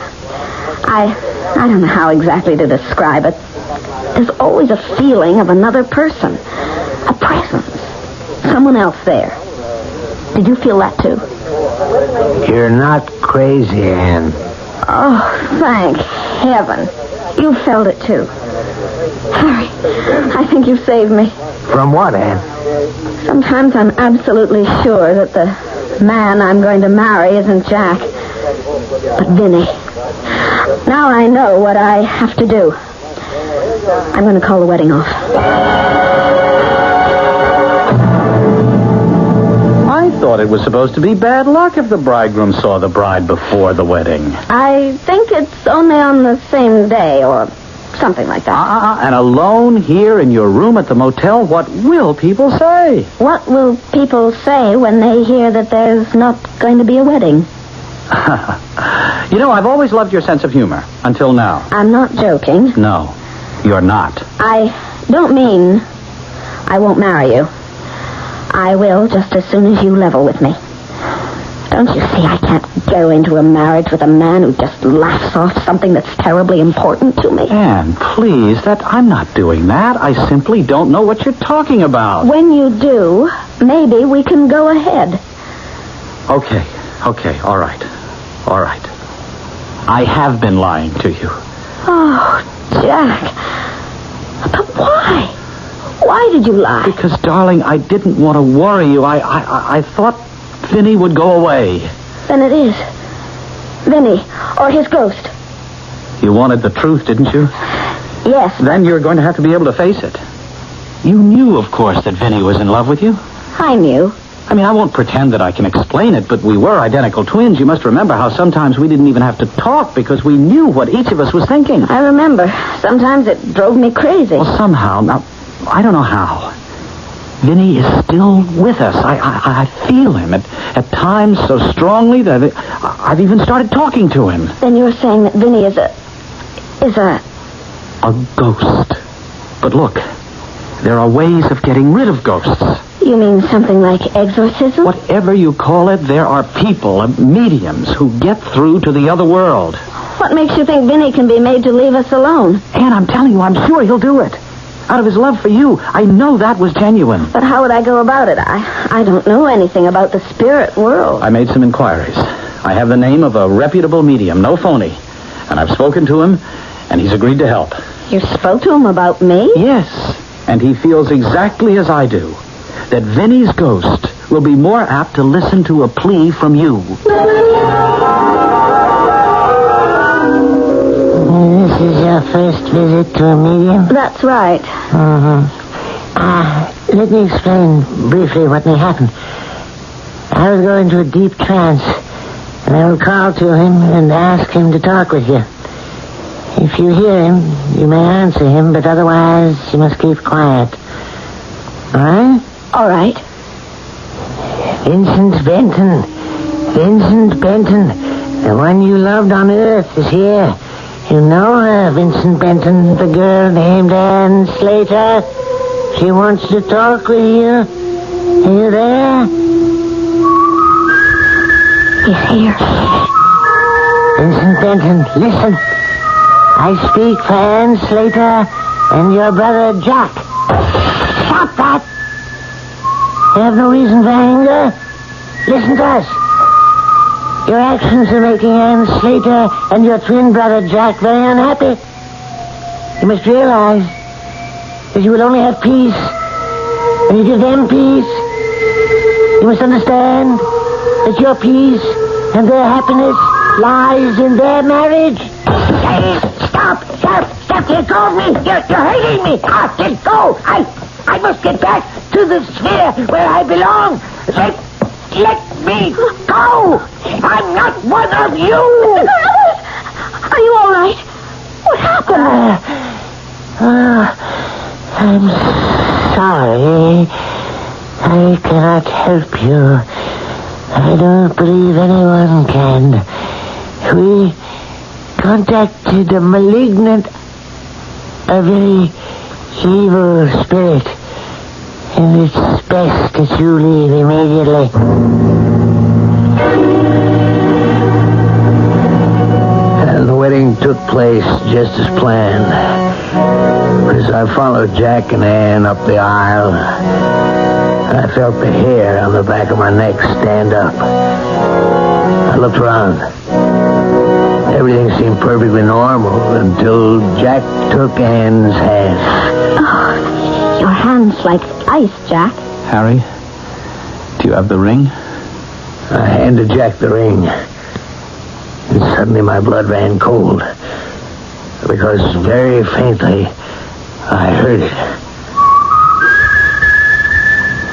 I don't know how exactly to describe it. There's always a feeling of another person, a presence, someone else there. Did you feel that too? You're not crazy, Ann. Oh, thank heaven. You felt it too. Harry, I think you saved me. From what, Ann? Sometimes I'm absolutely sure that the man I'm going to marry isn't Jack, but Vinny. Now I know what I have to do. I'm going to call the wedding off. I thought it was supposed to be bad luck if the bridegroom saw the bride before the wedding. I think it's only on the same day or something like that. And alone here in your room at the motel, what will people say? What will people say when they hear that there's not going to be a wedding? You know, I've always loved your sense of humor, until now. I'm not joking. No, you're not. I don't mean I won't marry you. I will just as soon as you level with me. Don't you see I can't go into a marriage with a man who just laughs off something that's terribly important to me? Anne, please, I'm not doing that. I simply don't know what you're talking about. When you do, maybe we can go ahead. Okay, all right. I have been lying to you. Oh, Jack. But why? Why did you lie? Because, darling, I didn't want to worry you. I thought Vinny would go away. Then it is. Vinny, or his ghost. You wanted the truth, didn't you? Yes. Then you're going to have to be able to face it. You knew, of course, that Vinny was in love with you. I knew. I mean, I won't pretend that I can explain it, but we were identical twins. You must remember how sometimes we didn't even have to talk because we knew what each of us was thinking. I remember. Sometimes it drove me crazy. Well, somehow, now, I don't know how. Vinny is still with us. I feel him at times so strongly that I've even started talking to him. Then you're saying that Vinny is a ghost. But look, there are ways of getting rid of ghosts. You mean something like exorcism? Whatever you call it, there are people, mediums, who get through to the other world. What makes you think Vinny can be made to leave us alone? Anne, I'm telling you, I'm sure he'll do it. Out of his love for you. I know that was genuine. But how would I go about it? I don't know anything about the spirit world. I made some inquiries. I have the name of a reputable medium, no phony. And I've spoken to him, and he's agreed to help. You spoke to him about me? Yes. And he feels exactly as I do. That Vinny's ghost will be more apt to listen to a plea from you. This is your first visit to a medium? That's right. Let me explain briefly what may happen. I will go into a deep trance, and I will call to him and ask him to talk with you. If you hear him, you may answer him, but otherwise you must keep quiet. All right? All right. Vincent Benton. Vincent Benton. The one you loved on Earth is here. You know her, Vincent Benton, the girl named Anne Slater. She wants to talk with you. Are you there? He's here. Vincent Benton, listen. I speak for Anne Slater and your brother Jack. Stop that! You have no reason for anger. Listen to us. Your actions are making Anne Slater and your twin brother Jack very unhappy. You must realize that you will only have peace when you give them peace. You must understand that your peace and their happiness lies in their marriage. Stop! Let go of me! You're hurting me! Let go! I must get back to the sphere where I belong. Let me go! I'm not one of you! Are you all right? What happened? I'm sorry. I cannot help you. I don't believe anyone can. We contacted a very evil spirit. And it's best that you leave immediately. And the wedding took place just as planned. As I followed Jack and Anne up the aisle, I felt the hair on the back of my neck stand up. I looked around. Everything seemed perfectly normal until Jack took Anne's hand. Oh, your hand's like ice, Jack. Harry, do you have the ring? I handed Jack the ring. And suddenly my blood ran cold. Because very faintly, I heard it.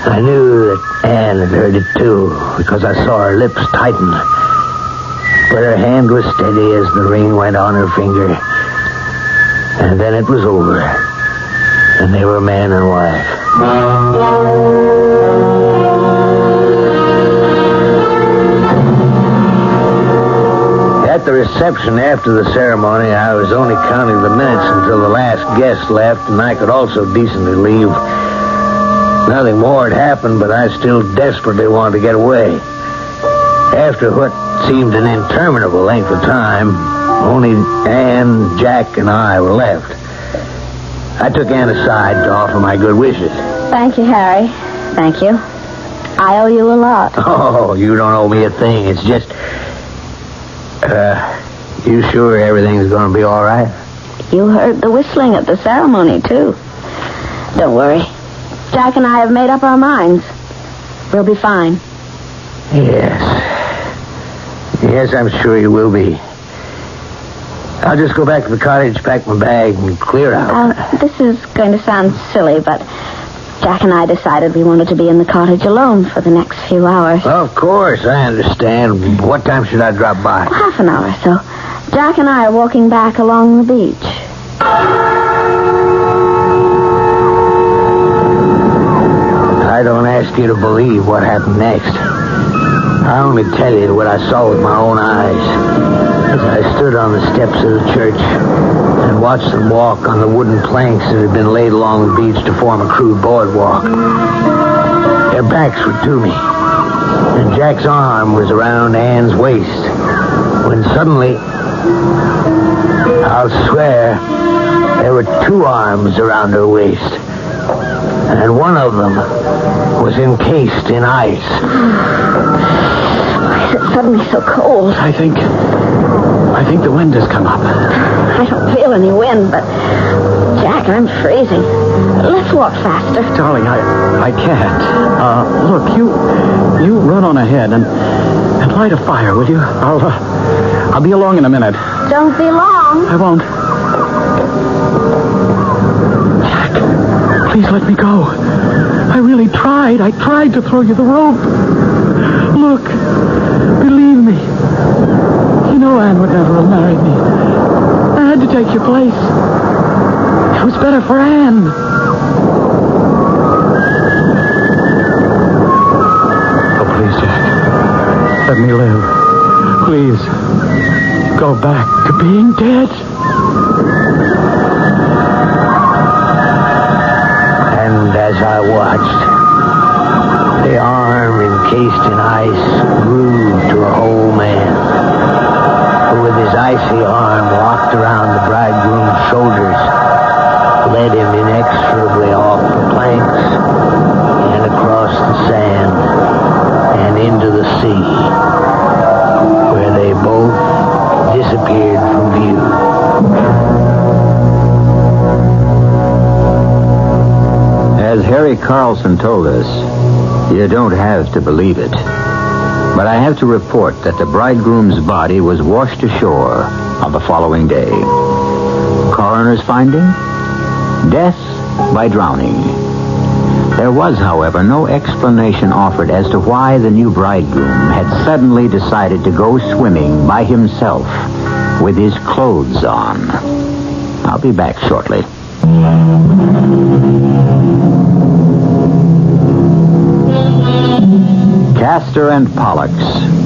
I knew that Anne had heard it too, because I saw her lips tighten. But her hand was steady as the ring went on her finger. And then it was over. And they were man and wife. At the reception after the ceremony, I was only counting the minutes until the last guest left, and I could also decently leave. Nothing more had happened, but I still desperately wanted to get away. After what seemed an interminable length of time, only Anne, Jack, and I were left. I took Anne aside to offer my good wishes. Thank you, Harry. Thank you. I owe you a lot. Oh, you don't owe me a thing. It's just... you sure everything's going to be all right? You heard the whistling at the ceremony, too. Don't worry. Jack and I have made up our minds. We'll be fine. Yes. Yes, I'm sure you will be. I'll just go back to the cottage, pack my bag, and clear out. This is going to sound silly, but Jack and I decided we wanted to be in the cottage alone for the next few hours. Of course, I understand. What time should I drop by? Half an hour or so. Jack and I are walking back along the beach. I don't ask you to believe what happened next. I only tell you what I saw with my own eyes. As I stood on the steps of the church and watched them walk on the wooden planks that had been laid along the beach to form a crude boardwalk. backs were to me, and Jack's arm was around Ann's waist, when suddenly, I'll swear, there were two arms around her waist, and one of them was encased in ice. Why is it suddenly so cold? I think the wind has come up. I don't feel any wind, but Jack, I'm freezing. Let's walk faster. Darling, I can't. Look, you run on ahead and light a fire, will you? I'll be along in a minute. Don't be long. I won't. Jack, please let me go. I really tried. I tried to throw you the rope. Look, believe me. You know Anne would never have married me. I had to take your place. It was better for Anne. Oh, please, Jack. Let me live. Please. Go back to being dead. And as I watched, the arm encased in ice grew to a whole man, who with his icy arm walked around the bridegroom's shoulders, led him inexorably off the planks and across the sand and into the sea, where they both disappeared from view. As Harry Carlson told us, you don't have to believe it. But I have to report that the bridegroom's body was washed ashore on the following day. Coroner's finding? Death by drowning. There was, however, no explanation offered as to why the new bridegroom had suddenly decided to go swimming by himself with his clothes on. I'll be back shortly. Castor and Pollux,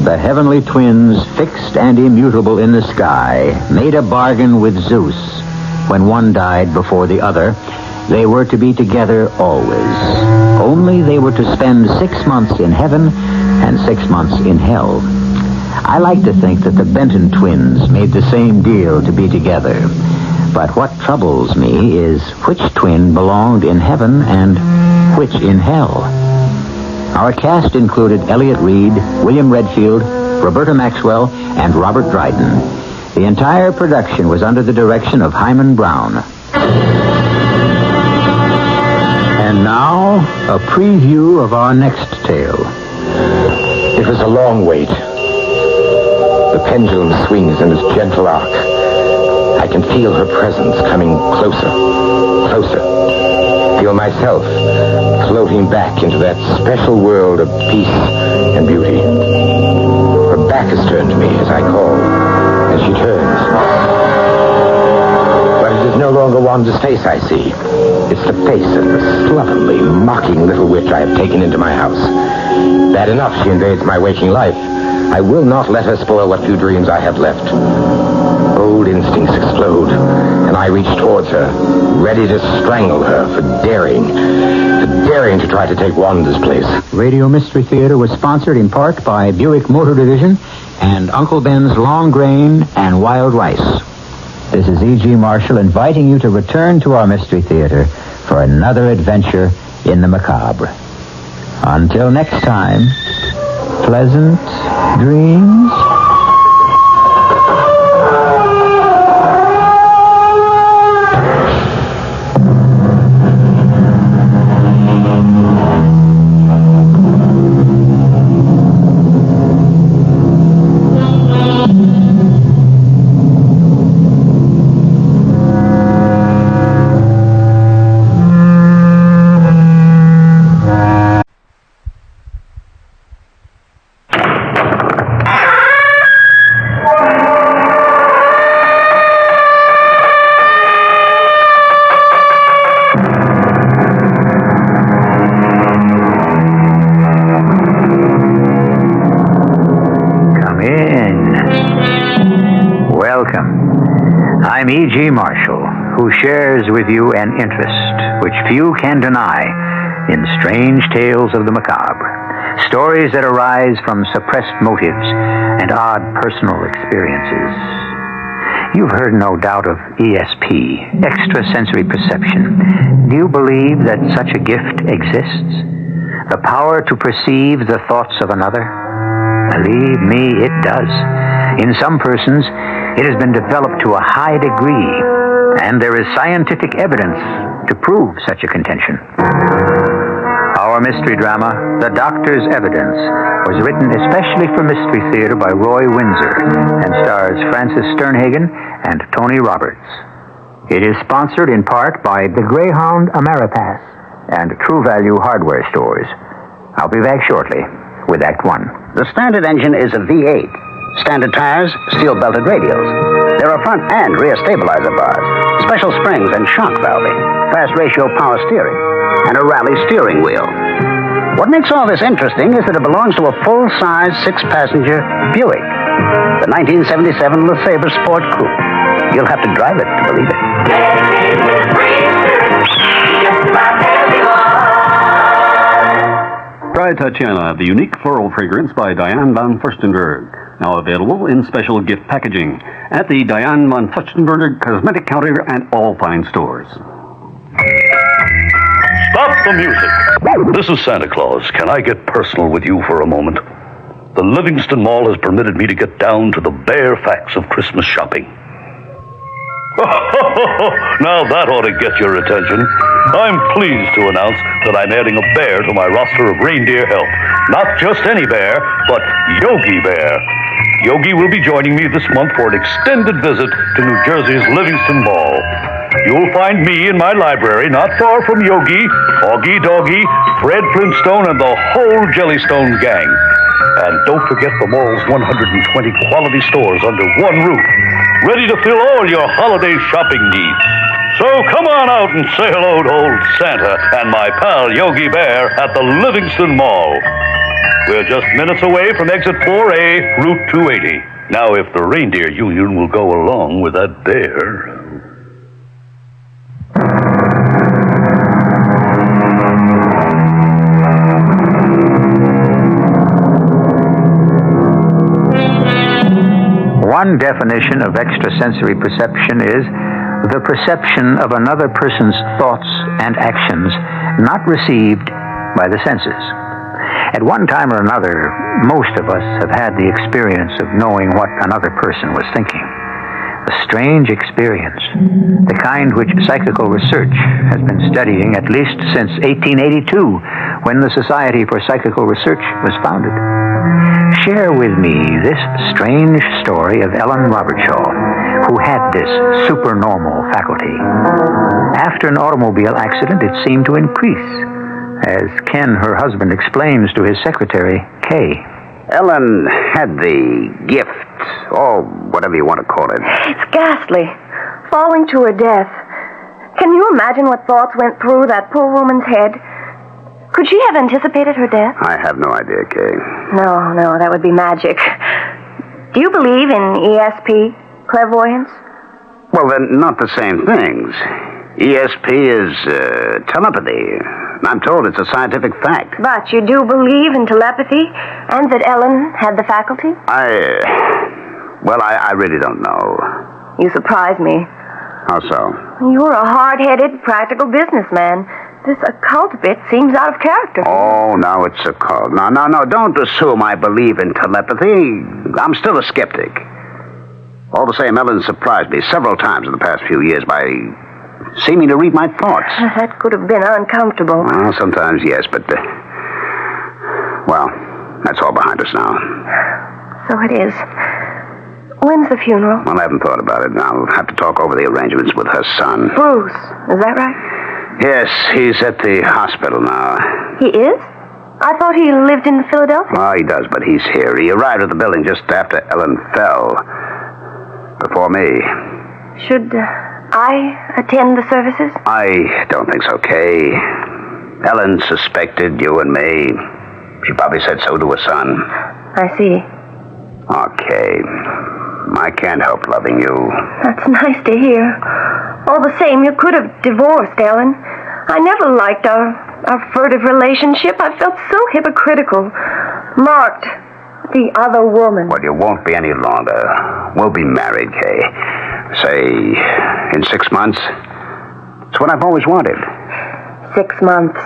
the heavenly twins fixed and immutable in the sky, made a bargain with Zeus. When one died before the other, they were to be together always. Only they were to spend 6 months in heaven and 6 months in hell. I like to think that the Benton twins made the same deal to be together. But what troubles me is which twin belonged in heaven and which in hell. Our cast included Elliot Reed, William Redfield, Roberta Maxwell, and Robert Dryden. The entire production was under the direction of Hyman Brown. And now, a preview of our next tale. It was a long wait. The pendulum swings in its gentle arc. I can feel her presence coming closer, closer. Feel myself floating back into that special world of peace and beauty. Her back is turned to me as I call, and she turns. But it is no longer Wanda's face I see. It's the face of the slovenly, mocking little witch I have taken into my house. Bad enough she invades my waking life. I will not let her spoil what few dreams I have left. Old instincts explode, and I reach towards her, ready to strangle her for daring to try to take Wanda's place. Radio Mystery Theater was sponsored in part by Buick Motor Division and Uncle Ben's Long Grain and Wild Rice. This is E.G. Marshall inviting you to return to our Mystery Theater for another adventure in the macabre. Until next time, pleasant dreams. I'm E.G. Marshall, who shares with you an interest which few can deny in strange tales of the macabre. Stories that arise from suppressed motives and odd personal experiences. You've heard, no doubt, of ESP, extrasensory perception. Do you believe that such a gift exists? The power to perceive the thoughts of another? Believe me, it does. In some persons, it has been developed to a high degree, and there is scientific evidence to prove such a contention. Our mystery drama, The Doctor's Evidence, was written especially for Mystery Theater by Roy Windsor and stars Francis Sternhagen and Tony Roberts. It is sponsored in part by the Greyhound Ameripass and True Value Hardware Stores. I'll be back shortly with Act One. The standard engine is a V8. Standard tires, steel-belted radials. There are front and rear stabilizer bars, special springs and shock valving, fast ratio power steering, and a rally steering wheel. What makes all this interesting is that it belongs to a full-size 6-passenger Buick, the 1977 LeSabre Sport Coupe. You'll have to drive it to believe it. Try Tatiana, the unique floral fragrance by Diane von Furstenberg. Now available in special gift packaging at the Diane von Furstenberg Cosmetic Counter and all fine stores. Stop the music. This is Santa Claus. Can I get personal with you for a moment? The Livingston Mall has permitted me to get down to the bare facts of Christmas shopping. Now that ought to get your attention. I'm pleased to announce that I'm adding a bear to my roster of reindeer help. Not just any bear, but Yogi Bear. Yogi will be joining me this month for an extended visit to New Jersey's Livingston Mall. You'll find me in my library not far from Yogi, Augie Doggy, Fred Flintstone, and the whole Jellystone gang. And don't forget the mall's 120 quality stores under one roof, ready to fill all your holiday shopping needs. So come on out and say hello to old Santa and my pal Yogi Bear at the Livingston Mall. We're just minutes away from exit 4A, Route 280. Now, if the reindeer union will go along with that bear... One definition of extrasensory perception is the perception of another person's thoughts and actions not received by the senses. At one time or another, most of us have had the experience of knowing what another person was thinking. A strange experience, the kind which psychical research has been studying at least since 1882, when the Society for Psychical Research was founded. Share with me this strange story of Ellen Robertshaw, who had this supernormal faculty. After an automobile accident, it seemed to increase, as Ken, her husband, explains to his secretary, Kay. Ellen had the gift, or whatever you want to call it. It's ghastly. Falling to her death. Can you imagine what thoughts went through that poor woman's head? Could she have anticipated her death? I have no idea, Kay. No, that would be magic. Do you believe in ESP, clairvoyance? Well, they're not the same things. ESP is telepathy. I'm told it's a scientific fact. But you do believe in telepathy and that Ellen had the faculty? I really don't know. You surprise me. How so? You're a hard-headed, practical businessman. This occult bit seems out of character. Oh, now it's occult. No, don't assume I believe in telepathy. I'm still a skeptic. All the same, Ellen surprised me several times in the past few years by seeming to read my thoughts. That could have been uncomfortable. Well, sometimes, yes, but... that's all behind us now. So it is. When's the funeral? Well, I haven't thought about it. I'll have to talk over the arrangements with her son. Bruce, is that right? Yes, he's at the hospital now. He is? I thought he lived in Philadelphia. Oh, he does, but he's here. He arrived at the building just after Ellen fell. Before me. Should I attend the services? I don't think so, Kay. Ellen suspected you and me. She probably said so to her son. I see. Okay. I can't help loving you. That's nice to hear. All the same, you could have divorced, Ellen. I never liked our our furtive relationship, I felt so hypocritical. Marked. The other woman. Well, you won't be any longer. We'll be married, Kay. Say, in 6 months. It's what I've always wanted. 6 months.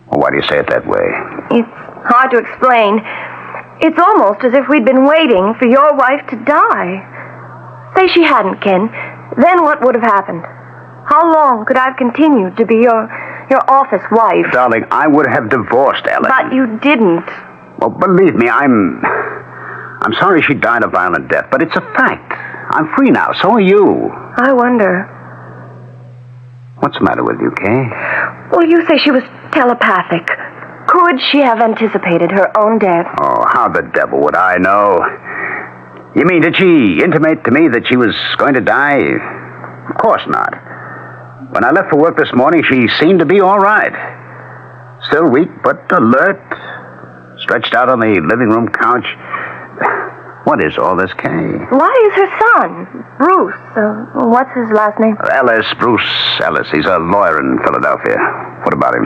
Well, why do you say it that way? It's hard to explain. It's almost as if we'd been waiting for your wife to die. Say she hadn't, Ken. Then what would have happened? How long could I have continued to be your office wife? Darling, I would have divorced Ellen. But you didn't. Well, believe me, I'm sorry she died a violent death, but it's a fact. I'm free now, so are you. I wonder. What's the matter with you, Kay? Well, you say she was telepathic. Could she have anticipated her own death? Oh, how the devil would I know? You mean, did she intimate to me that she was going to die? Of course not. When I left for work this morning, she seemed to be all right. Still weak, but alert. Stretched out on the living room couch. What is all this, Kay? Why is her son, Bruce, what's his last name? Bruce Ellis. He's a lawyer in Philadelphia. What about him?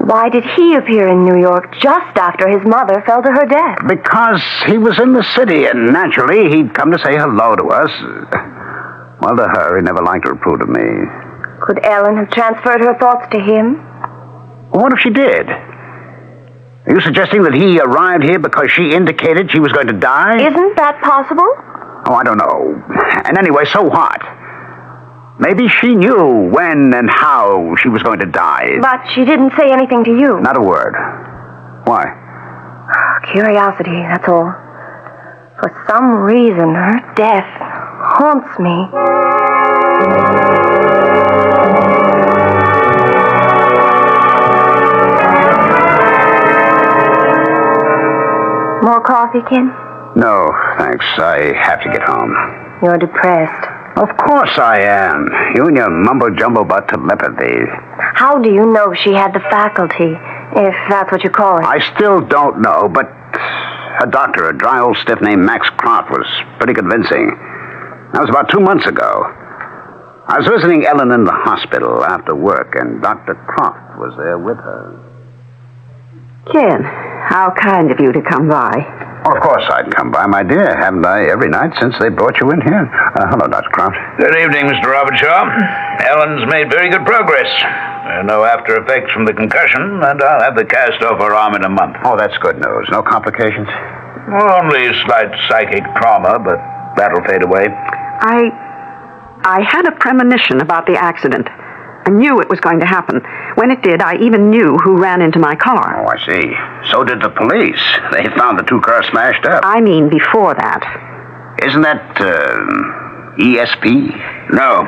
Why did he appear in New York just after his mother fell to her death? Because he was in the city, and naturally he'd come to say hello to us. Well, to her, he never liked to approve of me. Could Ellen have transferred her thoughts to him? Well, what if she did? Are you suggesting that he arrived here because she indicated she was going to die? Isn't that possible? Oh, I don't know. And anyway, so what? Maybe she knew when and how she was going to die. But she didn't say anything to you. Not a word. Why? Curiosity, that's all. For some reason, her death haunts me. More coffee, Ken? No, thanks. I have to get home. You're depressed. Of course I am. You and your mumbo-jumbo about telepathy. How do you know she had the faculty, if that's what you call it? I still don't know, but a doctor, a dry old stiff named Max Croft, was pretty convincing. That was about 2 months ago. I was visiting Ellen in the hospital after work, and Dr. Croft was there with her. Ken, how kind of you to come by. Well, of course I'd come by, my dear. Haven't I every night since they brought you in here? Hello, Dr. Croft. Good evening, Mr. Robertshaw. Ellen's made very good progress. There are no after effects from the concussion, and I'll have the cast off her arm in a month. Oh, that's good news. No complications? Well, only slight psychic trauma, but that'll fade away. I had a premonition about the accident. I knew it was going to happen. When it did, I even knew who ran into my car. Oh, I see. So did the police. They found the two cars smashed up. I mean before that. Isn't that, ESP? No,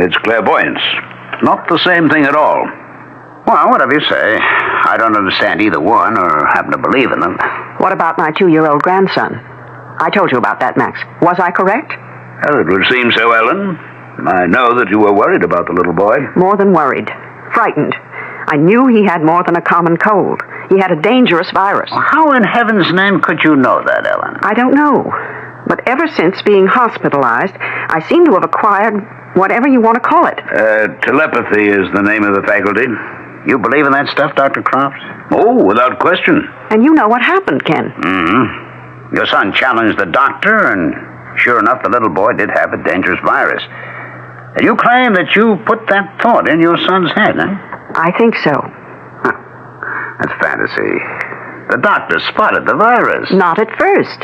it's clairvoyance. Not the same thing at all. Well, whatever you say. I don't understand either one or happen to believe in them. What about my 2-year-old grandson? I told you about that, Max. Was I correct? Well, it would seem so, Ellen. I know that you were worried about the little boy. More than worried. Frightened. I knew he had more than a common cold. He had a dangerous virus. Well, how in heaven's name could you know that, Ellen? I don't know. But ever since being hospitalized, I seem to have acquired whatever you want to call it. Telepathy is the name of the faculty. You believe in that stuff, Dr. Croft? Oh, without question. And you know what happened, Ken. Mm-hmm. Your son challenged the doctor, and sure enough, the little boy did have a dangerous virus. And you claim that you put that thought in your son's head, huh? I think so. Huh. That's fantasy. The doctor spotted the virus. Not at first.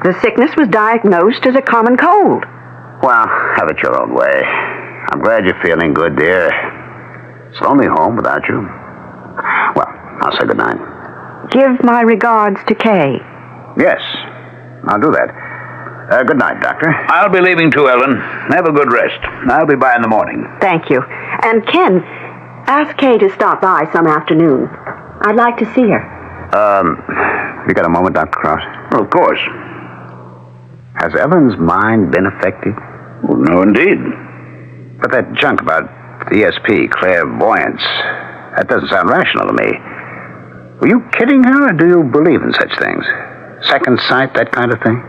The sickness was diagnosed as a common cold. Well, have it your own way. I'm glad you're feeling good, dear. It's lonely home without you. Well, I'll say goodnight. Give my regards to Kay. Yes, I'll do that. Good night, Doctor. I'll be leaving too, Ellen. Have a good rest. I'll be by in the morning. Thank you. And Ken, ask Kay to stop by some afternoon. I'd like to see her. You got a moment, Dr. Croft? Well, of course. Has Ellen's mind been affected? Well, no, indeed. But that junk about ESP, clairvoyance, that doesn't sound rational to me. Were you kidding her, or do you believe in such things? Second sight, that kind of thing?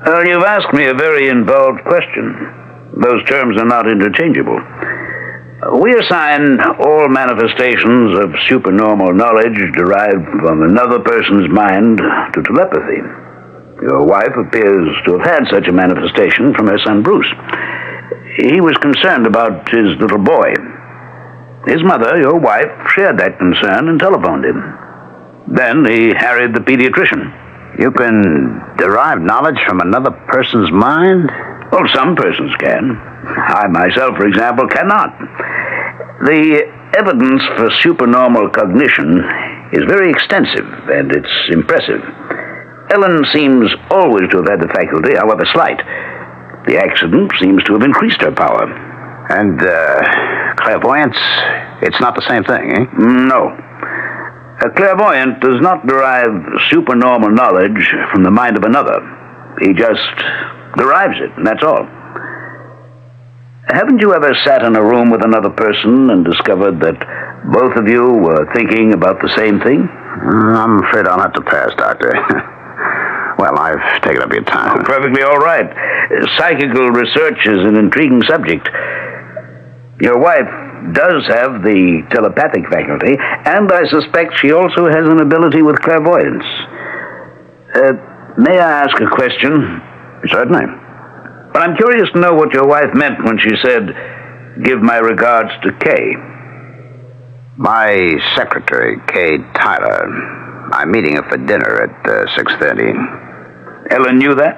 Well, you've asked me a very involved question. Those terms are not interchangeable. We assign all manifestations of supernormal knowledge derived from another person's mind to telepathy. Your wife appears to have had such a manifestation from her son Bruce. He was concerned about his little boy. His mother, your wife, shared that concern and telephoned him. Then he harried the pediatrician. You can derive knowledge from another person's mind? Well, some persons can. I myself, for example, cannot. The evidence for supernormal cognition is very extensive, and it's impressive. Ellen seems always to have had the faculty, however slight. The accident seems to have increased her power. And, clairvoyance, it's not the same thing, eh? No. A clairvoyant does not derive supernormal knowledge from the mind of another. He just derives it, and that's all. Haven't you ever sat in a room with another person and discovered that both of you were thinking about the same thing? I'm afraid I'll have to pass, Doctor. Well, I've taken up your time. Oh, perfectly all right. Psychical research is an intriguing subject. Your wife does have the telepathic faculty, and I suspect she also has an ability with clairvoyance. May I ask a question? Certainly. But I'm curious to know what your wife meant when she said, "Give my regards to Kay." My secretary, Kay Tyler. I'm meeting her for dinner at 6:30. Ellen knew that?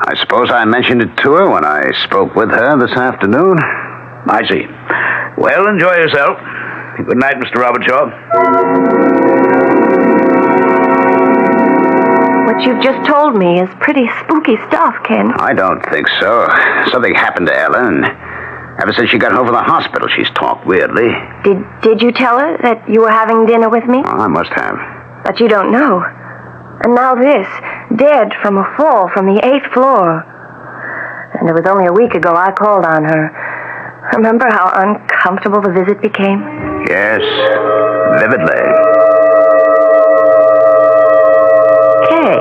I suppose I mentioned it to her when I spoke with her this afternoon. I see. Well, enjoy yourself. Good night, Mr. Robertshaw. What you've just told me is pretty spooky stuff, Ken. I don't think so. Something happened to Ellen. Ever since she got home from the hospital, she's talked weirdly. Did you tell her that you were having dinner with me? Oh, I must have. But you don't know. And now this, dead from a fall from the 8th floor. And it was only a week ago I called on her. Remember how uncomfortable the visit became? Yes, vividly. Kay,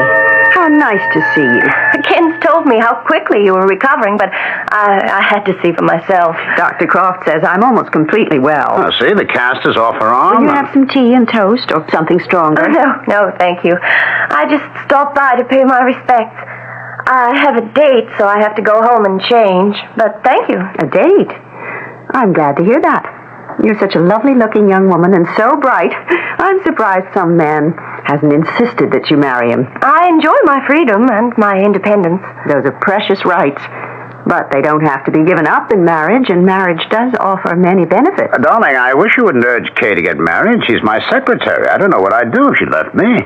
how nice to see you. Ken's told me how quickly you were recovering, but I had to see for myself. Dr. Croft says I'm almost completely well. Oh, see, the cast is off her arm. Will you have some tea and toast or something stronger? No, thank you. I just stopped by to pay my respects. I have a date, so I have to go home and change. But thank you. A date? I'm glad to hear that. You're such a lovely-looking young woman and so bright. I'm surprised some man hasn't insisted that you marry him. I enjoy my freedom and my independence. Those are precious rights. But they don't have to be given up in marriage, and marriage does offer many benefits. Darling, I wish you wouldn't urge Kay to get married. She's my secretary. I don't know what I'd do if she left me.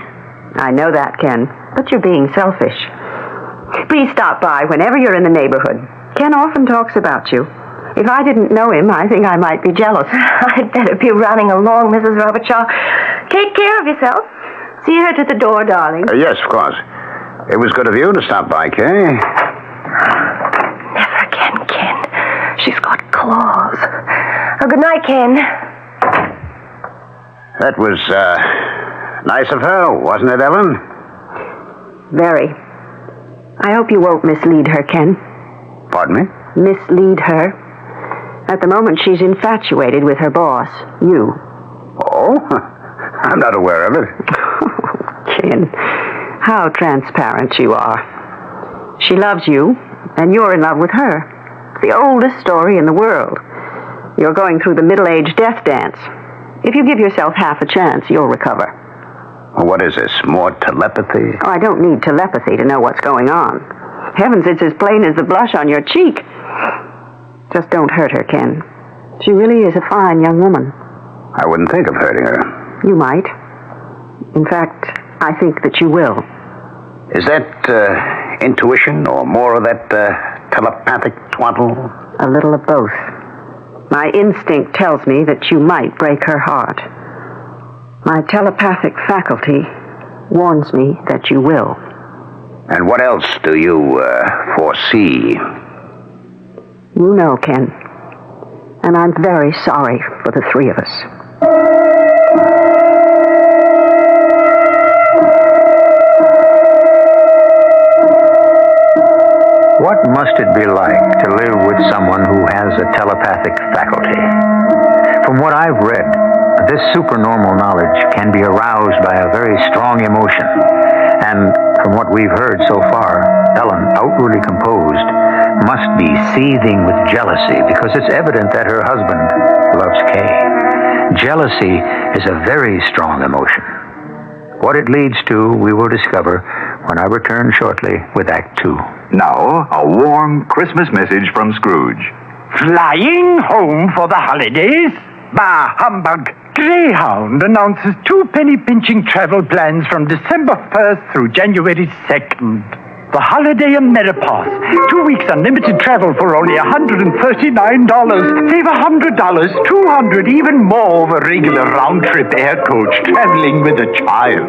I know that, Ken, but you're being selfish. Please stop by whenever you're in the neighborhood. Ken often talks about you. If I didn't know him, I think I might be jealous. I'd better be running along, Mrs. Robertshaw. Take care of yourself. See her to the door, darling. Yes, of course. It was good of you to stop by, Kay. Never again, Ken. She's got claws. Oh, good night, Ken. That was, nice of her, wasn't it, Ellen? Very. I hope you won't mislead her, Ken. Pardon me? Mislead her. At the moment, she's infatuated with her boss, you. Oh? I'm not aware of it. Ken, how transparent you are. She loves you, and you're in love with her. It's the oldest story in the world. You're going through the middle-age death dance. If you give yourself half a chance, you'll recover. Well, what is this, more telepathy? Oh, I don't need telepathy to know what's going on. Heavens, it's as plain as the blush on your cheek. Just don't hurt her, Ken. She really is a fine young woman. I wouldn't think of hurting her. You might. In fact, I think that you will. Is that intuition or more of that telepathic twaddle? A little of both. My instinct tells me that you might break her heart. My telepathic faculty warns me that you will. And what else do you foresee? You know, Ken. And I'm very sorry for the three of us. What must it be like to live with someone who has a telepathic faculty? From what I've read, this supernormal knowledge can be aroused by a very strong emotion. And from what we've heard so far, Ellen, outwardly composed, must be seething with jealousy because it's evident that her husband loves Kay. Jealousy is a very strong emotion. What it leads to, we will discover when I return shortly with Act 2. Now, a warm Christmas message from Scrooge. Flying home for the holidays? Bah, humbug. Greyhound announces 2 penny-pinching travel plans from December 1st through January 2nd. The Holiday Ameripass. 2 weeks unlimited travel for only $139. Save $100, $200, even more of a regular round-trip air coach traveling with a child.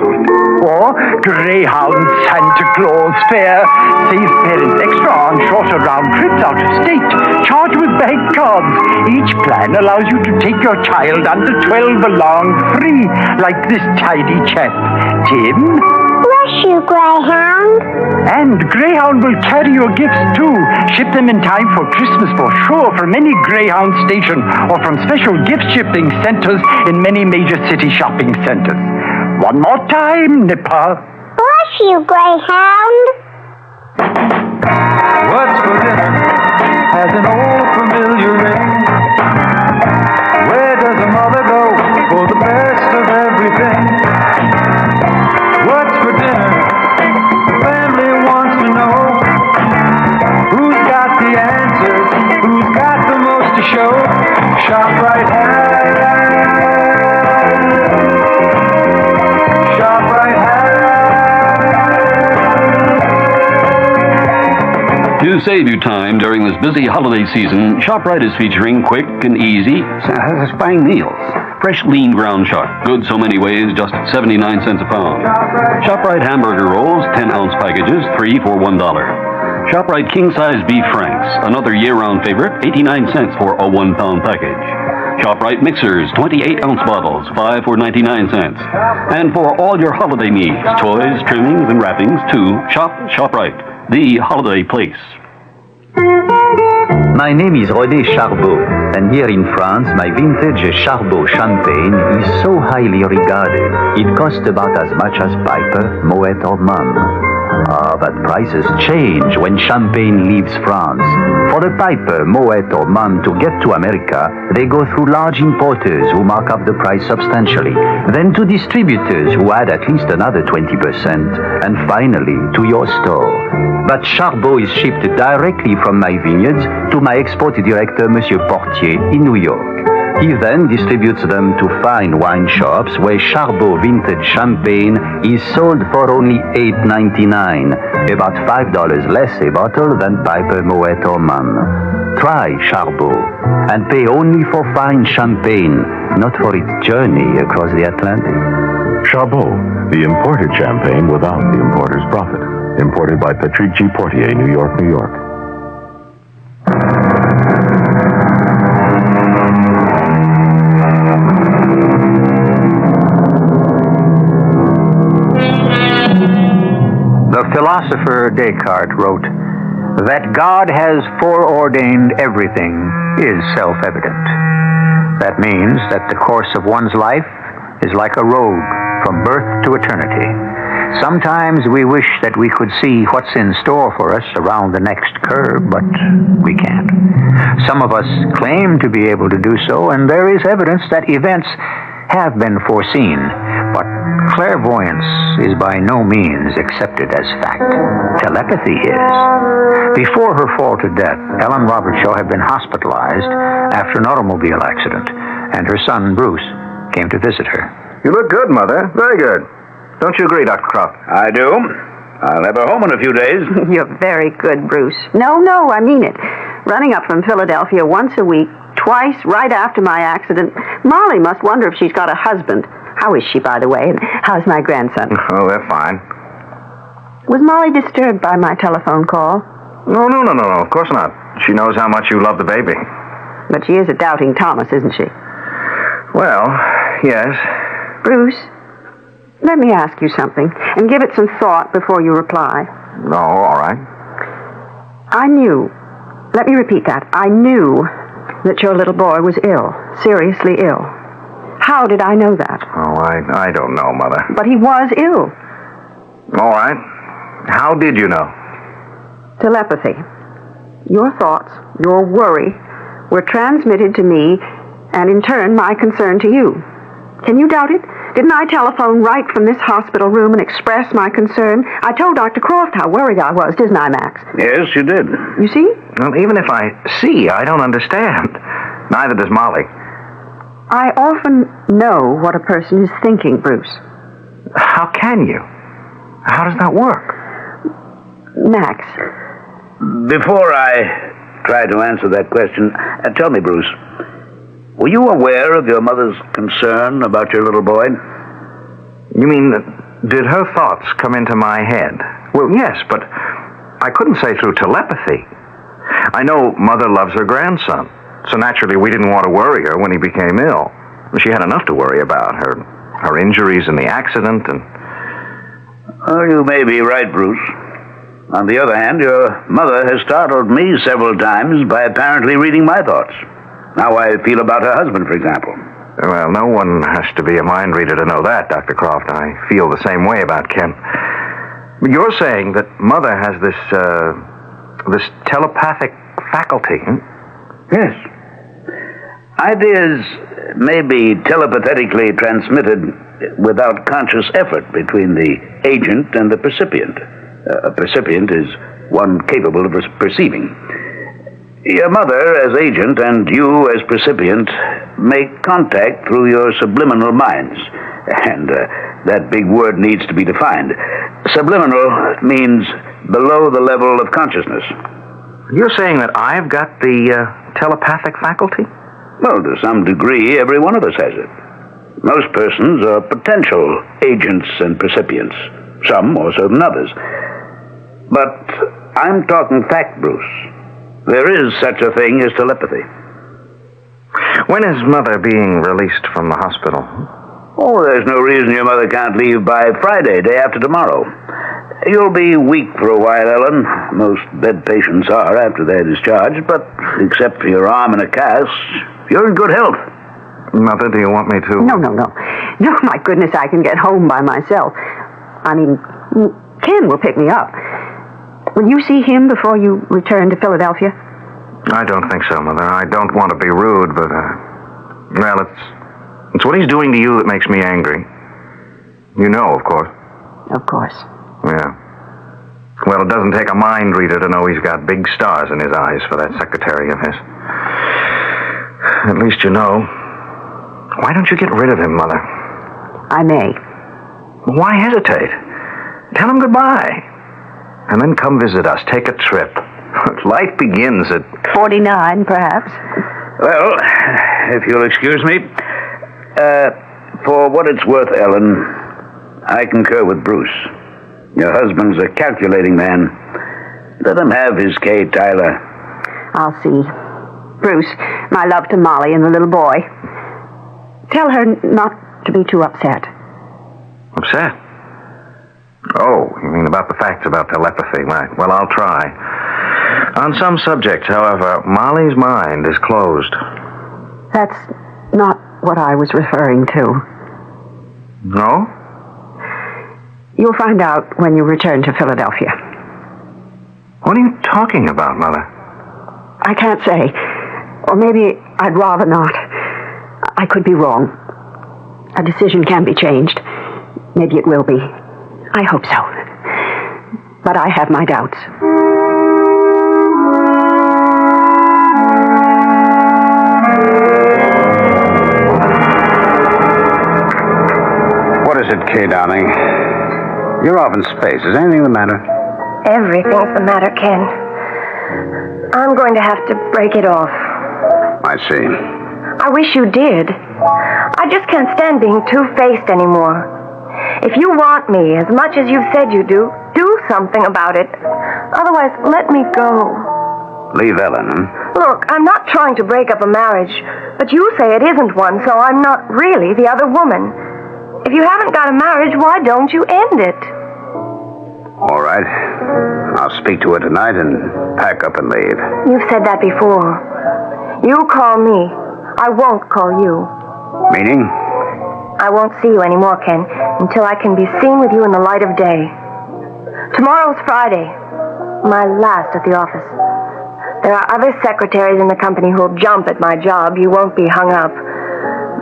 Or Greyhound Santa Claus Fair. Save parents extra on shorter round trips out of state. Charge with bank cards. Each plan allows you to take your child under 12 along free, like this tidy chap. Tim? Bless you, Greyhound. And Greyhound will carry your gifts, too. Ship them in time for Christmas for sure from any Greyhound station or from special gift shipping centers in many major city shopping centers. One more time, Nipper. Bless you, Greyhound. What's for dinner has an old familiar ring. Where does a mother go for the best of everything? What's for dinner? The family wants to know. Who's got the answers? Who's got the most to show? ShopRite has. ShopRite has. To save you time during this busy holiday season, ShopRite is featuring quick and easy, satisfying meals. Fresh, lean ground chuck. Good so many ways, just 79 cents a pound. ShopRite hamburger rolls, 10-ounce packages, 3 for $1. ShopRite king-size beef franks, another year-round favorite, 89 cents for a 1-pound package. ShopRite mixers, 28-ounce bottles, 5 for 99 cents. And for all your holiday needs, toys, trimmings, and wrappings, too, shop ShopRite, the holiday place. My name is René Charbot, and here in France, my vintage Charbot champagne is so highly regarded. It costs about as much as Piper, Moet, or Mumm. But prices change when champagne leaves France. For the Piper, Moet, or Mumm to get to America, they go through large importers who mark up the price substantially, then to distributors who add at least another 20%, and finally to your store. But Charbot is shipped directly from my vineyards to my export director, Monsieur Portier, in New York. He then distributes them to fine wine shops where Charbot vintage champagne is sold for only $8.99, about $5 less a bottle than Piper, Moet, or Mumm. Try Charbot and pay only for fine champagne, not for its journey across the Atlantic. Charbot, the imported champagne without the importer's profit. Imported by Patrick G. Portier, New York, New York. The philosopher Descartes wrote, that God has foreordained everything is self-evident. That means that the course of one's life is like a road from birth to eternity. Sometimes we wish that we could see what's in store for us around the next curve, but we can't. Some of us claim to be able to do so, and there is evidence that events have been foreseen, but clairvoyance is by no means accepted as fact. Telepathy is. Before her fall to death, Ellen Robertshaw had been hospitalized after an automobile accident, and her son, Bruce, came to visit her. You look good, Mother. Very good. Don't you agree, Dr. Croft? I do. I'll have her home in a few days. You're very good, Bruce. No, I mean it. Running up from Philadelphia once a week, twice right after my accident. Molly must wonder if she's got a husband. How is she, by the way? And how's my grandson? Oh, they're fine. Was Molly disturbed by my telephone call? No, of course not. She knows how much you love the baby. But she is a doubting Thomas, isn't she? Well, yes. Bruce, let me ask you something, and give it some thought before you reply. No, all right. I knew. Let me repeat that. I knew that your little boy was ill, seriously ill. How did I know that? Oh, I don't know, Mother. But he was ill. All right. How did you know? Telepathy. Your thoughts, your worry, were transmitted to me, and in turn, my concern to you. Can you doubt it? Didn't I telephone right from this hospital room and express my concern? I told Dr. Croft how worried I was, didn't I, Max? Yes, you did. You see? Well, even if I see, I don't understand. Neither does Molly. I often know what a person is thinking, Bruce. How can you? How does that work? Max. Before I try to answer that question, tell me, Bruce, were you aware of your mother's concern about your little boy? You mean, did her thoughts come into my head? Well, yes, but I couldn't say through telepathy. I know Mother loves her grandson, so naturally we didn't want to worry her when he became ill. She had enough to worry about, her injuries and the accident, and... Oh, you may be right, Bruce. On the other hand, your mother has startled me several times by apparently reading my thoughts. How I feel about her husband, for example. Well, no one has to be a mind reader to know that, Dr. Croft. I feel the same way about Ken. You're saying that Mother has this telepathic faculty, huh? Yes. Ideas may be telepathetically transmitted without conscious effort between the agent and the percipient. A percipient is one capable of perceiving. Your mother as agent and you as percipient make contact through your subliminal minds. And that big word needs to be defined. Subliminal means below the level of consciousness. You're saying that I've got the telepathic faculty? Well, to some degree, every one of us has it. Most persons are potential agents and percipients, some more so than others. But I'm talking fact, Bruce. There is such a thing as telepathy. When is Mother being released from the hospital? Oh, there's no reason your mother can't leave by Friday, day after tomorrow. You'll be weak for a while, Ellen. Most bed patients are after they're discharged, but except for your arm in a cast, you're in good health. Mother, do you want me to? No. No, my goodness, I can get home by myself. I mean, Ken will pick me up. Will you see him before you return to Philadelphia? I don't think so, Mother. I don't want to be rude, but, well, it's what he's doing to you that makes me angry. You know, of course. Of course. Yeah. Well, it doesn't take a mind reader to know he's got big stars in his eyes for that secretary of his. At least you know. Why don't you get rid of him, Mother? I may. Why hesitate? Tell him goodbye. And then come visit us. Take a trip. Life begins at... 49, perhaps. Well, if you'll excuse me, for what it's worth, Ellen, I concur with Bruce. Your husband's a calculating man. Let him have his Kay, Tyler. I'll see. Bruce, my love to Molly and the little boy. Tell her not to be too upset. Upset? Oh, you mean about the facts about telepathy, right? Well, I'll try. On some subjects, however, Molly's mind is closed. That's not what I was referring to. No? You'll find out when you return to Philadelphia. What are you talking about, Mother? I can't say. Or maybe I'd rather not. I could be wrong. A decision can be changed. Maybe it will be. I hope so. But I have my doubts. What is it, Kay, darling? You're off in space. Is anything the matter? Everything's the matter, Ken. I'm going to have to break it off. I see. I wish you did. I just can't stand being two-faced anymore. If you want me as much as you've said you do something about it. Otherwise, let me go. Leave Ellen, huh? Look, I'm not trying to break up a marriage, but you say it isn't one, so I'm not really the other woman. If you haven't got a marriage, why don't you end it? All right. I'll speak to her tonight and pack up and leave. You've said that before. You call me. I won't call you. Meaning? I won't see you anymore, Ken, until I can be seen with you in the light of day. Tomorrow's Friday. My last at the office. There are other secretaries in the company who'll jump at my job. You won't be hung up.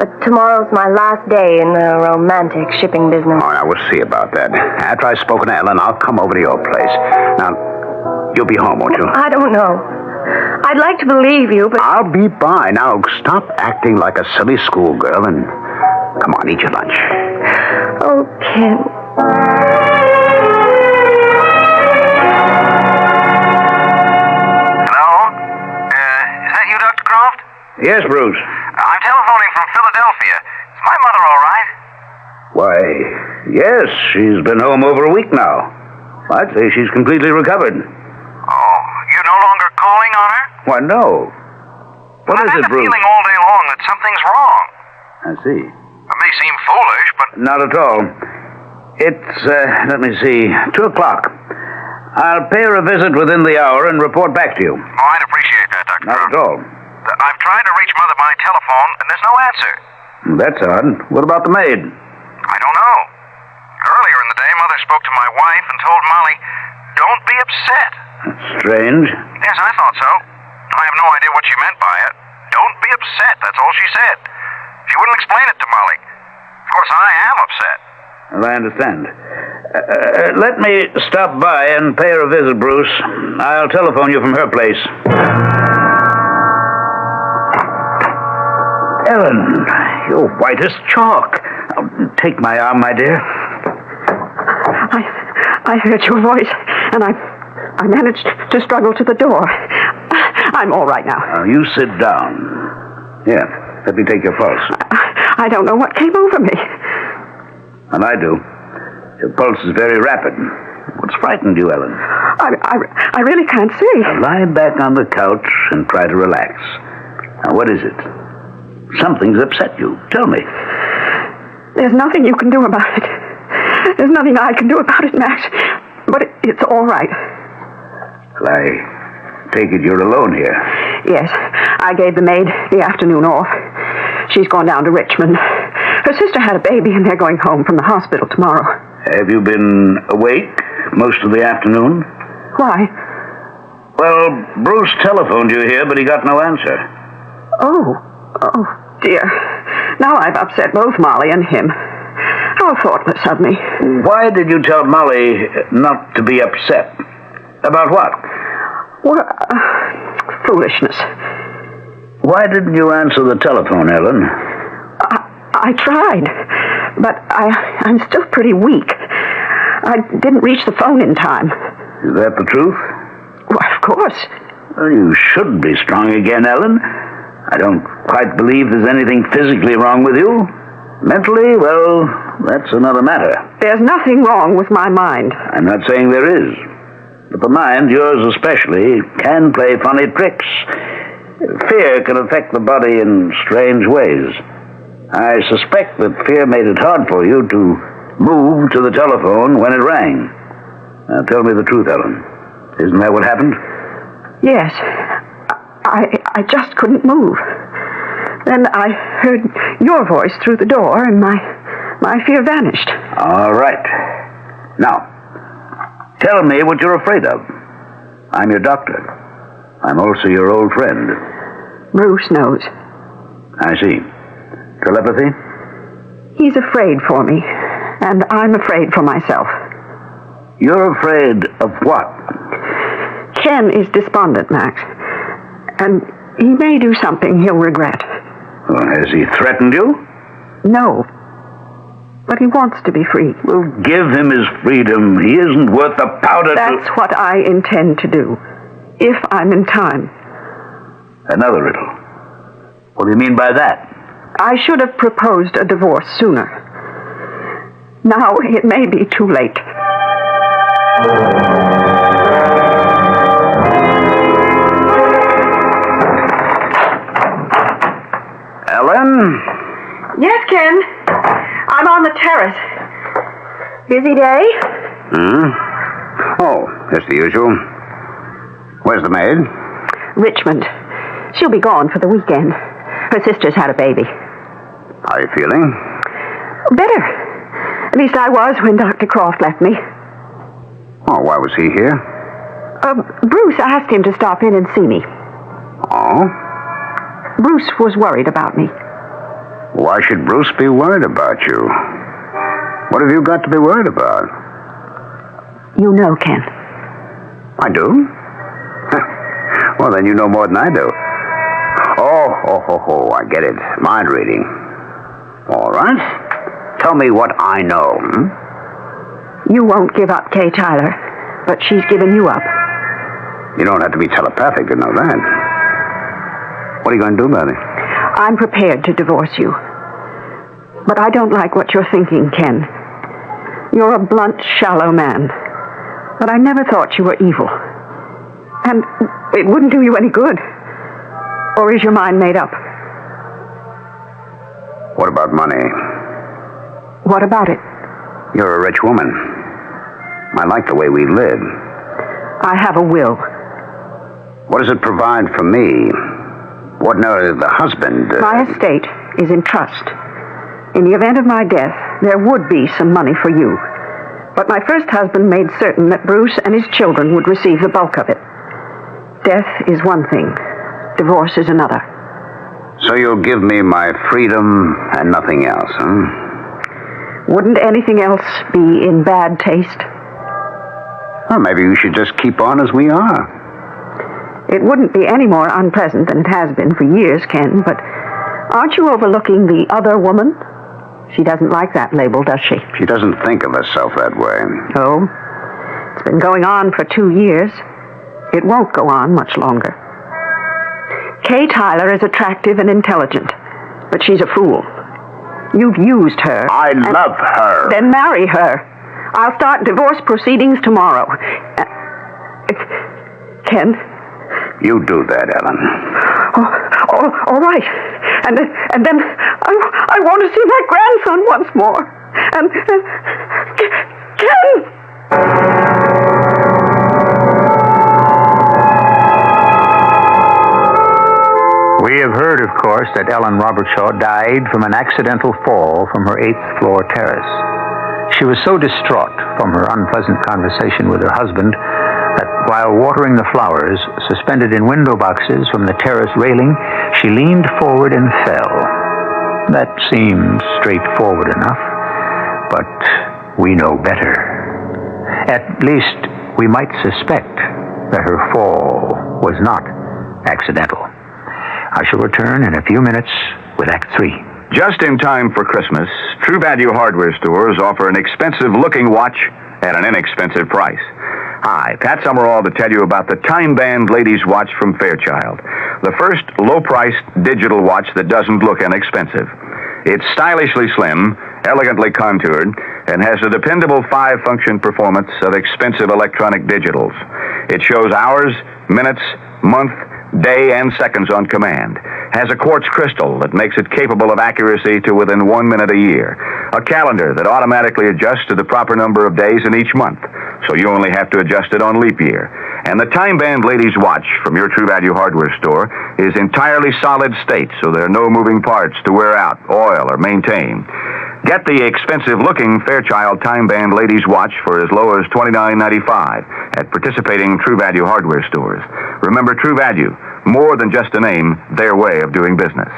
But tomorrow's my last day in the romantic shipping business. Oh, now, we'll see about that. After I've spoken to Ellen, I'll come over to your place. Now, you'll be home, won't you? I don't know. I'd like to believe you, but... I'll be by. Now, stop acting like a silly schoolgirl and come on, eat your lunch. Oh, Ken. Yes, Bruce. I'm telephoning from Philadelphia. Is my mother all right? Why, yes, she's been home over a week now. I'd say she's completely recovered. Oh, you no longer calling on her? Why, no. What is it, Bruce? I've had a feeling all day long that something's wrong. I see. It may seem foolish, but... Not at all. It's, let me see, 2 o'clock. I'll pay her a visit within the hour and report back to you. Oh, I'd appreciate that, Dr. Not at all. I've tried to reach Mother by telephone, and there's no answer. That's odd. What about the maid? I don't know. Earlier in the day, Mother spoke to my wife and told Molly, don't be upset. Strange. Yes, I thought so. I have no idea what she meant by it. Don't be upset, that's all she said. She wouldn't explain it to Molly. Of course, I am upset. Well, I understand. Let me stop by and pay her a visit, Bruce. I'll telephone you from her place. Ellen, you're white as chalk. Take my arm, my dear. I heard your voice, and I managed to struggle to the door. I'm all right now. Now, you sit down. Here, let me take your pulse. I don't know what came over me. And I do. Your pulse is very rapid. What's frightened you, Ellen? I really can't see. Now, lie back on the couch and try to relax. Now, what is it? Something's upset you. Tell me. There's nothing you can do about it. There's nothing I can do about it, Max. But it's all right. Well, I take it you're alone here. Yes. I gave the maid the afternoon off. She's gone down to Richmond. Her sister had a baby, and they're going home from the hospital tomorrow. Have you been awake most of the afternoon? Why? Well, Bruce telephoned you here, but he got no answer. Oh, dear. Now I've upset both Molly and him. How thoughtless of me. Why did you tell Molly not to be upset? About what? Well, foolishness. Why didn't you answer the telephone, Ellen? I tried, but I'm still pretty weak. I didn't reach the phone in time. Is that the truth? Why, of course. Well, you should be strong again, Ellen. I don't quite believe there's anything physically wrong with you. Mentally, well, that's another matter. There's nothing wrong with my mind. I'm not saying there is. But the mind, yours especially, can play funny tricks. Fear can affect the body in strange ways. I suspect that fear made it hard for you to move to the telephone when it rang. Now, tell me the truth, Ellen. Isn't that what happened? Yes. I just couldn't move. Then I heard your voice through the door, and my fear vanished. All right. Now, tell me what you're afraid of. I'm your doctor. I'm also your old friend. Bruce knows. I see. Telepathy? He's afraid for me, and I'm afraid for myself. You're afraid of what? Ken is despondent, Max. And he may do something he'll regret. Well, has he threatened you? No. But he wants to be free. Well, give him his freedom. He isn't worth the powder. That's what I intend to do. If I'm in time. Another riddle. What do you mean by that? I should have proposed a divorce sooner. Now it may be too late. Ellen? Yes, Ken. I'm on the terrace. Busy day? Oh, Just the usual. Where's the maid? Richmond. She'll be gone for the weekend. Her sister's had a baby. How are you feeling? Better. At least I was when Dr. Croft left me. Oh, why was he here? Bruce asked him to stop in and see me. Oh? Bruce was worried about me. Why should Bruce be worried about you? What have you got to be worried about? You know, Ken. I do? Well, then you know more than I do. Oh, I get it. Mind reading. All right. Tell me what I know. You won't give up Kay Tyler, but she's given you up. You don't have to be telepathic to know that. What are you going to do about it? I'm prepared to divorce you. But I don't like what you're thinking, Ken. You're a blunt, shallow man. But I never thought you were evil. And it wouldn't do you any good. Or is your mind made up? What about money? What about it? You're a rich woman. I like the way we live. I have a will. What does it provide for me? Ordinarily, the husband... My estate is in trust. In the event of my death, there would be some money for you. But my first husband made certain that Bruce and his children would receive the bulk of it. Death is one thing. Divorce is another. So you'll give me my freedom and nothing else, huh? Wouldn't anything else be in bad taste? Well, maybe we should just keep on as we are. It wouldn't be any more unpleasant than it has been for years, Ken, but aren't you overlooking the other woman? She doesn't like that label, does she? She doesn't think of herself that way. Oh? It's been going on for 2 years. It won't go on much longer. Kay Tyler is attractive and intelligent, but she's a fool. You've used her. I love her. Then marry her. I'll start divorce proceedings tomorrow. Ken? You do that, Ellen. All right. And then I want to see my grandson once more. And Ken! We have heard, of course, that Ellen Robertshaw died from an accidental fall from her 8th floor terrace. She was so distraught from her unpleasant conversation with her husband that while watering the flowers suspended in window boxes from the terrace railing, she leaned forward and fell. That seemed straightforward enough, but we know better. At least we might suspect that her fall was not accidental. I shall return in a few minutes with Act 3. Just in time for Christmas, True Value hardware stores offer an expensive-looking watch at an inexpensive price. Hi, Pat Summerall to tell you about the Time Band Ladies Watch from Fairchild, the first low-priced digital watch that doesn't look inexpensive. It's stylishly slim, elegantly contoured, and has the dependable 5-function performance of expensive electronic digitals. It shows hours, minutes, month, day, and seconds on command. Has a quartz crystal that makes it capable of accuracy to within 1 minute a year. A calendar that automatically adjusts to the proper number of days in each month, so you only have to adjust it on leap year. And the Time Band Ladies Watch from your True Value hardware store is entirely solid state, so there are no moving parts to wear out, oil, or maintain. Get the expensive-looking Fairchild Time Band Ladies Watch for as low as $29.95 at participating True Value hardware stores. Remember, True Value, more than just a name, their way of doing business.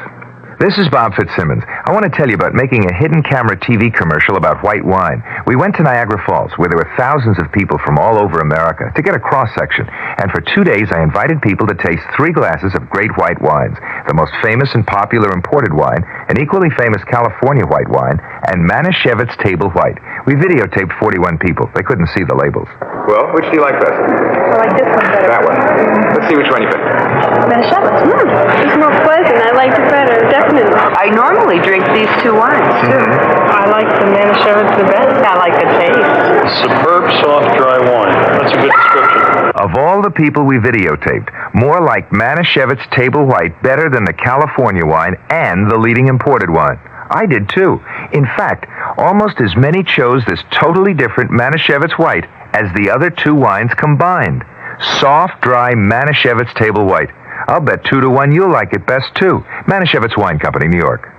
This is Bob Fitzsimmons. I want to tell you about making a hidden camera TV commercial about white wine. We went to Niagara Falls, where there were thousands of people from all over America, to get a cross-section. And for 2 days, I invited people to taste 3 glasses of great white wines, the most famous and popular imported wine, an equally famous California white wine, and Manischewitz Table White. We videotaped 41 people. They couldn't see the labels. Well, which do you like best? I like this one better. That one. Let's see which one you picked. Manischewitz. It's more pleasant. I liked it better, definitely. I normally drink these 2 wines, too. I like the Manischewitz the best. I like the taste. Superb, soft, dry wine. That's a good description. Of all the people we videotaped, more like Manischewitz Table White better than the California wine and the leading imported wine. I did, too. In fact, almost as many chose this totally different Manischewitz White as the other two wines combined. Soft, dry Manischewitz Table White. I'll bet 2-1 you'll like it best, too. Manischewitz Wine Company, New York.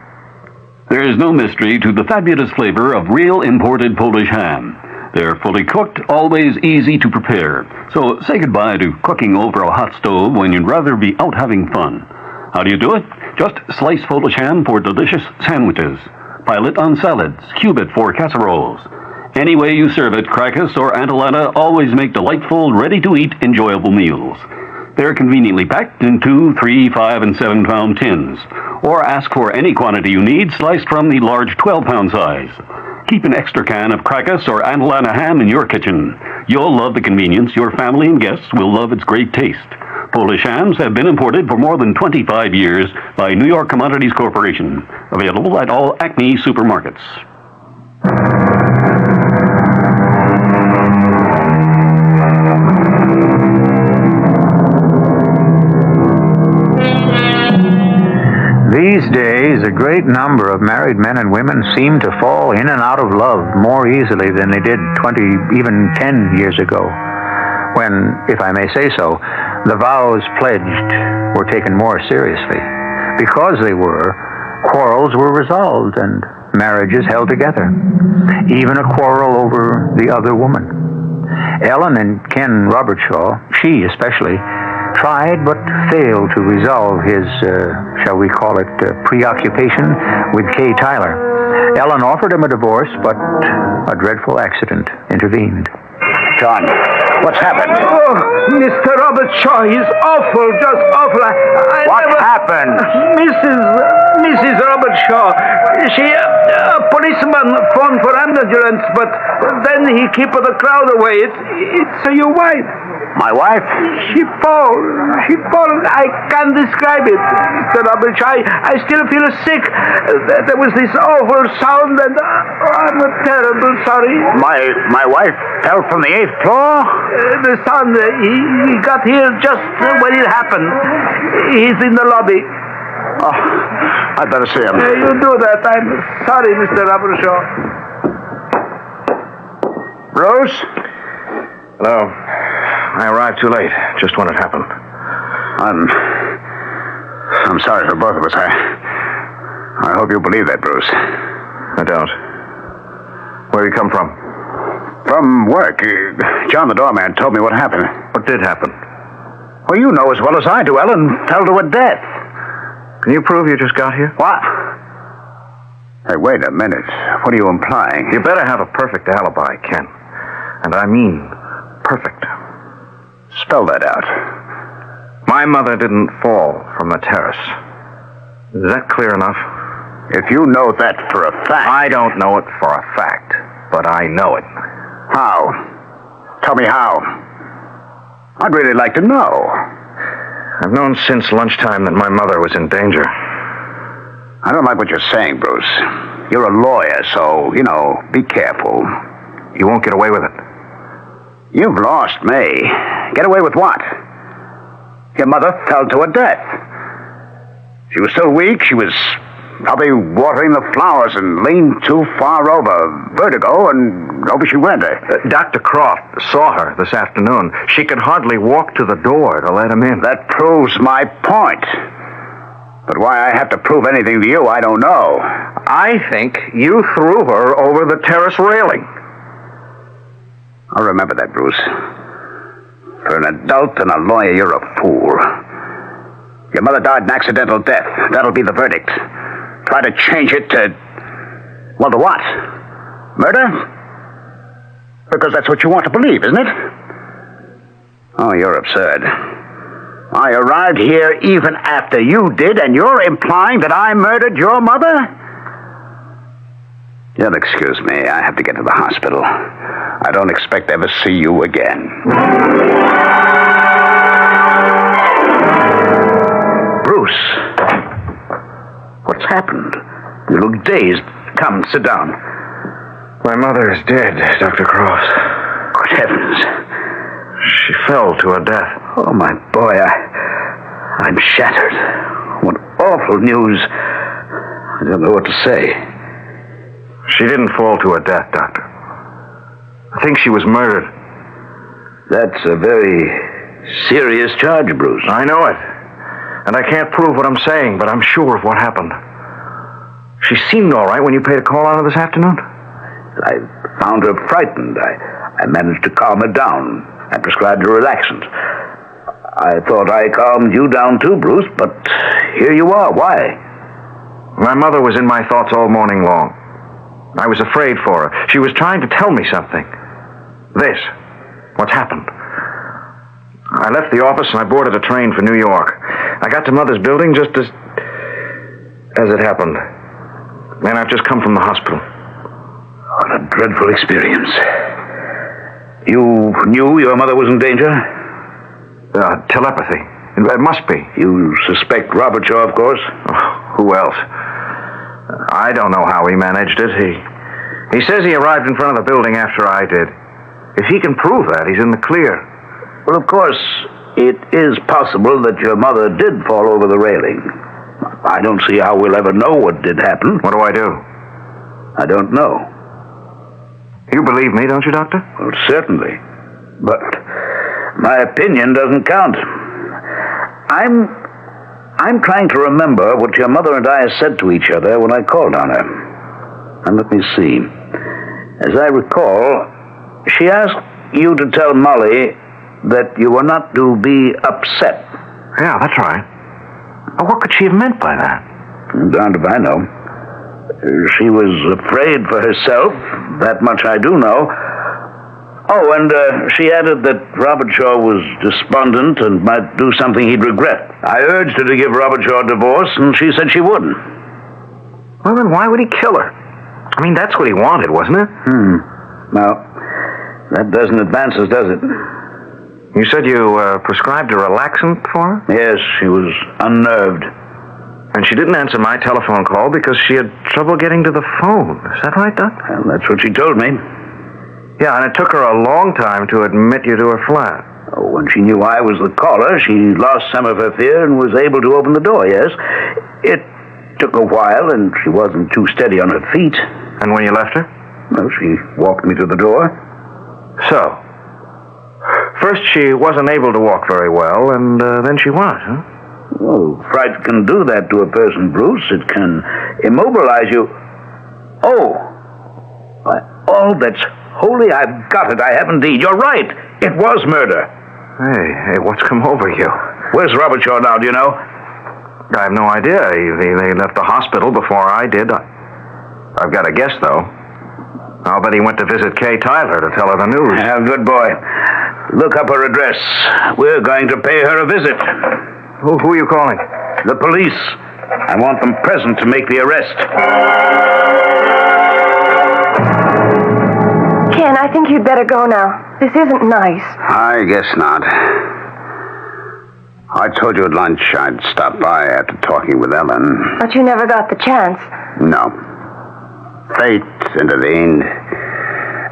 There is no mystery to the fabulous flavor of real imported Polish ham. They're fully cooked, always easy to prepare. So say goodbye to cooking over a hot stove when you'd rather be out having fun. How do you do it? Just slice Polish ham for delicious sandwiches. Pile it on salads, cube it for casseroles. Any way you serve it, Krakus or Aunt Alana always make delightful, ready-to-eat, enjoyable meals. They're conveniently packed in 2, 3, 5, and 7-pound tins. Or ask for any quantity you need, sliced from the large 12-pound size. Keep an extra can of Krakus or Aunt Alana ham in your kitchen. You'll love the convenience. Your family and guests will love its great taste. Polish hams have been imported for more than 25 years by New York Commodities Corporation. Available at all Acme supermarkets. These days, a great number of married men and women seem to fall in and out of love more easily than they did 20, even 10 years ago, when, if I may say so, the vows pledged were taken more seriously. Because they were, quarrels were resolved and marriages held together, even a quarrel over the other woman. Ellen and Ken Robertshaw, she especially, tried but failed to resolve his, shall we call it, preoccupation with Kay Tyler. Ellen offered him a divorce, but a dreadful accident intervened. John, what's happened? Oh, Mr. Robertshaw, he's awful, just awful. What happened? Mrs. Robertshaw, a policeman phoned for ambulance, but then he kept the crowd away. It's your wife. My wife? She fall. I can't describe it, Mr. Robertshaw. I still feel sick. There was this awful sound, and I'm terrible sorry. My wife fell from the 8th floor? The son, he got here just when it happened. He's in the lobby. Oh, I'd better see him. You do that. I'm sorry, Mr. Robertshaw. Bruce? Hello. I arrived too late, just when it happened. I'm sorry for both of us. I hope you believe that, Bruce. I don't. Where you come from? From work. John, the doorman, told me what happened. What did happen? Well, you know as well as I do. Ellen fell to her death. Can you prove you just got here? What? Hey, wait a minute. What are you implying? You better have a perfect alibi, Ken. And I mean perfect. Spell that out. My mother didn't fall from the terrace. Is that clear enough? If you know that for a fact... I don't know it for a fact, but I know it. How? Tell me how. I'd really like to know. I've known since lunchtime that my mother was in danger. I don't like what you're saying, Bruce. You're a lawyer, so, be careful. You won't get away with it. You've lost me. Get away with what? Your mother fell to her death. She was so weak, she was probably watering the flowers and leaned too far over. Vertigo, and over she went. Dr. Croft saw her this afternoon. She could hardly walk to the door to let him in. That proves my point. But why I have to prove anything to you, I don't know. I think you threw her over the terrace railing. I'll remember that, Bruce. For an adult and a lawyer, you're a fool. Your mother died an accidental death. That'll be the verdict. Try to change it to... well, to what? Murder? Because that's what you want to believe, isn't it? Oh, you're absurd. I arrived here even after you did, and you're implying that I murdered your mother? You'll excuse me. I have to get to the hospital. I don't expect to ever see you again. Bruce. What's happened? You look dazed. Come, sit down. My mother is dead, Dr. Croft. Good heavens. She fell to her death. Oh, my boy, I'm shattered. What awful news. I don't know what to say. She didn't fall to her death, Doctor. I think she was murdered. That's a very serious charge, Bruce. I know it. And I can't prove what I'm saying, but I'm sure of what happened. She seemed all right when you paid a call on her this afternoon? I found her frightened. I managed to calm her down. I prescribed her relaxant. I thought I calmed you down too, Bruce, but here you are. Why? My mother was in my thoughts all morning long. I was afraid for her. She was trying to tell me something. This. What's happened. I left the office and I boarded a train for New York. I got to Mother's building just as it happened. And I've just come from the hospital. What a dreadful experience. You knew your mother was in danger? Telepathy. It must be. You suspect Robert Shaw, of course? Oh, who else? I don't know how he managed it. He says he arrived in front of the building after I did. If he can prove that, he's in the clear. Well, of course, it is possible that your mother did fall over the railing. I don't see how we'll ever know what did happen. What do I do? I don't know. You believe me, don't you, Doctor? Well, certainly. But my opinion doesn't count. I'm trying to remember what your mother and I said to each other when I called on her. And let me see. As I recall, she asked you to tell Molly that you were not to be upset. Yeah, that's right. What could she have meant by that? Darned if I know. She was afraid for herself. That much I do know. Oh, and she added that Robert Shaw was despondent and might do something he'd regret. I urged her to give Robert Shaw a divorce, and she said she wouldn't. Well, then why would he kill her? I mean, that's what he wanted, wasn't it? Well, that doesn't advance us, does it? You said you prescribed a relaxant for her? Yes, she was unnerved. And she didn't answer my telephone call because she had trouble getting to the phone. Is that right, Doc? Well, that's what she told me. Yeah, and it took her a long time to admit you to her flat. Oh, when she knew I was the caller, she lost some of her fear and was able to open the door, yes. It took a while, and she wasn't too steady on her feet. And when you left her? Well, she walked me to the door. So, first she wasn't able to walk very well, and then she was, huh? Oh, fright can do that to a person, Bruce. It can immobilize you. Oh, by all that's holy, I've got it. I have indeed. You're right. It was murder. Hey, what's come over you? Where's Robert Shaw now, do you know? I have no idea. They left the hospital before I did. I've got a guess, though. I'll bet he went to visit Kay Tyler to tell her the news. Yeah, good boy. Look up her address. We're going to pay her a visit. Who are you calling? The police. I want them present to make the arrest. Ken, I think you'd better go now. This isn't nice. I guess not. I told you at lunch I'd stop by after talking with Ellen. But you never got the chance. No. Fate intervened.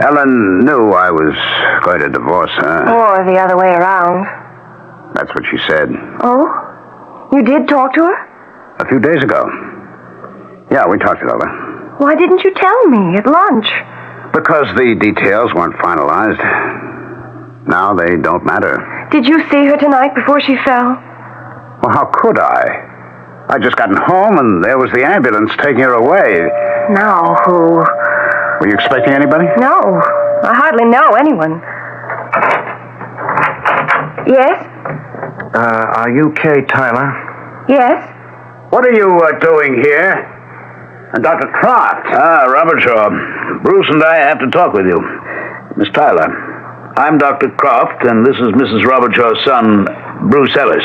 Ellen knew I was going to divorce her. Or the other way around. That's what she said. Oh? You did talk to her? A few days ago. Yeah, we talked it over. Why didn't you tell me at lunch? Because the details weren't finalized. Now they don't matter. Did you see her tonight before she fell? Well, how could I? I'd just gotten home and there was the ambulance taking her away. Now who? Were you expecting anybody? No. I hardly know anyone. Yes? Are you Kay Tyler? Yes? What are you doing here? And Dr. Croft. Ah, Robert Shaw. Bruce and I have to talk with you. Miss Tyler, I'm Dr. Croft, and this is Mrs. Robert Shaw's son, Bruce Ellis.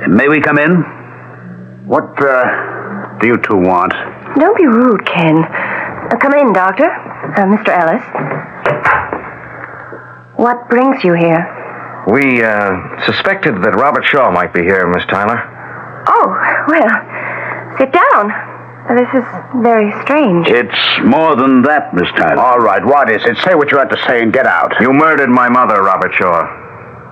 May we come in? What, do you two want? Don't be rude, Ken. Come in, Doctor. Mr. Ellis. What brings you here? We, suspected that Robert Shaw might be here, Miss Tyler. Oh, well, sit down. This is very strange. It's more than that, Miss Tyler. All right, what is it? Say what you have to say and get out. You murdered my mother, Robert Shaw.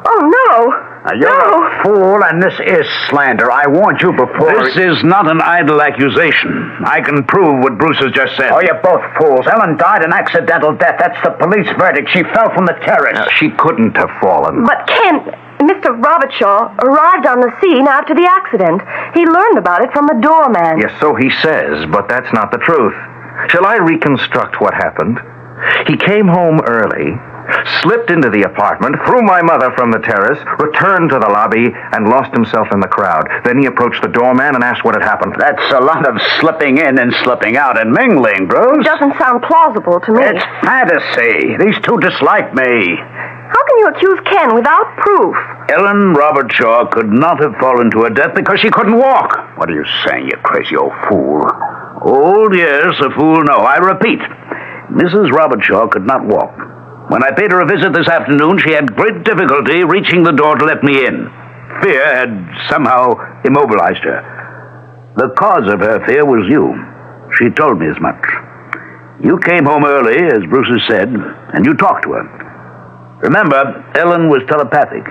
Oh, no. You're a fool, and this is slander. I warned you before. This is not an idle accusation. I can prove what Bruce has just said. Oh, you're both fools. Ellen died an accidental death. That's the police verdict. She fell from the terrace. She couldn't have fallen. But Ken, Mr. Robert Shaw arrived on the scene after the accident. He learned about it from the doorman. Yes, so he says, but that's not the truth. Shall I reconstruct what happened? He came home early, slipped into the apartment, threw my mother from the terrace, returned to the lobby, and lost himself in the crowd. Then he approached the doorman and asked what had happened. That's a lot of slipping in and slipping out and mingling, Bruce. It doesn't sound plausible to me. It's fantasy. These two dislike me. How can you accuse Ken without proof? Ellen Robert Shaw could not have fallen to her death because she couldn't walk. What are you saying, you crazy old fool? Old, yes, a fool, no. I repeat, Mrs. Robert Shaw could not walk. When I paid her a visit this afternoon, she had great difficulty reaching the door to let me in. Fear had somehow immobilized her. The cause of her fear was you. She told me as much. You came home early, as Bruce has said, and you talked to her. Remember, Ellen was telepathic.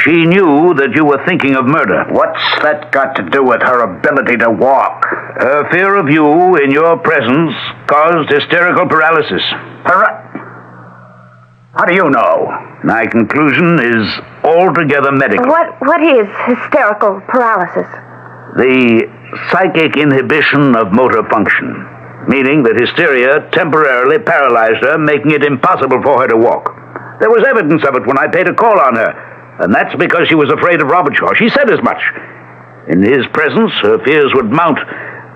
She knew that you were thinking of murder. What's that got to do with her ability to walk? Her fear of you in your presence caused hysterical paralysis. How do you know? My conclusion is altogether medical. What is hysterical paralysis? The psychic inhibition of motor function, meaning that hysteria temporarily paralyzed her, making it impossible for her to walk. There was evidence of it when I paid a call on her, and that's because she was afraid of Robert Shaw. She said as much. In his presence, her fears would mount.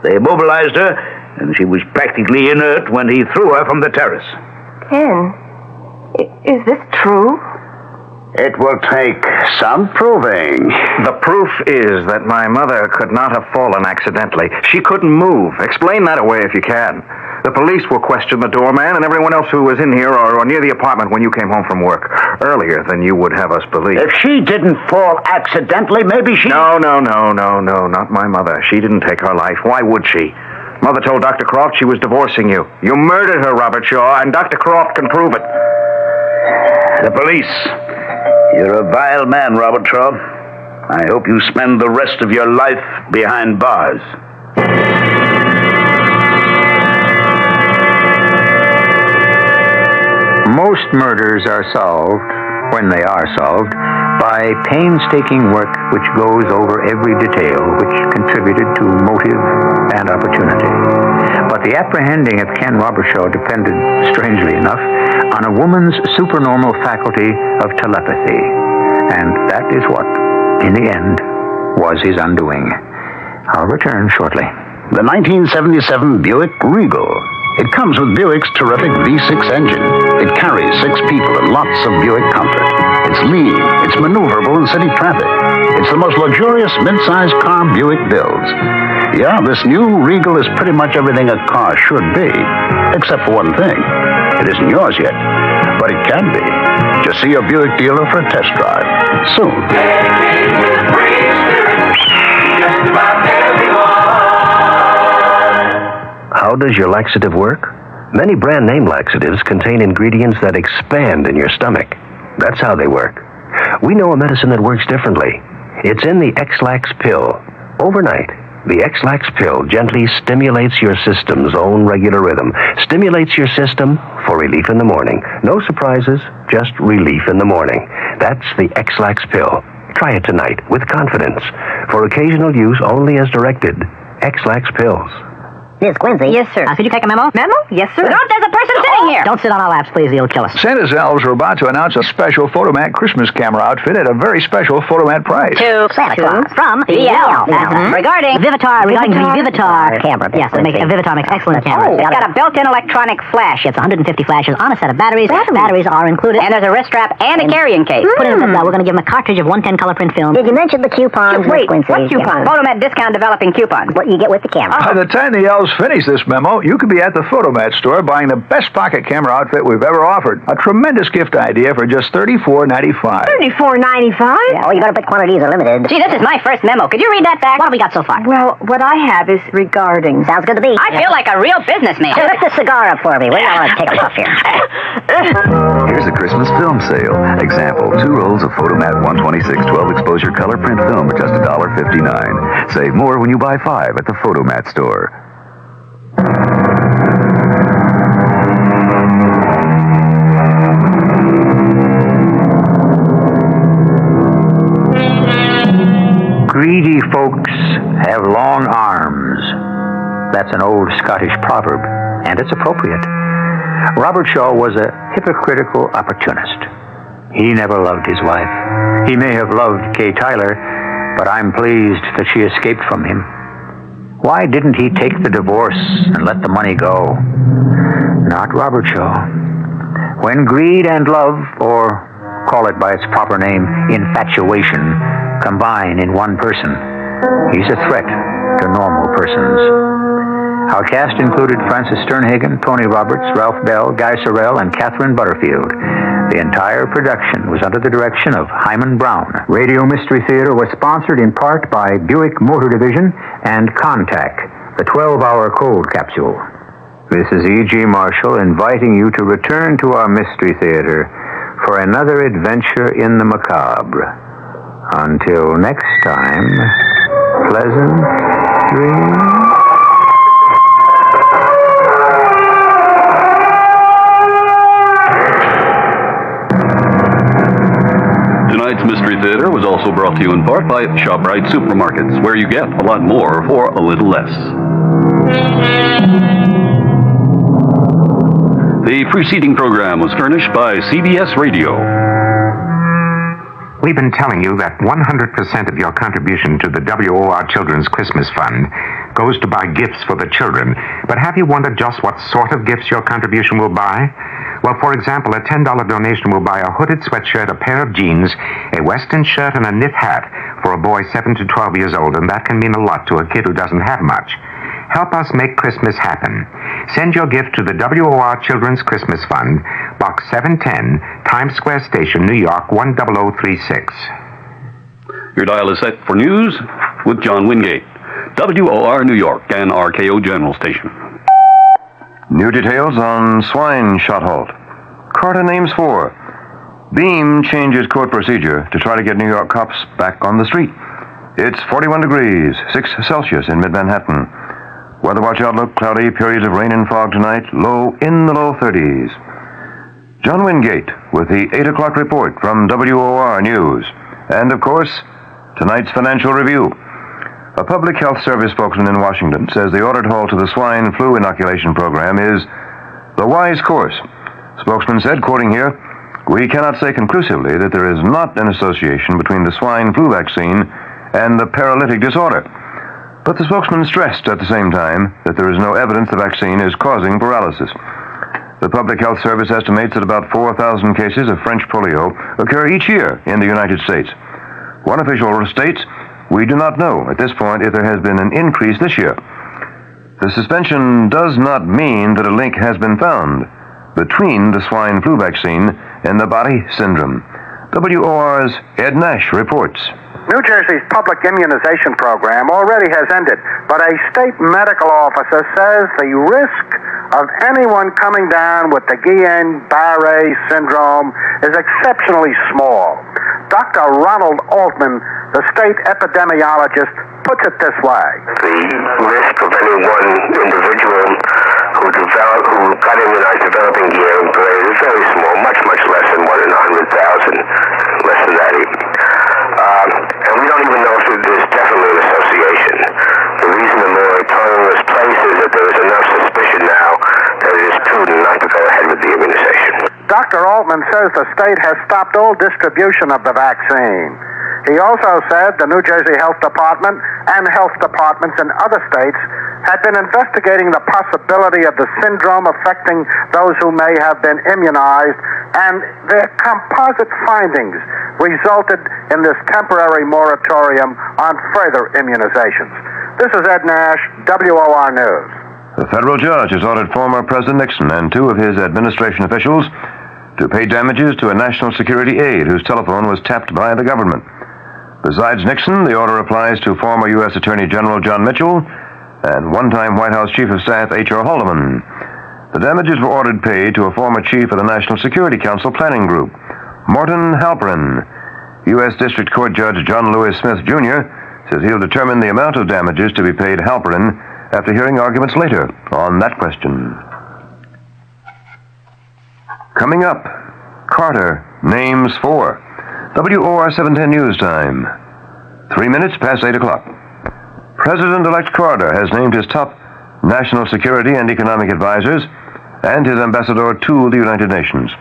They immobilized her, and she was practically inert when he threw her from the terrace. Ken, is this true? It will take some proving. The proof is that my mother could not have fallen accidentally. She couldn't move. Explain that away if you can. The police will question the doorman and everyone else who was in here or near the apartment when you came home from work. Earlier than you would have us believe. If she didn't fall accidentally, maybe she... No, not my mother. She didn't take her life. Why would she? Mother told Dr. Croft she was divorcing you. You murdered her, Robert Shaw, and Dr. Croft can prove it. The police. You're a vile man, Robert Shaw. I hope you spend the rest of your life behind bars. Most murders are solved, when they are solved, by painstaking work which goes over every detail which contributed to motive and opportunity. But the apprehending of Ken Robershaw depended, strangely enough, on a woman's supernormal faculty of telepathy. And that is what, in the end, was his undoing. I'll return shortly. The 1977 Buick Regal. It comes with Buick's terrific V6 engine. It carries 6 people and lots of Buick comfort. It's lean, it's maneuverable in city traffic. It's the most luxurious mid-sized car Buick builds. Yeah, this new Regal is pretty much everything a car should be, except for one thing. It isn't yours yet, but it can be. Just see a Buick dealer for a test drive soon. How does your laxative work? Many brand name laxatives contain ingredients that expand in your stomach. That's how they work. We know a medicine that works differently. It's in the X-Lax pill. Overnight, the X-Lax pill gently stimulates your system's own regular rhythm. Stimulates your system for relief in the morning. No surprises, just relief in the morning. That's the X-Lax pill. Try it tonight with confidence. For occasional use only as directed. X-Lax pills. Miss Quincy. Yes, sir. Could you take a memo? Memo? Yes, sir. Don't, there's a person sitting here. Don't sit on our laps, please. He'll kill us. Santa's elves are about to announce a special Photomat Christmas camera outfit at a very special Photomat price. To Santa Claus from the elves. Regarding Vivitar camera. Yes, a Vivitar makes excellent cameras. It's got a built-in electronic flash. It's 150 flashes on a set of batteries. Batteries are included. And there's a wrist strap and a carrying case. Put in we're going to give him a cartridge of 110 color print film. Did you mention the coupons? Wait, what coupons? Photomat discount developing coupons. What you get with the camera. By the time the elves finish this memo, you could be at the Photomat store buying the best pocket pocket camera outfit we've ever offered. A tremendous gift idea for just $34.95. $34.95? Yeah. Oh, you better bet quantities are limited. Gee, this is my first memo. Could you read that back? What have we got so far? Well, what I have is regarding. Sounds good to me. I feel like a real businessman. Hey, lift the cigar up for me. Wait, I want to take a puff here. Here's a Christmas film sale. Example, 2 rolls of Photomat 126 12 exposure color print film at just $1.59. Save more when you buy 5 at the Photomat store. Greedy folks have long arms. That's an old Scottish proverb, and it's appropriate. Robert Shaw was a hypocritical opportunist. He never loved his wife. He may have loved Kay Tyler, but I'm pleased that she escaped from him. Why didn't he take the divorce and let the money go? Not Robert Shaw. When greed and love, or call it by its proper name, infatuation, combine in one person, he's a threat to normal persons. Our cast included Francis Sternhagen, Tony Roberts, Ralph Bell, Guy Sorrell, and Catherine Butterfield. The entire production was under the direction of Hyman Brown. Radio Mystery Theater was sponsored in part by Buick Motor Division and Contac, the 12-hour cold capsule. This is E.G. Marshall inviting you to return to our Mystery Theater for another adventure in the macabre. Until next time, pleasant dreams. Tonight's Mystery Theater was also brought to you in part by ShopRite Supermarkets, where you get a lot more for a little less. The preceding program was furnished by CBS Radio. We've been telling you that 100% of your contribution to the WOR Children's Christmas Fund goes to buy gifts for the children. But have you wondered just what sort of gifts your contribution will buy? Well, for example, a $10 donation will buy a hooded sweatshirt, a pair of jeans, a western shirt, and a knit hat for a boy 7 to 12 years old, and that can mean a lot to a kid who doesn't have much. Help us make Christmas happen. Send your gift to the WOR Children's Christmas Fund, Box 710, Times Square Station, New York, 10036. Your dial is set for news with John Wingate. WOR New York and RKO General Station. New details on swine shot halt. Carter names 4. Beam changes court procedure to try to get New York cops back on the street. It's 41 degrees, 6 Celsius in mid-Manhattan. Weather watch outlook, cloudy, periods of rain and fog tonight, low in the low 30s. John Wingate with the 8 o'clock report from WOR News. And, of course, tonight's financial review. A public health service spokesman in Washington says the ordered halt to the swine flu inoculation program is the wise course. Spokesman said, quoting here, "We cannot say conclusively that there is not an association between the swine flu vaccine and the paralytic disorder." But the spokesman stressed at the same time that there is no evidence the vaccine is causing paralysis. The Public Health Service estimates that about 4,000 cases of French polio occur each year in the United States. One official states, "We do not know at this point if there has been an increase this year." The suspension does not mean that a link has been found between the swine flu vaccine and the Bari syndrome. WOR's Ed Nash reports. New Jersey's public immunization program already has ended, but a state medical officer says the risk of anyone coming down with the Guillain-Barré syndrome is exceptionally small. Dr. Ronald Altman, the state epidemiologist, puts it this way. The risk of any one individual who got immunized developing Guillain-Barré is very small, much, much less than 1 in 100,000, less than that even. And we don't even know if there's definitely an association. The reason the moratorium was placed is that there is enough suspicion now that it is prudent not to go ahead with the immunization. Dr. Altman says the state has stopped all distribution of the vaccine. He also said the New Jersey Health Department and health departments in other states had been investigating the possibility of the syndrome affecting those who may have been immunized, and their composite findings resulted in this temporary moratorium on further immunizations. This is Ed Nash, WOR News. A federal judge has ordered former President Nixon and 2 of his administration officials to pay damages to a national security aide whose telephone was tapped by the government. Besides Nixon, the order applies to former U.S. Attorney General John Mitchell and one-time White House Chief of Staff H.R. Haldeman. The damages were ordered paid to a former chief of the National Security Council Planning Group, Morton Halperin. U.S. District Court Judge John Lewis Smith, Jr. says he'll determine the amount of damages to be paid Halperin after hearing arguments later on that question. Coming up, Carter names 4. WOR 710 News Time. 3 minutes past 8 o'clock. President-elect Carter has named his top national security and economic advisors and his ambassador to the United Nations.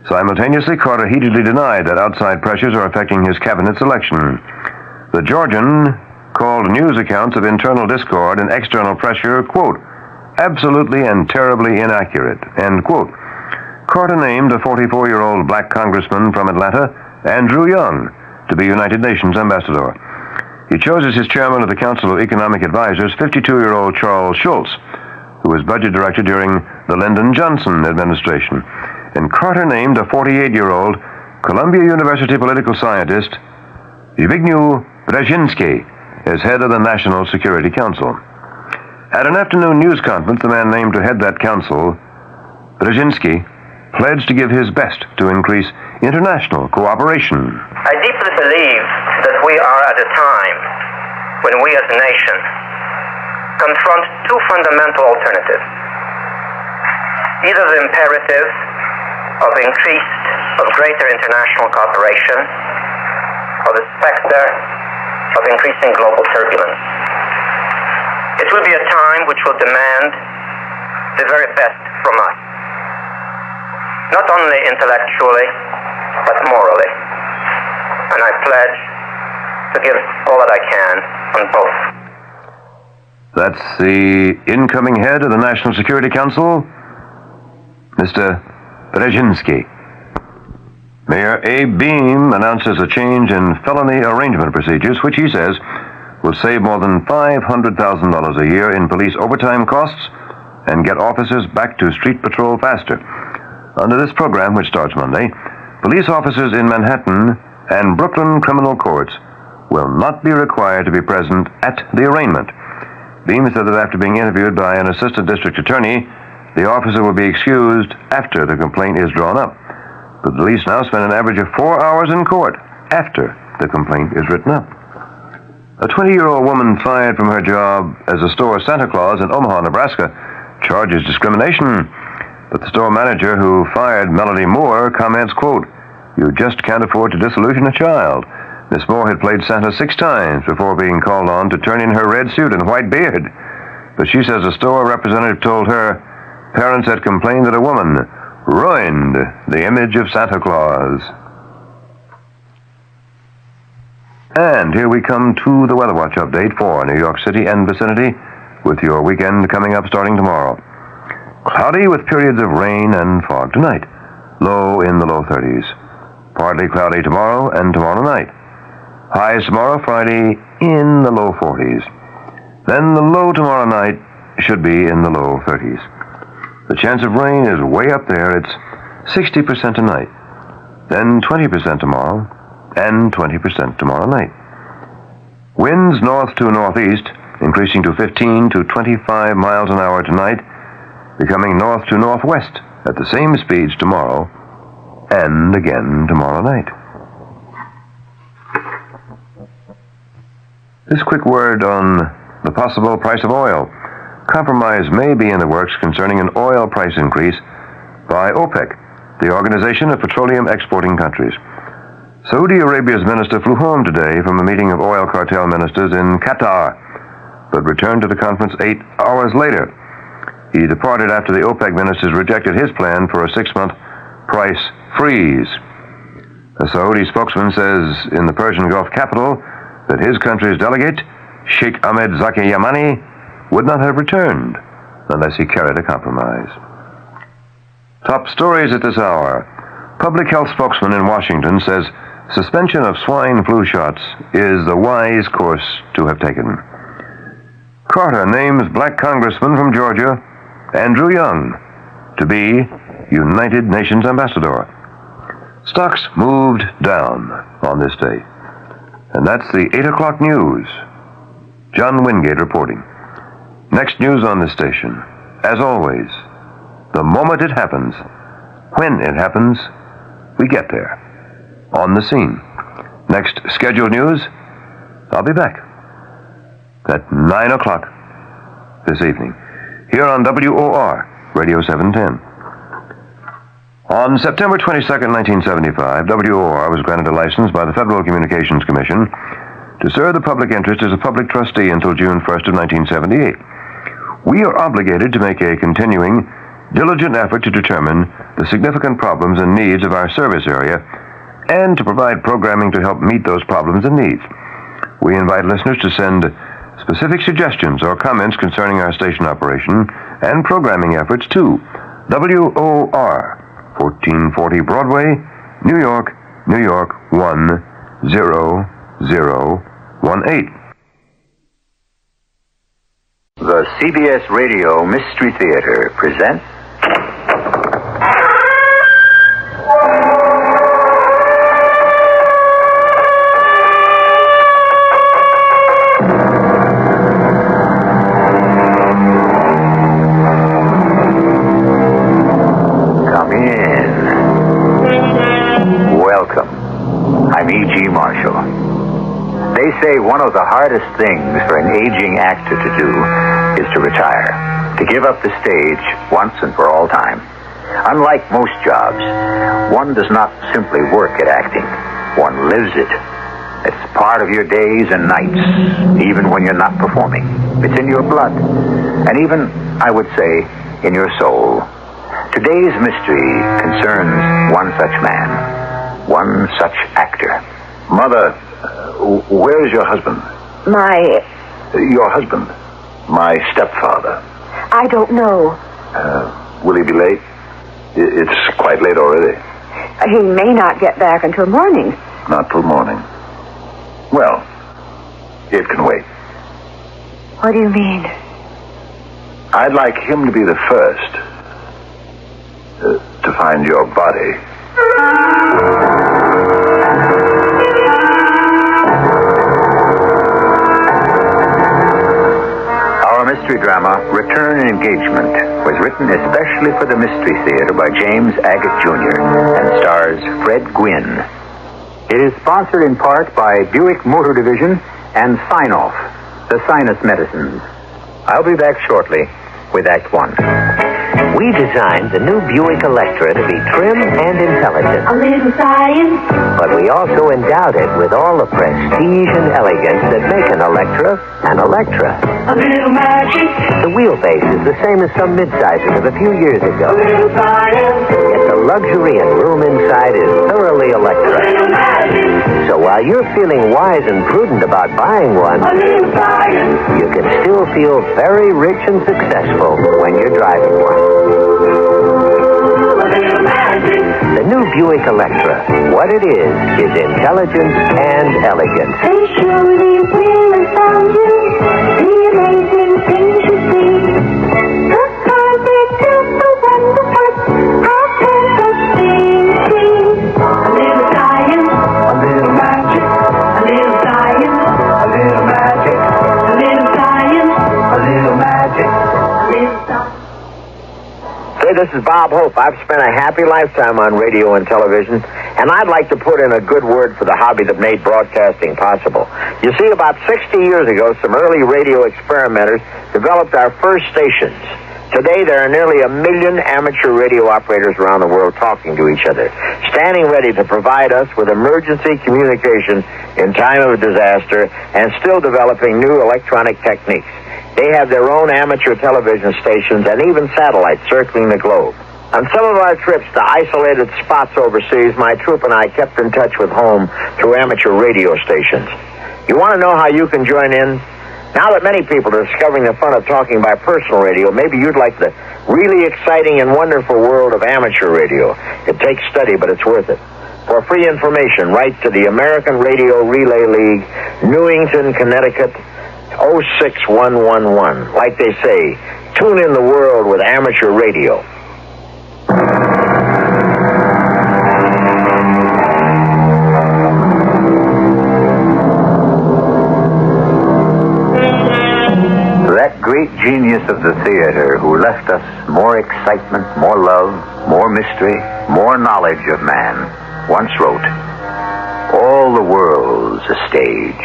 Simultaneously, Carter heatedly denied that outside pressures are affecting his cabinet selection. The Georgian called news accounts of internal discord and external pressure, quote, absolutely and terribly inaccurate, end quote. Carter named a 44-year-old black congressman from Atlanta, Andrew Young, to be United Nations ambassador. He chose as his chairman of the Council of Economic Advisors 52-year-old Charles Schultz, who was budget director during the Lyndon Johnson administration. And Carter named a 48-year-old Columbia University political scientist, Zbigniew Brzezinski, as head of the National Security Council. At an afternoon news conference, the man named to head that council, Brzezinski, pledged to give his best to increase international cooperation. I deeply believe that we are at a time when we as a nation confront 2 fundamental alternatives. Either the imperative of greater international cooperation, or the specter of increasing global turbulence. It will be a time which will demand the very best from us, not only intellectually, but morally. And I pledge to give all that I can on both. That's the incoming head of the National Security Council, Mr. Brzezinski. Mayor Abe Beame announces a change in felony arrangement procedures, which he says will save more than $500,000 a year in police overtime costs and get officers back to street patrol faster. Under this program, which starts Monday, police officers in Manhattan and Brooklyn criminal courts will not be required to be present at the arraignment. Beame said that after being interviewed by an assistant district attorney, the officer will be excused after the complaint is drawn up. The police now spend an average of 4 hours in court after the complaint is written up. A 20-year-old woman fired from her job as a store Santa Claus in Omaha, Nebraska, charges discrimination. But the store manager who fired Melody Moore comments, quote, "You just can't afford to disillusion a child." Miss Moore had played Santa 6 times before being called on to turn in her red suit and white beard. But she says a store representative told her parents had complained that a woman ruined the image of Santa Claus. And here we come to the Weather Watch update for New York City and vicinity, with your weekend coming up starting tomorrow. Cloudy with periods of rain and fog tonight. Low in the low 30s. Partly cloudy tomorrow and tomorrow night. Highs tomorrow, Friday, in the low 40s. Then the low tomorrow night should be in the low 30s. The chance of rain is way up there. It's 60% tonight. Then 20% tomorrow, and 20% tomorrow night. Winds north to northeast, increasing to 15 to 25 miles an hour tonight, becoming north to northwest at the same speeds tomorrow, and again tomorrow night. This quick word on the possible price of oil. Compromise may be in the works concerning an oil price increase by OPEC, the Organization of Petroleum Exporting Countries. Saudi Arabia's minister flew home today from a meeting of oil cartel ministers in Qatar, but returned to the conference 8 hours later. He departed after the OPEC ministers rejected his plan for a 6-month price freeze. A Saudi spokesman says in the Persian Gulf capital that his country's delegate, Sheikh Ahmed Zaki Yamani, would not have returned unless he carried a compromise. Top stories at this hour. Public health spokesman in Washington says suspension of swine flu shots is the wise course to have taken. Carter names Black Congressman from Georgia, Andrew Young, to be United Nations Ambassador. Stocks moved down on this day. And that's the 8 o'clock news. John Wingate reporting. Next news on this station. As always, the moment it happens, when it happens, we get there. On the scene. Next scheduled news, I'll be back at 9 o'clock this evening, here on WOR, Radio 710. On September 22nd, 1975, WOR was granted a license by the Federal Communications Commission to serve the public interest as a public trustee until June 1st of 1978. We are obligated to make a continuing, diligent effort to determine the significant problems and needs of our service area and to provide programming to help meet those problems and needs. We invite listeners to send specific suggestions or comments concerning our station operation and programming efforts to WOR, 1440 Broadway, New York, New York 10018. The CBS Radio Mystery Theater presents Come in. Welcome. I'm E.G. Marshall. They say one of the hardest things for an aging actor to do is to retire, to give up the stage once and for all time. Unlike most jobs, one does not simply work at acting. One lives it. It's part of your days and nights, even when you're not performing. It's in your blood, and even, I would say, in your soul. Today's mystery concerns one such man, one such actor. Mother, where's your husband? Your husband? My stepfather. I don't know. Will he be late? It's quite late already. He may not get back until morning. Not till morning. Well, it can wait. What do you mean? I'd like him to be the first to find your body. Mystery drama, Return and Engagement, was written especially for the Mystery Theater by James Agate Jr. and stars Fred Gwynne. It is sponsored in part by Buick Motor Division and Sign-Off, the sinus medicines. I'll be back shortly with Act One. We designed the new Buick Electra to be trim and intelligent. A little science. But we also endowed it with all the prestige and elegance that make an Electra an Electra. A little magic. The wheelbase is the same as some midsises of a few years ago. A little science. Yet the luxury and room inside is thoroughly Electra. A little magic. So while you're feeling wise and prudent about buying one, a little science, you can still feel very rich and successful when you're driving one. The new Buick Electra. What it is intelligence and elegance. They surely will astound you. The amazing things you see. The cars they built so wonderful. How can such things be? A little science, a little magic. A little science, a little magic. A little science, a little magic. A little science. Hey, this is Bob Hope. I've spent a happy lifetime on radio and television, and I'd like to put in a good word for the hobby that made broadcasting possible. You see, about 60 years ago, some early radio experimenters developed our first stations. Today, there are nearly 1 million amateur radio operators around the world talking to each other, standing ready to provide us with emergency communication in time of disaster, and still developing new electronic techniques. They have their own amateur television stations and even satellites circling the globe. On some of our trips to isolated spots overseas, my troop and I kept in touch with home through amateur radio stations. You want to know how you can join in? Now that many people are discovering the fun of talking by personal radio, maybe you'd like the really exciting and wonderful world of amateur radio. It takes study, but it's worth it. For free information, write to the American Radio Relay League, Newington, Connecticut, 06111. Like they say, tune in the world with amateur radio. That great genius of the theater who left us more excitement, more love, more mystery, more knowledge of man, once wrote, "All the world's a stage,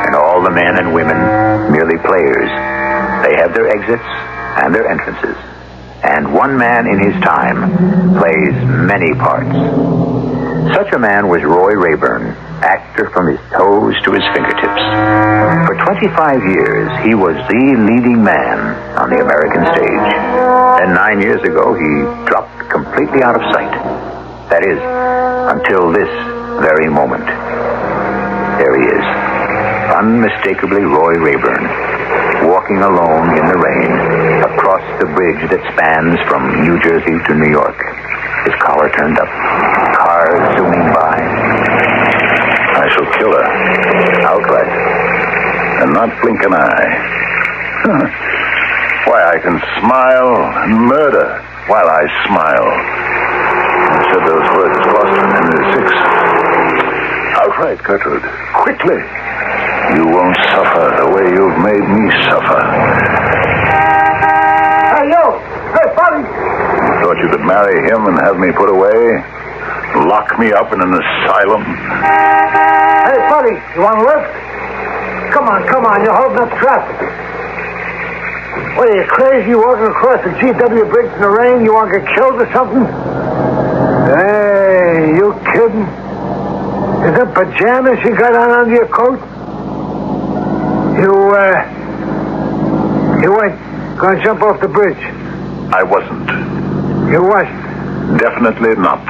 and all the men and women merely players. They have their exits and their entrances, and one man in his time plays many parts." Such a man was Roy Rayburn, actor from his toes to his fingertips. For 25 years, he was the leading man on the American stage. Then 9 years ago, he dropped completely out of sight. That is, until this very moment. There he is, unmistakably Roy Rayburn, walking alone in the rain across the bridge that spans from New Jersey to New York. His collar turned up, cars zooming by. I shall kill her outright and not blink an eye. Why, I can smile and murder while I smile. I said those words Gloucester in Henry VI. Outright, Gertrude, quickly. You won't suffer the way you've made me suffer. Hey, you! Hey, buddy! You thought you could marry him and have me put away? Lock me up in an asylum? Hey, buddy, you want a lift? Come on, you're holding up traffic. What, are you crazy? You walking across the GW bridge in the rain? You want to get killed or something? Hey, you kidding? Is that pajamas you got on under your coat? You weren't gonna jump off the bridge? I wasn't. You wasn't? Definitely not.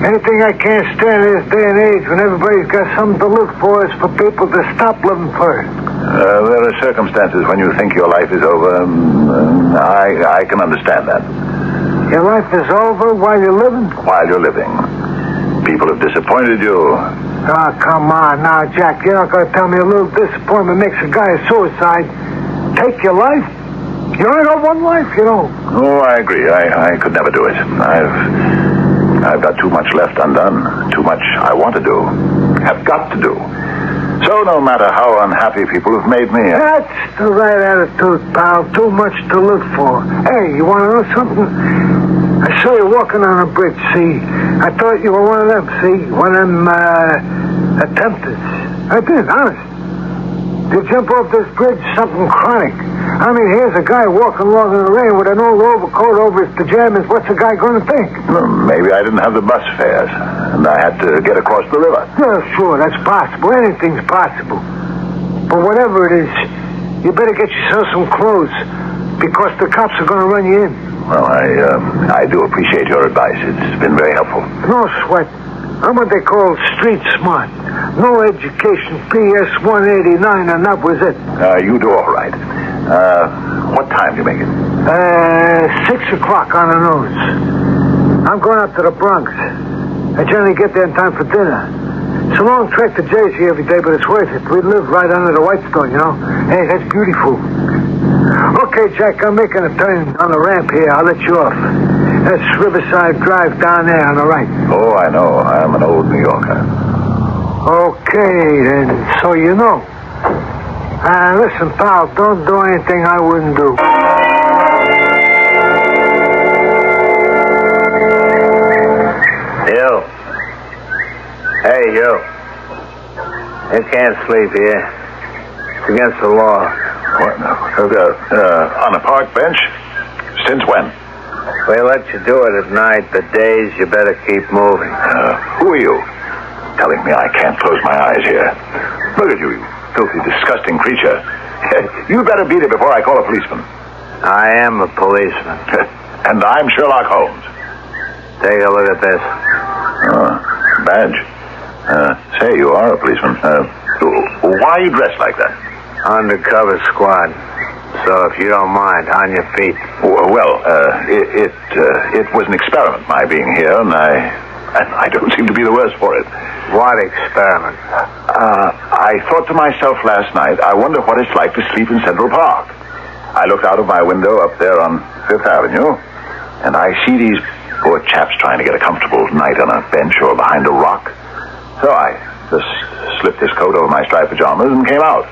Anything I can't stand in this day and age when everybody's got something to look for is for people to stop living first. There are circumstances when you think your life is over. I can understand that. Your life is over while you're living? While you're living. People have disappointed you. Oh, come on now, Jack. You're not going to tell me a little disappointment makes a guy a suicide. Take your life? You only got one life, you know. Oh, I agree. I could never do it. I've got too much left undone. Too much I want to do. Have got to do. So no matter how unhappy people have made me... That's the right attitude, pal. Too much to live for. Hey, you want to know something? I saw you walking on a bridge, see? I thought you were one of them, see? One of them, attempters. I did, honest. You jump off this bridge, something chronic. I mean, here's a guy walking along in the rain with an old overcoat over his pajamas. What's the guy going to think? Well, maybe I didn't have the bus fares, and I had to get across the river. Yeah, sure, that's possible. Anything's possible. But whatever it is, you better get yourself some clothes, because the cops are going to run you in. Well, I do appreciate your advice. It's been very helpful. No sweat. I'm what they call street smart. No education, PS 189, and that was it. You do all right. What time do you make it? 6 o'clock on the nose. I'm going up to the Bronx. I generally get there in time for dinner. It's a long trek to Jersey every day, but it's worth it. We live right under the Whitestone, you know. Hey, that's beautiful. Okay, Jack, I'm making a turn on the ramp here. I'll let you off. That's Riverside Drive down there on the right. Oh, I know. I'm an old New Yorker. Okay, then, so you know. Listen, pal, don't do anything I wouldn't do. You. Hey, you. You can't sleep here. It's against the law. What? On a park bench? Since when? We let you do it at night. The days, you better keep moving. Who are you? Telling me I can't close my eyes here. Look at you filthy, disgusting creature. You better beat it before I call a policeman. I am a policeman. And I'm Sherlock Holmes. Take a look at this. Badge. Say, you are a policeman. Why are you dressed like that? Undercover squad. So if you don't mind, on your feet. Well, it was an experiment, my being here, and I don't seem to be the worse for it. What experiment? I thought to myself last night, I wonder what it's like to sleep in Central Park. I looked out of my window up there on Fifth Avenue, and I see these poor chaps trying to get a comfortable night on a bench or behind a rock. So I just slipped this coat over my striped pajamas and came out.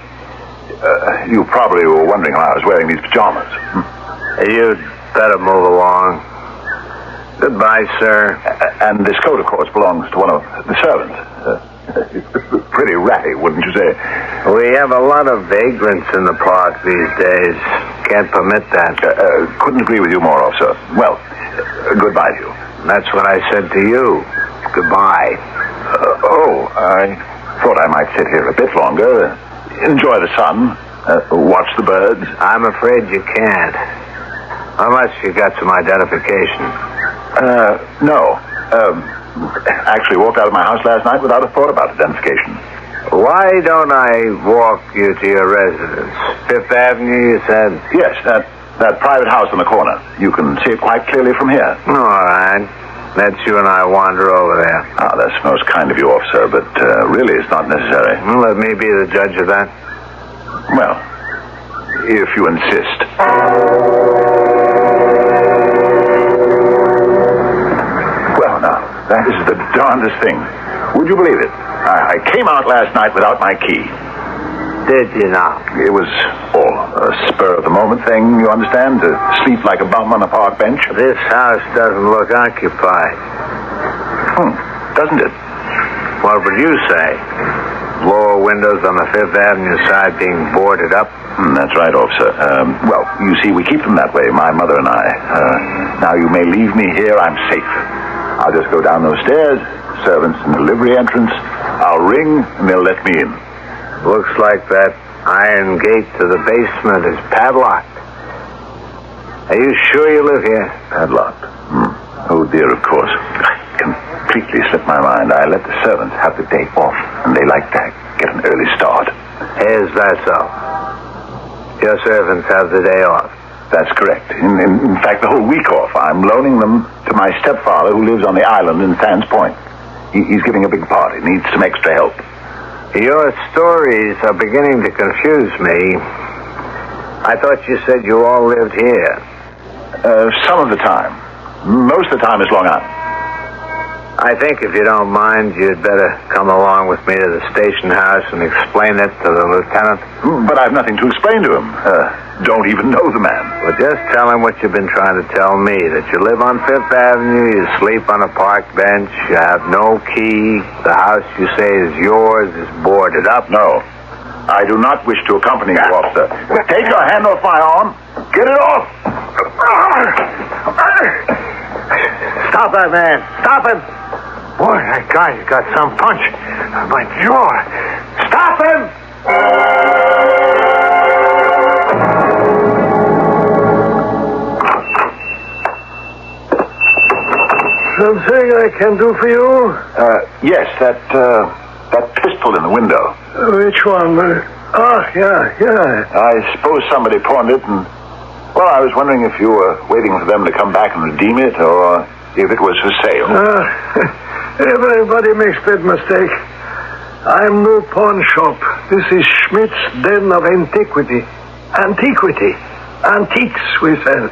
You probably were wondering why I was wearing these pajamas. You'd better move along. Goodbye, sir. And this coat, of course, belongs to one of the servants. Pretty ratty, wouldn't you say? We have a lot of vagrants in the park these days. Can't permit that. Couldn't agree with you more, officer. Well, goodbye to you. That's what I said to you. Goodbye. I thought I might sit here a bit longer, enjoy the sun, watch the birds. I'm afraid you can't. Unless you got some identification. No. Actually walked out of my house last night without a thought about identification. Why don't I walk you to your residence? Fifth Avenue, you said? Yes, that private house on the corner. You can see it quite clearly from here. All right. Let you and I wander over there. Ah, that's most kind of you, officer, but really it's not necessary. Well, let me be the judge of that. Well, if you insist. Well, now, that is the darndest thing. Would you believe it? I came out last night without my key. Did you now? It was all a spur-of-the-moment thing, you understand? To sleep like a bum on a park bench. This house doesn't look occupied. Doesn't it? What would you say? Lower windows on the Fifth Avenue side being boarded up? That's right, officer. Well, you see, we keep them that way, my mother and I. Now, you may leave me here. I'm safe. I'll just go down those stairs. Servants in the livery entrance. I'll ring, and they'll let me in. Looks like that iron gate to the basement is padlocked. Are you sure you live here? Padlocked? Oh, dear, of course. I completely slipped my mind. I let the servants have the day off, and they like to get an early start. Is that so? Your servants have the day off? That's correct. In fact, the whole week off. I'm loaning them to my stepfather who lives on the island in Sands Point. He's giving a big party, needs some extra help. Your stories are beginning to confuse me. I thought you said you all lived here. Some of the time. Most of the time is Long Island. I think if you don't mind, you'd better come along with me to the station house and explain it to the lieutenant. But I've nothing to explain to him. Don't even know the man. Well, just tell him what you've been trying to tell me, that you live on Fifth Avenue, you sleep on a park bench, you have no key, the house you say is yours is boarded up. No. I do not wish to accompany you, officer. Take your hand off my arm. Get it off. Stop that man. Stop him. Boy, that guy's got some punch. My jaw. Stop him! Something I can do for you? Yes, that pistol in the window. Which one? Yeah. I suppose somebody pawned it, and, well, I was wondering if you were waiting for them to come back and redeem it, or if it was for sale. Everybody makes that mistake. I'm no pawn shop. This is Schmidt's Den of Antiquity. Antiques, we sell.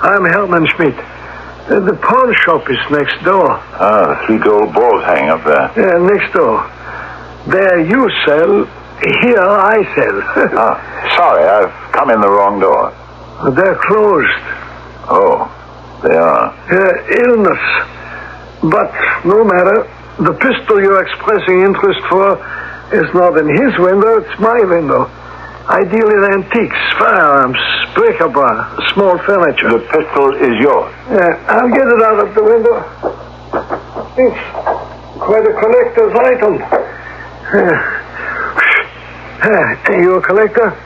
I'm Hermann Schmidt. The pawn shop is next door. The 3 gold balls hanging up there. Yeah, next door. There you sell, here I sell. Sorry, I've come in the wrong door. They're closed. Oh, they are. Illness. But no matter. The pistol you're expressing interest for is not in his window, it's my window. I deal in antiques, firearms, bric-a-brac, small furniture. The pistol is yours? I'll get it out of the window. It's quite a collector's item. Are you a collector?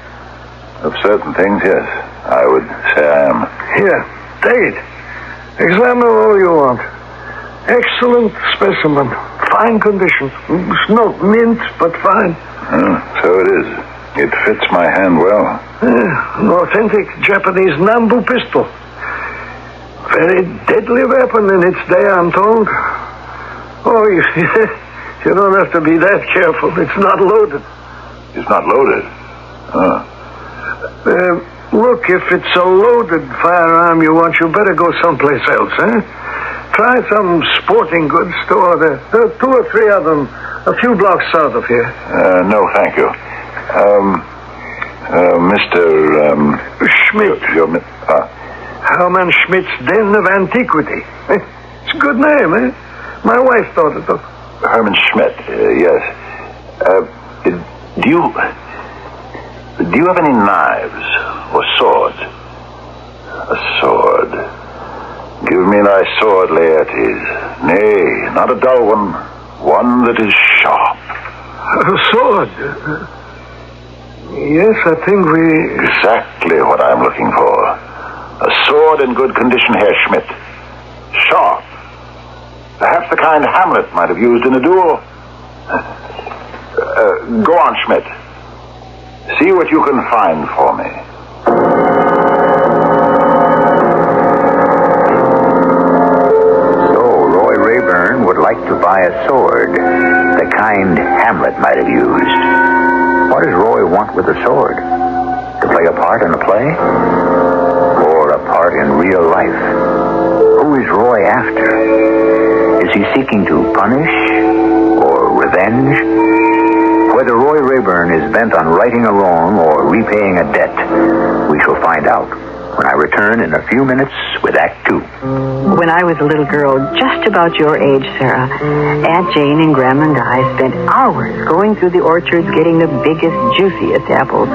Of certain things, yes. I would say I am. Here, take it. Examine all you want. Excellent specimen. Fine condition. It's not mint, but fine. So it is. It fits my hand well. An authentic Japanese Nambu pistol. Very deadly weapon in its day, I'm told. Oh, You don't have to be that careful. It's not loaded. It's not loaded? Look, if it's a loaded firearm you want, you better go someplace else, eh? Try some sporting goods store. There are 2 or 3 of them a few blocks south of here. No, thank you. Mr. Schmidt. Hermann Schmidt's Den of Antiquity. It's a good name, eh? My wife thought it of. Hermann Schmidt, yes. Do you have any knives or swords? A sword. Give me thy sword, Laertes. Nay, not a dull one. One that is sharp. A sword? Yes, I think we... Exactly what I'm looking for. A sword in good condition, Herr Schmidt. Sharp. Perhaps the kind Hamlet might have used in a duel. Go on, Schmidt. See what you can find for me. So, Roy Rayburn would like to buy a sword, the kind Hamlet might have used. What does Roy want with a sword? To play a part in a play? Or a part in real life? Who is Roy after? Is he seeking to punish or revenge? Whether Roy Rayburn is bent on righting a wrong or repaying a debt, we shall find out when I return in a few minutes with Act 2. When I was a little girl, just about your age, Sarah, Aunt Jane and Grandma and I spent hours going through the orchards getting the biggest, juiciest apples.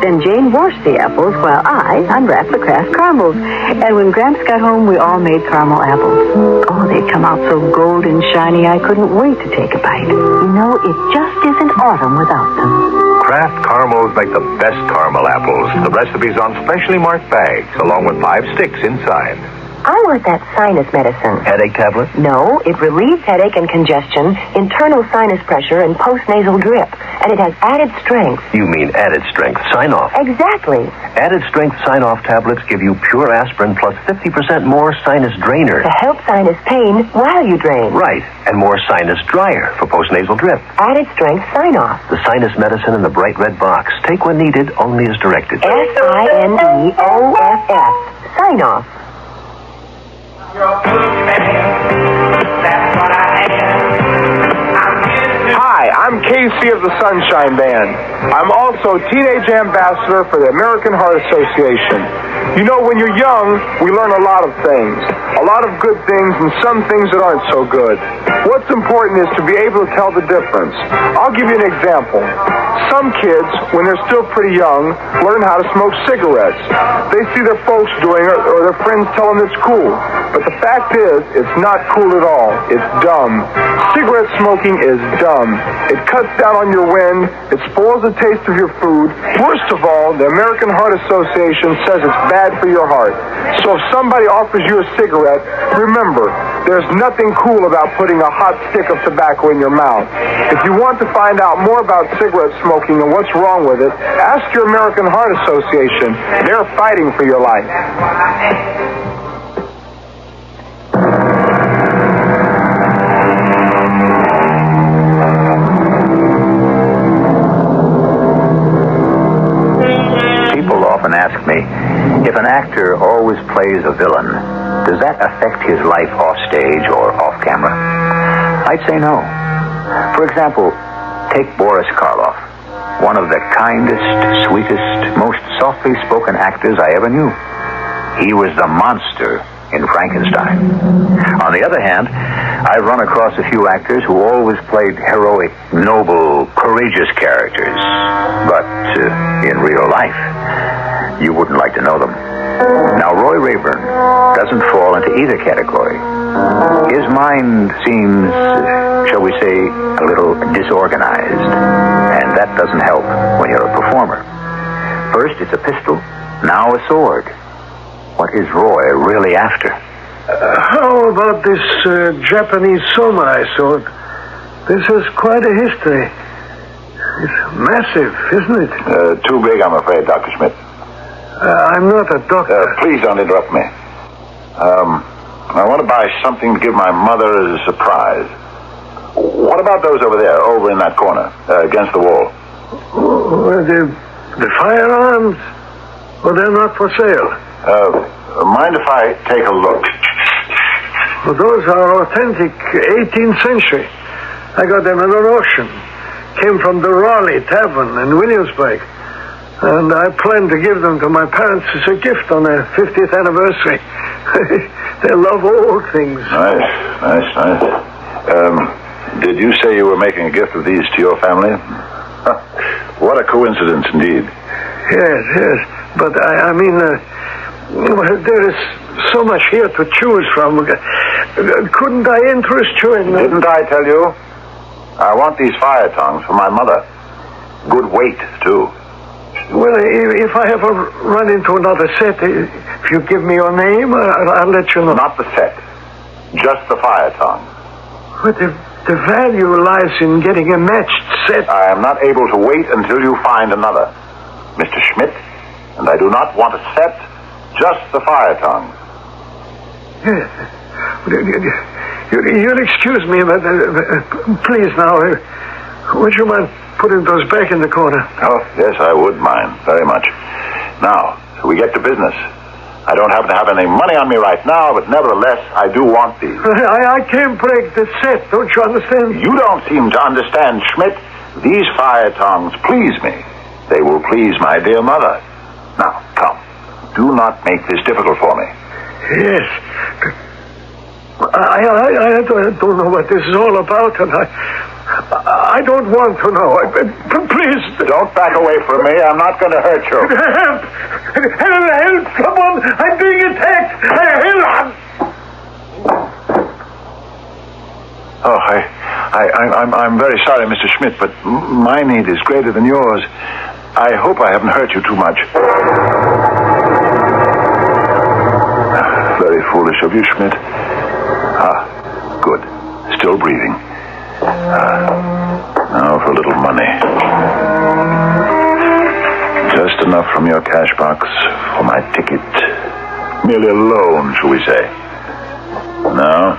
Then Jane washed the apples while I unwrapped the Kraft caramels. And when Gramps got home, we all made caramel apples. Oh, they'd come out so golden shiny, I couldn't wait to take a bite. You know, it just isn't autumn without them. Kraft caramels make the best caramel apples. The recipe's on specially marked bags, along with 5 sticks inside. I want that sinus medicine. Headache tablet? No, it relieves headache and congestion, internal sinus pressure, and postnasal drip. And it has added strength. You mean added strength sign-off? Exactly. Added strength sign-off tablets give you pure aspirin plus 50% more sinus drainer. To help sinus pain while you drain. Right, and more sinus dryer for postnasal drip. Added strength sign-off. The sinus medicine in the bright red box. Take when needed, only as directed. SINEOFF. Sign-off. Hi, I'm Casey of the Sunshine Band. I'm also Teenage Ambassador for the American Heart Association. You know, when you're young, we learn a lot of things. A lot of good things and some things that aren't so good. What's important is to be able to tell the difference. I'll give you an example. Some kids, when they're still pretty young, learn how to smoke cigarettes. They see their folks doing it or their friends tell them it's cool. But the fact is, it's not cool at all. It's dumb. Cigarette smoking is dumb. It cuts down on your wind. It spoils the taste of your food. Worst of all, the American Heart Association says it's bad for your heart. So if somebody offers you a cigarette, remember, there's nothing cool about putting a hot stick of tobacco in your mouth. If you want to find out more about cigarette smoking and what's wrong with it, ask your American Heart Association. They're fighting for your life. People often ask me, if an actor always plays a villain, does that affect his life off stage or off camera? I'd say no. For example, take Boris Karloff, one of the kindest, sweetest, most softly spoken actors I ever knew. He was the monster in Frankenstein. On the other hand, I've run across a few actors who always played heroic, noble, courageous characters. But in real life, you wouldn't like to know them. Now, Roy Rayburn doesn't fall into either category. His mind seems, shall we say, a little disorganized. And that doesn't help when you're a performer. First, it's a pistol, now a sword. What is Roy really after? How about this Japanese samurai sword? This has quite a history. It's massive, isn't it? Too big, I'm afraid, Dr. Schmidt. I'm not a doctor. Please don't interrupt me. I want to buy something to give my mother as a surprise. What about those over there, over in that corner, against the wall? Well, the firearms? Well, they're not for sale. Mind if I take a look? Well, those are authentic 18th century. I got them at an auction. Came from the Raleigh Tavern in Williamsburg. And I plan to give them to my parents as a gift on their 50th anniversary. They love old things. Nice. Did you say you were making a gift of these to your family? What a coincidence, indeed. Yes. But I mean, there is so much here to choose from. Couldn't I interest you in... Didn't I tell you? I want these fire tongs for my mother. Good weight, too. Well, if I ever run into another set, if you give me your name, I'll let you know. Not the set. Just the fire tongs. But the value lies in getting a matched set. I am not able to wait until you find another, Mr. Schmidt. And I do not want a set, just the fire tongs. Yes. You'll excuse me, but please now, would you mind putting those back in the corner? Oh, yes, I would mind, very much. Now, we get to business. I don't happen to have any money on me right now, but nevertheless, I do want these. I can't break the set, don't you understand? You don't seem to understand, Schmidt. These fire tongs please me. They will please my dear mother. Now, come. Do not make this difficult for me. Yes. I don't know what this is all about, and I don't want to know. Please. Don't back away from me. I'm not going to hurt you. Help! Help! Someone! I'm being attacked! Help! Oh, I'm very sorry, Mr. Schmidt, but my need is greater than yours. I hope I haven't hurt you too much. Very foolish of you, Schmidt. Good. Still breathing. Now for a little money. Just enough from your cash box for my ticket. Merely a loan, shall we say. Now,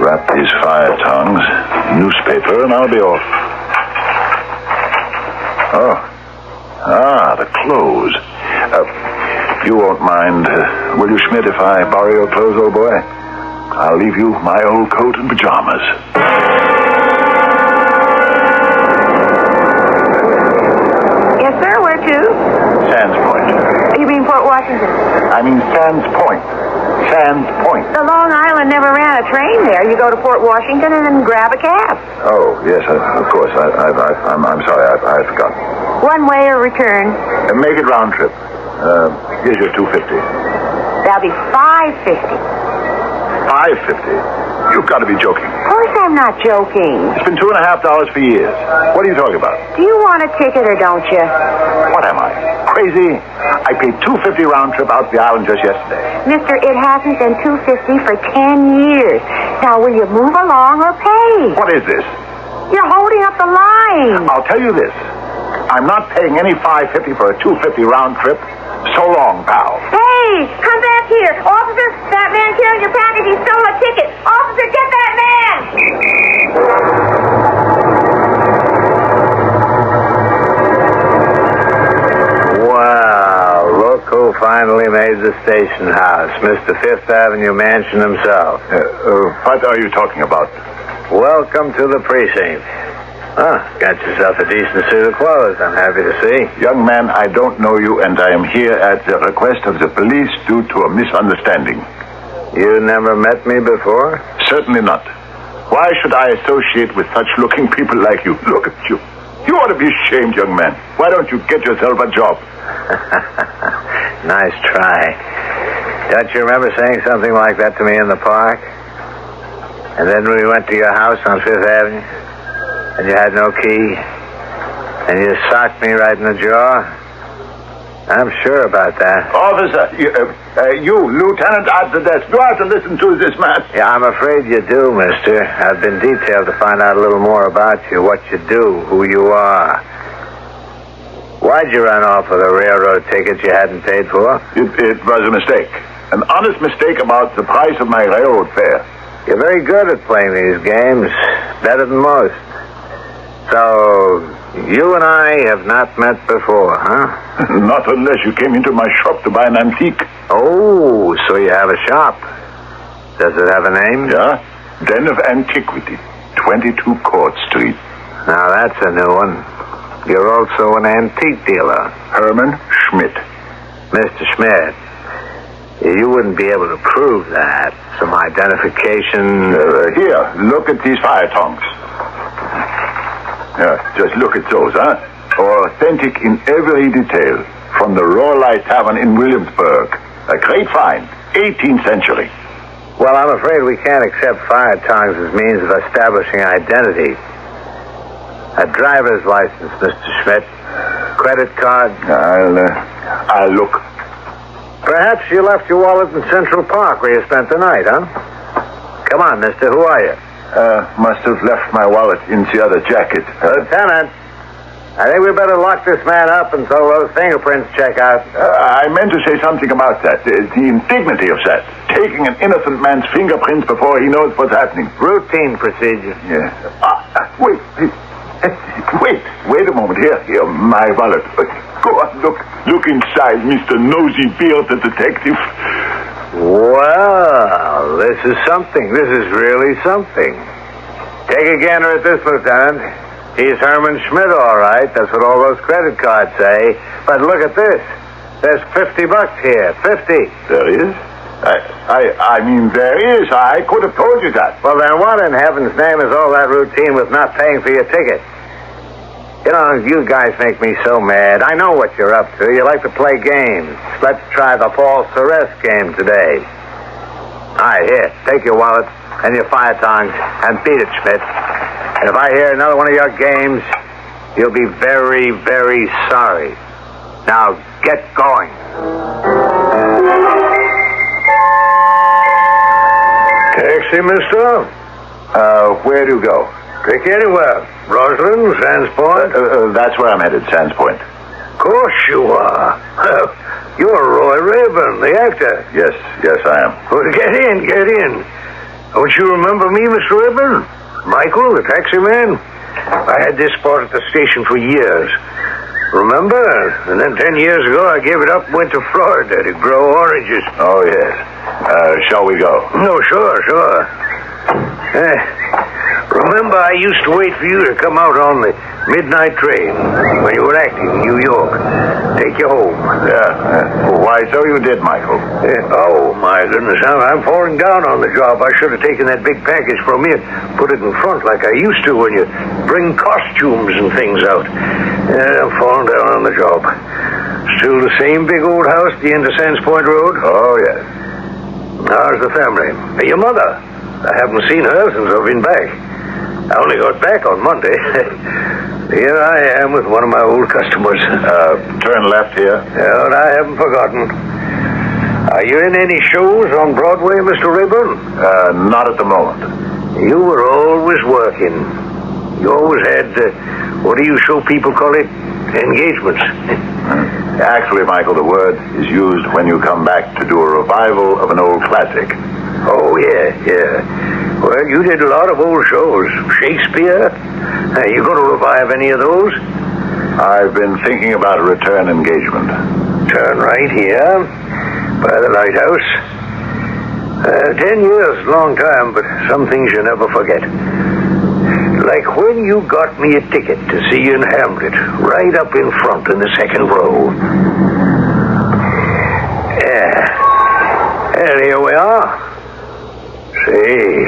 wrap these fire tongs, newspaper, and I'll be off. The clothes. You won't mind, will you, Schmidt, if I borrow your clothes, old boy? I'll leave you my old coat and pajamas. Yes, sir, where to? Sands Point. You mean Port Washington? I mean Sands Point. Sands Point. The Long Island never ran a train there. You go to Port Washington and then grab a cab. Oh, yes, of course. I'm sorry, I forgot. One way or return? Make it round trip. Here's your $2.50. That'll be $5.50. $5.50? You've got to be joking. Of course I'm not joking. It's been $2.50 for years. What are you talking about? Do you want a ticket or don't you? What am I? Crazy? I paid $2.50 round trip out to the island just yesterday. Mister, it hasn't been $2.50 for 10 years. Now, will you move along or pay? What is this? You're holding up the line. I'll tell you this. I'm not paying any $5.50 for a $2.50 round trip. So long, pal. Hey, come back here. Officer, that man carrying your package, he stole a ticket. Officer, get that man! Wow, look who finally made the station house. Mr. Fifth Avenue Mansion himself. What are you talking about? Welcome to the precinct. Got yourself a decent suit of clothes, I'm happy to see. Young man, I don't know you, and I am here at the request of the police due to a misunderstanding. You never met me before? Certainly not. Why should I associate with such looking people like you? Look at you. You ought to be ashamed, young man. Why don't you get yourself a job? Nice try. Don't you remember saying something like that to me in the park? And then we went to your house on Fifth Avenue? And you had no key, and you socked me right in the jaw. I'm sure about that. Officer, you, Lieutenant at the desk, do I have to listen to this man? Yeah, I'm afraid you do, mister. I've been detailed to find out a little more about you, what you do, who you are. Why'd you run off with a railroad ticket you hadn't paid for? It was a mistake. An honest mistake about the price of my railroad fare. You're very good at playing these games. Better than most. So, you and I have not met before, huh? Not unless you came into my shop to buy an antique. Oh, so you have a shop. Does it have a name? Yeah. Den of Antiquity, 22 Court Street. Now, that's a new one. You're also an antique dealer. Herman Schmidt. Mr. Schmidt, you wouldn't be able to prove that. Some identification. Here, look at these fire tongs. Just look at those, huh? Authentic in every detail. From the Rowlight Tavern in Williamsburg. A great find, 18th century. Well, I'm afraid we can't accept fire tongs as means of establishing identity. A driver's license, Mr. Schmidt. Credit card. I'll look. Perhaps you left your wallet in Central Park where you spent the night, huh? Come on, mister. Who are you? Must have left my wallet in the other jacket. Lieutenant, I think we better lock this man up until those fingerprints check out. I meant to say something about that. The indignity of that. Taking an innocent man's fingerprints before he knows what's happening. Routine procedure. Yeah. Wait a moment. Here, my wallet. Go on, look inside, Mr. Nosy Bearded Detective. Well, this is something. This is really something. Take a gander at this, Lieutenant. He's Herman Schmidt, all right. That's what all those credit cards say. But look at this. There's $50 here. 50. There is? I mean, there is. I could have told you that. Well, then what in heaven's name is all that routine with not paying for your ticket? You know, you guys make me so mad. I know what you're up to. You like to play games. Let's try the false arrest game today. All right, here. Take your wallet and your fire tongs and beat it, Schmidt. And if I hear another one of your games, you'll be very, very sorry. Now, get going. Taxi, mister? Where to go? Pick anywhere. Roslyn, Sands Point? That's where I'm headed, Sands Point. Of course you are. You're Roy Rayburn, the actor. Yes, I am. Well, get in. Don't you remember me, Mr. Rayburn? Michael, the taxi man? I had this part at the station for years. Remember? And then 10 years ago, I gave it up and went to Florida to grow oranges. Oh, yes. Shall we go? No, sure. Remember, I used to wait for you to come out on the midnight train when you were acting in New York. Take you home. Yeah. Why, so you did, Michael. Oh, my goodness. I'm falling down on the job. I should have taken that big package from you, put it in front like I used to when you bring costumes and things out. I'm falling down on the job. Still the same big old house at the end of Sands Point Road? Oh, yes. How's the family? Your mother? I haven't seen her since I've been back. I only got back on Monday. Here I am with one of my old customers. Turn left here. Yeah, and I haven't forgotten. Are you in any shows on Broadway, Mr. Rayburn? Not at the moment. You were always working. You always had, what do you show people call it? Engagements. Actually, Michael, the word is used when you come back to do a revival of an old classic. Oh, yeah. Well, you did a lot of old shows. Shakespeare? You going to revive any of those? I've been thinking about a return engagement. Turn right here, by the lighthouse. 10 years is a long time, but some things you never forget. Like when you got me a ticket to see you in Hamlet, right up in front in the second row. Yeah. And here we are. Say,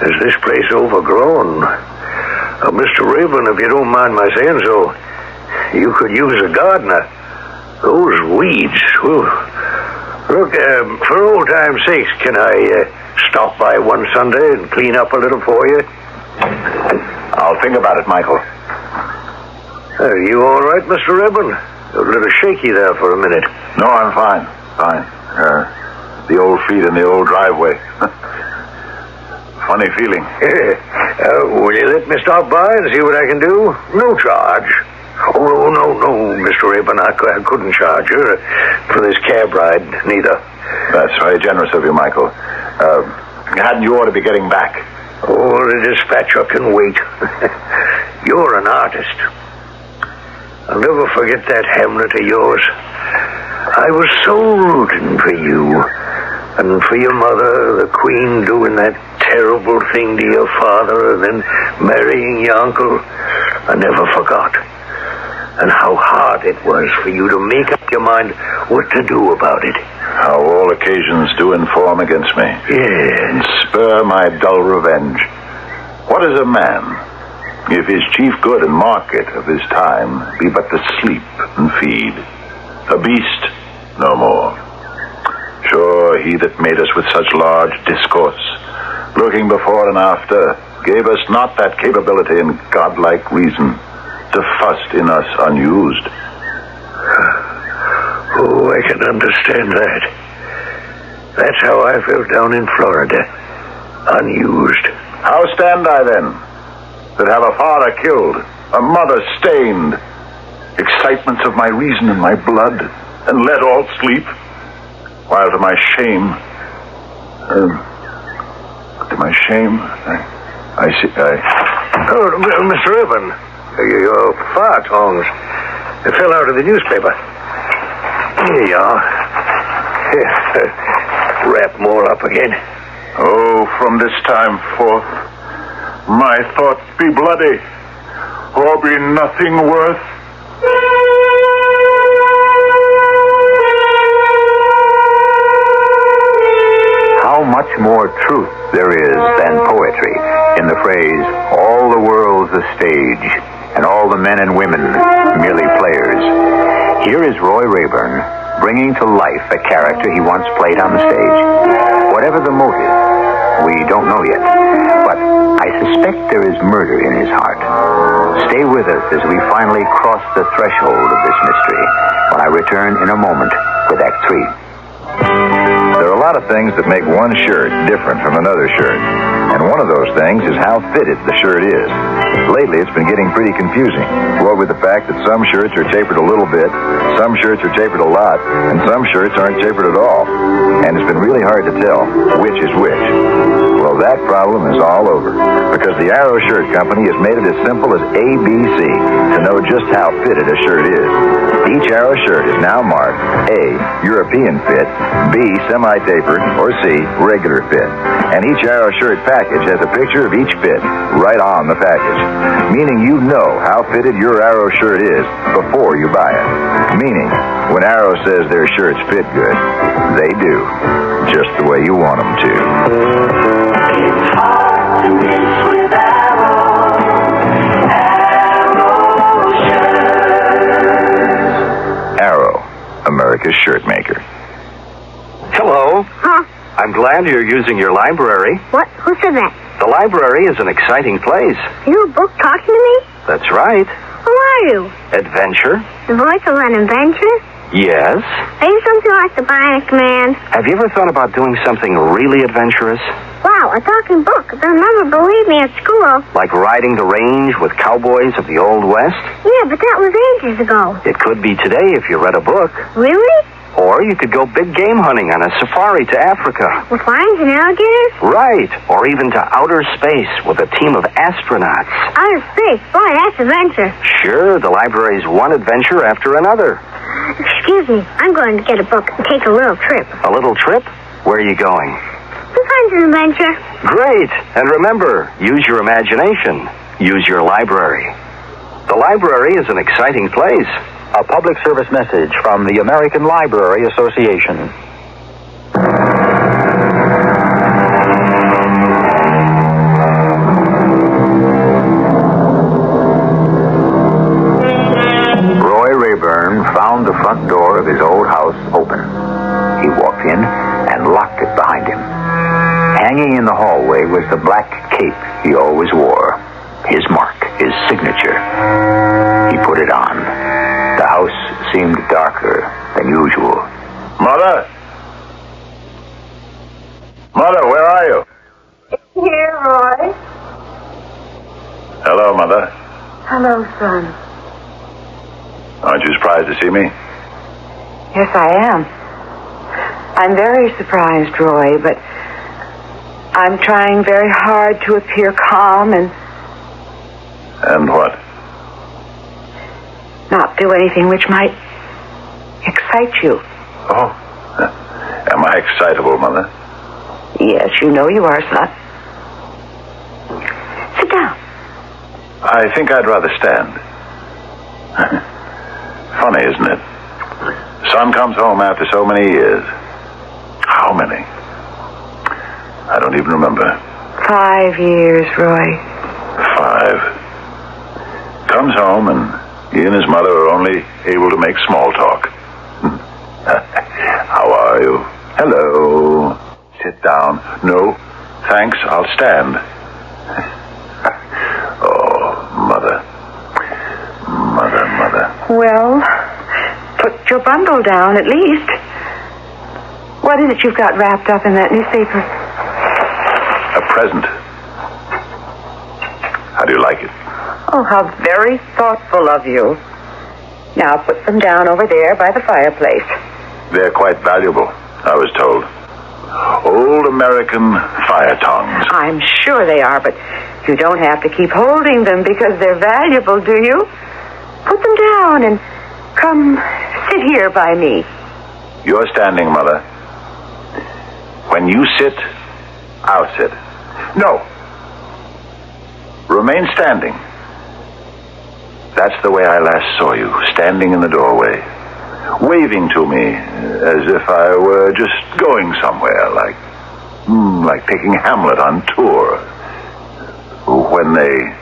is this place overgrown? Mr. Rayburn, if you don't mind my saying so, you could use a gardener. Those weeds. Whew. Look, for old time's sakes, can I stop by one Sunday and clean up a little for you? I'll think about it, Michael. Are you all right, Mr. Rayburn? You're a little shaky there for a minute. No, I'm fine. The old feet in the old driveway. Funny feeling. Will you let me stop by and see what I can do? No charge. Oh, no, Mr. Rayburn, I couldn't charge you for this cab ride, neither. That's very generous of you, Michael. Hadn't you ought to be getting back? Oh, the dispatcher can wait. You're an artist. I'll never forget that Hamlet of yours. I was so rooting for you. And for your mother, the queen doing that terrible thing to your father and then marrying your uncle. I never forgot. And how hard it was for you to make up your mind what to do about it. How all occasions do inform against me. Yes. And spur my dull revenge. What is a man, if his chief good and market of his time be but to sleep and feed? A beast, no more. Sure, he that made us with such large discourse, looking before and after, gave us not that capability and godlike reason to fuss in us unused. Oh, I can understand that. That's how I felt down in Florida. Unused. How stand I then, that have a father killed, a mother stained, excitements of my reason and my blood, and let all sleep, while to my shame, I see. Oh, Mr. Urban, your fire tongs. They fell out of the newspaper. Here you are. Here, wrap them all up again. Oh, from this time forth, my thoughts be bloody, or be nothing worth. How much more truth there is than poetry in the phrase, all the world's a stage, and all the men and women merely players. Here is Roy Rayburn bringing to life a character he once played on the stage. Whatever the motive, we don't know yet, but I suspect there is murder in his heart. Stay with us as we finally cross the threshold of this mystery when I return in a moment with Act 3. There are a lot of things that make one shirt different from another shirt. And one of those things is how fitted the shirt is. Lately, it's been getting pretty confusing. What with the fact that some shirts are tapered a little bit, some shirts are tapered a lot, and some shirts aren't tapered at all. And it's been really hard to tell which is which. Well, that problem is all over. Because the Arrow Shirt Company has made it as simple as ABC to know just how fitted a shirt is. Each Arrow shirt is now marked A, European fit, B, semi-tapered, or C, regular fit. And each Arrow shirt package has a picture of each fit right on the package. Meaning you know how fitted your Arrow shirt is before you buy it. Meaning, when Arrow says their shirts fit good, they do. Just the way you want them to. It's hard to miss with Arrow. Arrow shirts. Arrow, America's shirt maker. Hello. Huh? I'm glad you're using your library. What? Who said that? The library is an exciting place. You a book talking to me? That's right. Who are you? Adventure? The voice of an adventure? Yes. Are you something like the Bionic Man? Have you ever thought about doing something really adventurous? Wow, a talking book. They'll never believe me at school. Like riding the range with cowboys of the Old West? Yeah, but that was ages ago. It could be today if you read a book. Really? Or you could go big game hunting on a safari to Africa. With lions and alligators? Right. Or even to outer space with a team of astronauts. Outer space? Boy, that's adventure. Sure, the library's one adventure after another. Excuse me, I'm going to get a book and take a little trip. A little trip? Where are you going? Some kind of adventure. Great. And remember, use your imagination. Use your library. The library is an exciting place. A public service message from the American Library Association. Roy Rayburn found the front door of his old house open. He walked in and locked it behind him. Hanging in the hallway was the black cape he always wore. His mark, his signature. He put it on. The house seemed darker than usual. Mother? Mother, where are you? Here, Roy. Hello, Mother. Hello, son. Aren't you surprised to see me? Yes, I am. I'm very surprised, Roy, but I'm trying very hard to appear calm and... And what? not do anything which might excite you. Oh. Am I excitable, Mother? Yes, you know you are, son. Sit down. I think I'd rather stand. Funny, isn't it? Son comes home after so many years. How many? I don't even remember. 5 years, Roy. 5. Comes home and he and his mother are only able to make small talk. How are you? Hello. Sit down. No, thanks, I'll stand. Oh, Mother. Mother. Well, put your bundle down at least. What is it you've got wrapped up in that newspaper? A present. How do you like it? Oh, how very thoughtful of you. Now put them down over there by the fireplace. They're quite valuable, I was told. Old American fire tongs. I'm sure they are, but you don't have to keep holding them because they're valuable, do you? Put them down and come sit here by me. You're standing, Mother. When you sit, I'll sit. No. Remain standing. That's the way I last saw you, standing in the doorway, waving to me as if I were just going somewhere, like taking Hamlet on tour, when they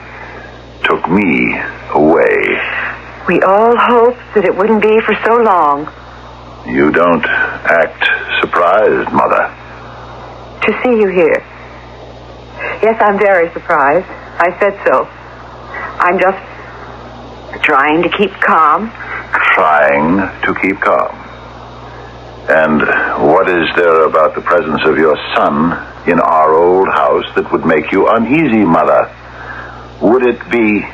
took me away. We all hoped that it wouldn't be for so long. You don't act surprised, Mother. To see you here. Yes, I'm very surprised. I said so. I'm just trying to keep calm. Trying to keep calm. And what is there about the presence of your son in our old house that would make you uneasy, Mother? Would it be...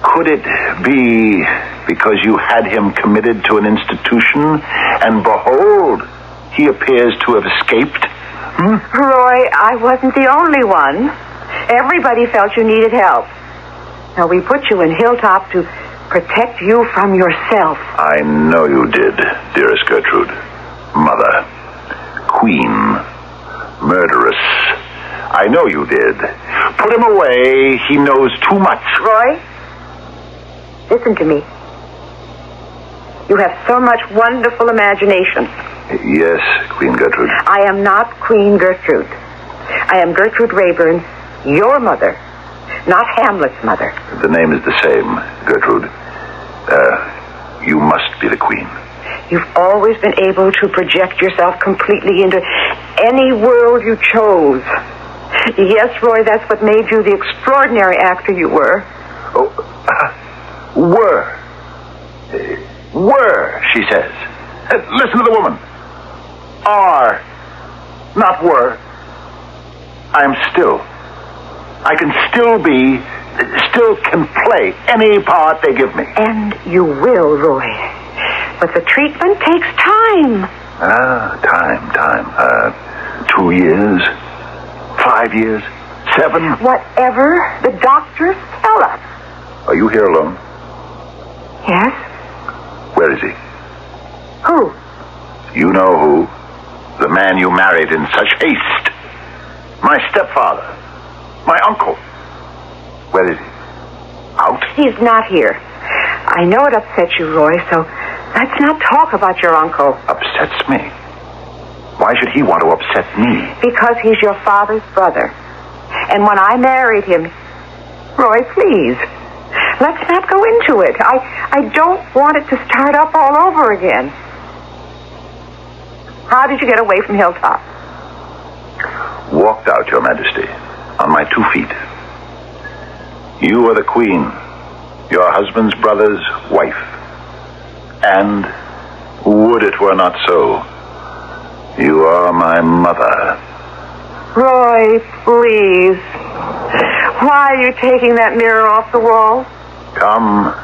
could it be because you had him committed to an institution, and behold, he appears to have escaped? Roy, I wasn't the only one. Everybody felt you needed help. Now, we put you in Hilltop to protect you from yourself. I know you did, dearest Gertrude. Mother. Queen. Murderess. I know you did. Put him away. He knows too much. Roy, listen to me. You have so much wonderful imagination. Yes, Queen Gertrude. I am not Queen Gertrude. I am Gertrude Rayburn, your mother, not Hamlet's mother. The name is the same, Gertrude. You must be the queen. You've always been able to project yourself completely into any world you chose. Yes, Roy, that's what made you the extraordinary actor you were. Were, she says. Listen to the woman. Are, not were. I'm still. I can still can play any part they give me. And you will, Roy. But the treatment takes time. Time. 2 years, 5 years, 7. Whatever the doctors tell us. Are you here alone? Yes. Where is he? Who? You know who. The man you married in such haste. My stepfather. My uncle. Where is he? Out? He's not here. I know it upsets you, Roy, so let's not talk about your uncle. Upsets me? Why should he want to upset me? Because he's your father's brother. And when I married him... Roy, please. Let's not go into it. I don't want it to start up all over again. How did you get away from Hilltop? Walked out, Your Majesty, on my 2 feet. You are the queen, your husband's brother's wife. And, would it were not so, you are my mother. Roy, please. Why are you taking that mirror off the wall? Come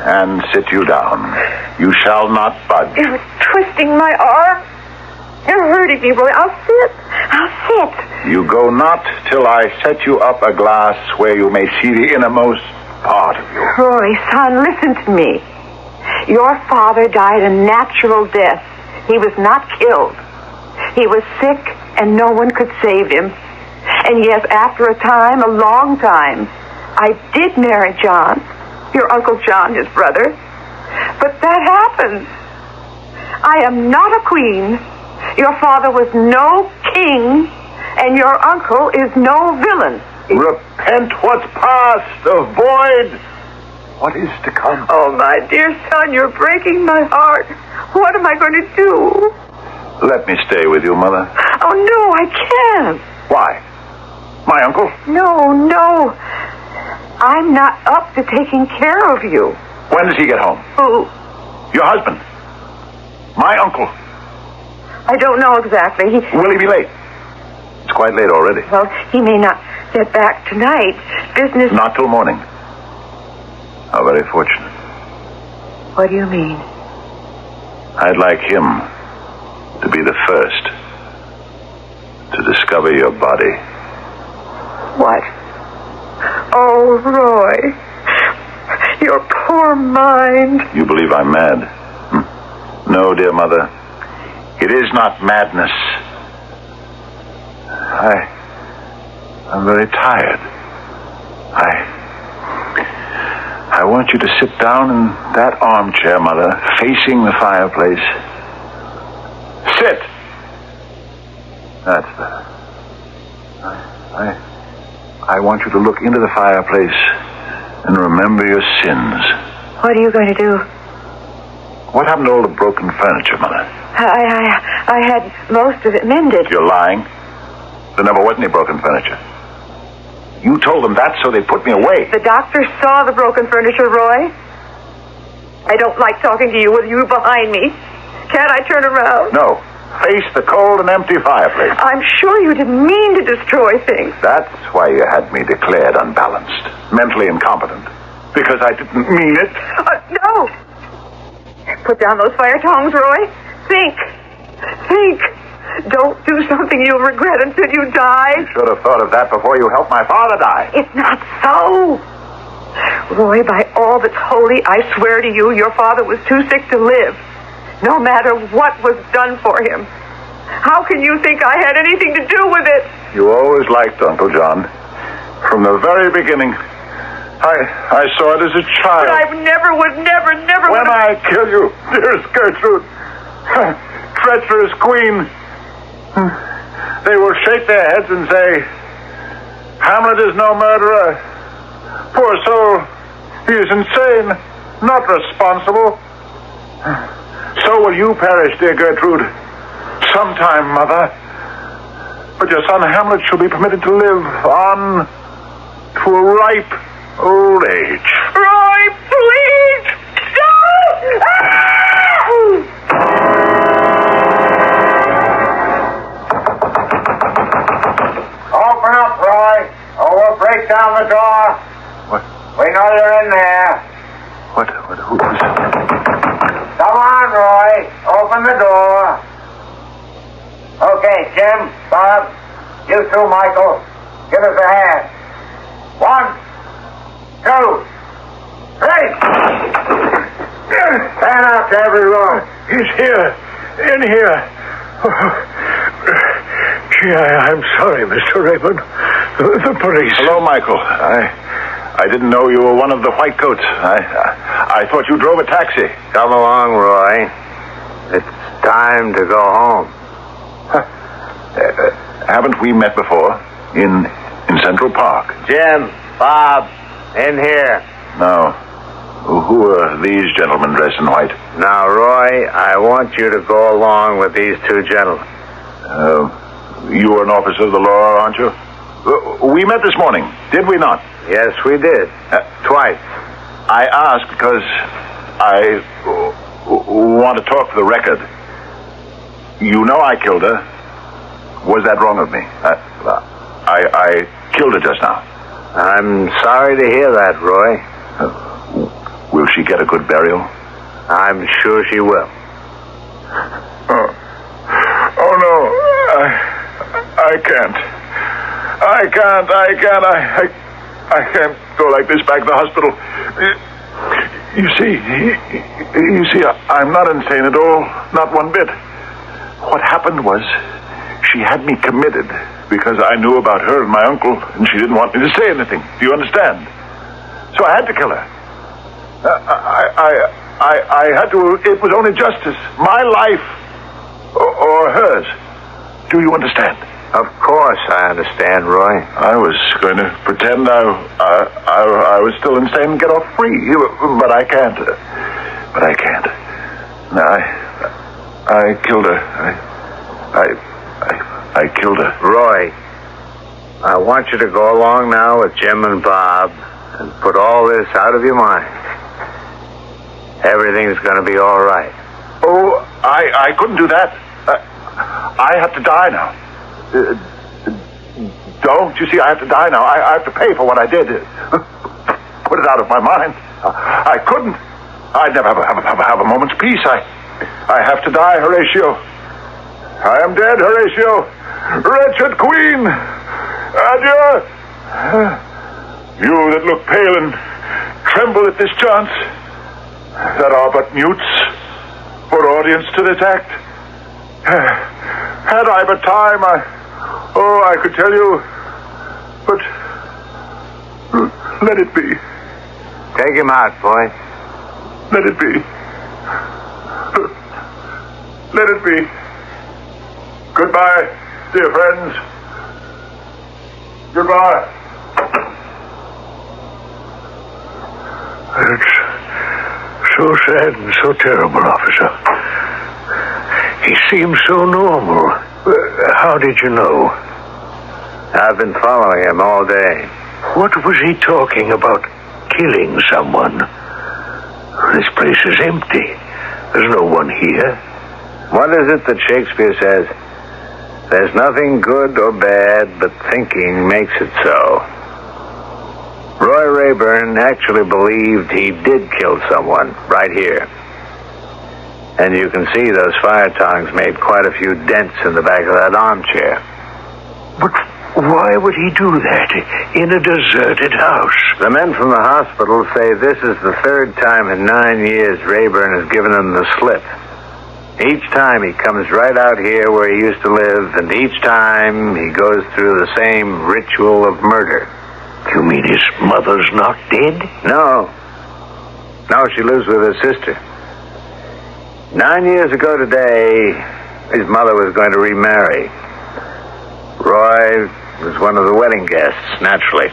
and sit you down. You shall not budge. You're twisting my arm. You're hurting me, Roy. I'll it. You go not till I set you up a glass where you may see the innermost part of you. Roy, son, listen to me. Your father died a natural death. He was not killed. He was sick, and no one could save him. And yes, after a time, a long time, I did marry John, your Uncle John, his brother. But that happened. I am not a queen. Your father was no king, and your uncle is no villain. Repent what's past, avoid what is to come. Oh, my dear son, you're breaking my heart. What am I going to do? Let me stay with you, Mother. Oh, no, I can't. Why? My uncle? No. I'm not up to taking care of you. When does he get home? Who? Your husband. My uncle. I don't know exactly. Will he be late? It's quite late already. Well, he may not get back tonight. Business... Not till morning. How very fortunate. What do you mean? I'd like him to be the first to discover your body. What? Oh, Roy. Your poor mind. You believe I'm mad? No, dear Mother. It is not madness. I'm very tired. I want you to sit down in that armchair, Mother, facing the fireplace. Sit! That's better. I want you to look into the fireplace and remember your sins. What are you going to do? What happened to all the broken furniture, Mother? I had most of it mended. You're lying. There never was any broken furniture. You told them that, so they put me away. The doctor saw the broken furniture, Roy. I don't like talking to you with you behind me. Can't I turn around? No. Face the cold and empty fireplace. I'm sure you didn't mean to destroy things. That's why you had me declared unbalanced, mentally incompetent. Because I didn't mean it. No. Put down those fire tongs, Roy. Think. Don't do something you'll regret until you die. You should have thought of that before you helped my father die. It's not so. Roy, by all that's holy, I swear to you, your father was too sick to live, no matter what was done for him. How can you think I had anything to do with it? You always liked Uncle John. From the very beginning. I saw it as a child. But I never would. When I kill you, dearest Gertrude, treacherous queen, they will shake their heads and say, Hamlet is no murderer. Poor soul, he is insane, not responsible. So will you perish, dear Gertrude. Sometime, Mother. But your son Hamlet shall be permitted to live on to a ripe old age. Roy, please! Don't! Open up, Roy, or we'll break down the door. What? We know you're in there. Who is it? Come on, Roy. Open the door. Okay, Jim, Bob, you too, Michael. Give us a hand. 1, 2, 3. Stand up to everyone. He's here. In here. Gee, I'm sorry, Mr. Raymond. The police. Hello, Michael. I didn't know you were one of the white coats. I thought you drove a taxi. Come along, Roy. It's time to go home. Haven't we met before? In Central Park? Jim, Bob, in here. No. Who are these gentlemen dressed in white? Now, Roy, I want you to go along with these two gentlemen. You are an officer of the law, aren't you? We met this morning, did we not? Yes, we did. Twice. I asked because I want to talk for the record. You know I killed her. Was that wrong of me? I killed her just now. I'm sorry to hear that, Roy. Will she get a good burial? I'm sure she will. Oh no. I I can't. I can't go like this back to the hospital. You see, I'm not insane at all. Not one bit. What happened was she had me committed because I knew about her and my uncle, and she didn't want me to say anything. Do you understand? So I had to kill her. I had to. It was only justice. My life or hers. Do you understand? Of course I understand, Roy. I was going to pretend I was still insane and get off free, but I can't. No, I killed her. I killed her. Roy, I want you to go along now with Jim and Bob and put all this out of your mind. Everything's going to be all right. Oh, I couldn't do that. I have to die now. Don't you see? I have to die now. I have to pay for what I did. Put it out of my mind. I couldn't. I'd never have a moment's peace. I have to die, Horatio. I am dead, Horatio. Wretched queen. Adieu. You that look pale and tremble at this chance, that are but mutes for audience to this act. Had I but time, I could tell you, but let it be. Take him out, boy. Let it be. Let it be. Goodbye, dear friends. Goodbye. It's so sad and so terrible, officer. He seems so normal. How did you know? I've been following him all day. What was he talking about? Killing someone? This place is empty. There's no one here. What is it that Shakespeare says? There's nothing good or bad, but thinking makes it so. Roy Rayburn actually believed he did kill someone right here. And you can see those fire tongs made quite a few dents in the back of that armchair. But why would he do that in a deserted house? The men from the hospital say this is the third time in 9 years Rayburn has given them the slip. Each time he comes right out here where he used to live, and each time he goes through the same ritual of murder. You mean his mother's not dead? No. No, she lives with her sister. 9 years ago today, his mother was going to remarry. Roy was one of the wedding guests, naturally.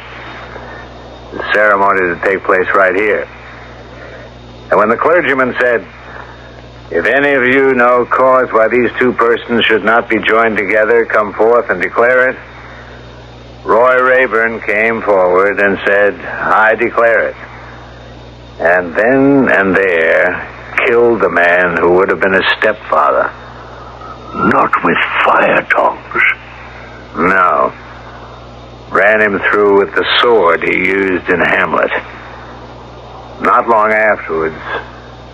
The ceremony to take place right here. And when the clergyman said, "If any of you know cause why these two persons should not be joined together, come forth and declare it," Roy Rayburn came forward and said, "I declare it." And then and there killed the man who would have been his stepfather. Not with fire tongs. No. Ran him through with the sword he used in Hamlet. Not long afterwards,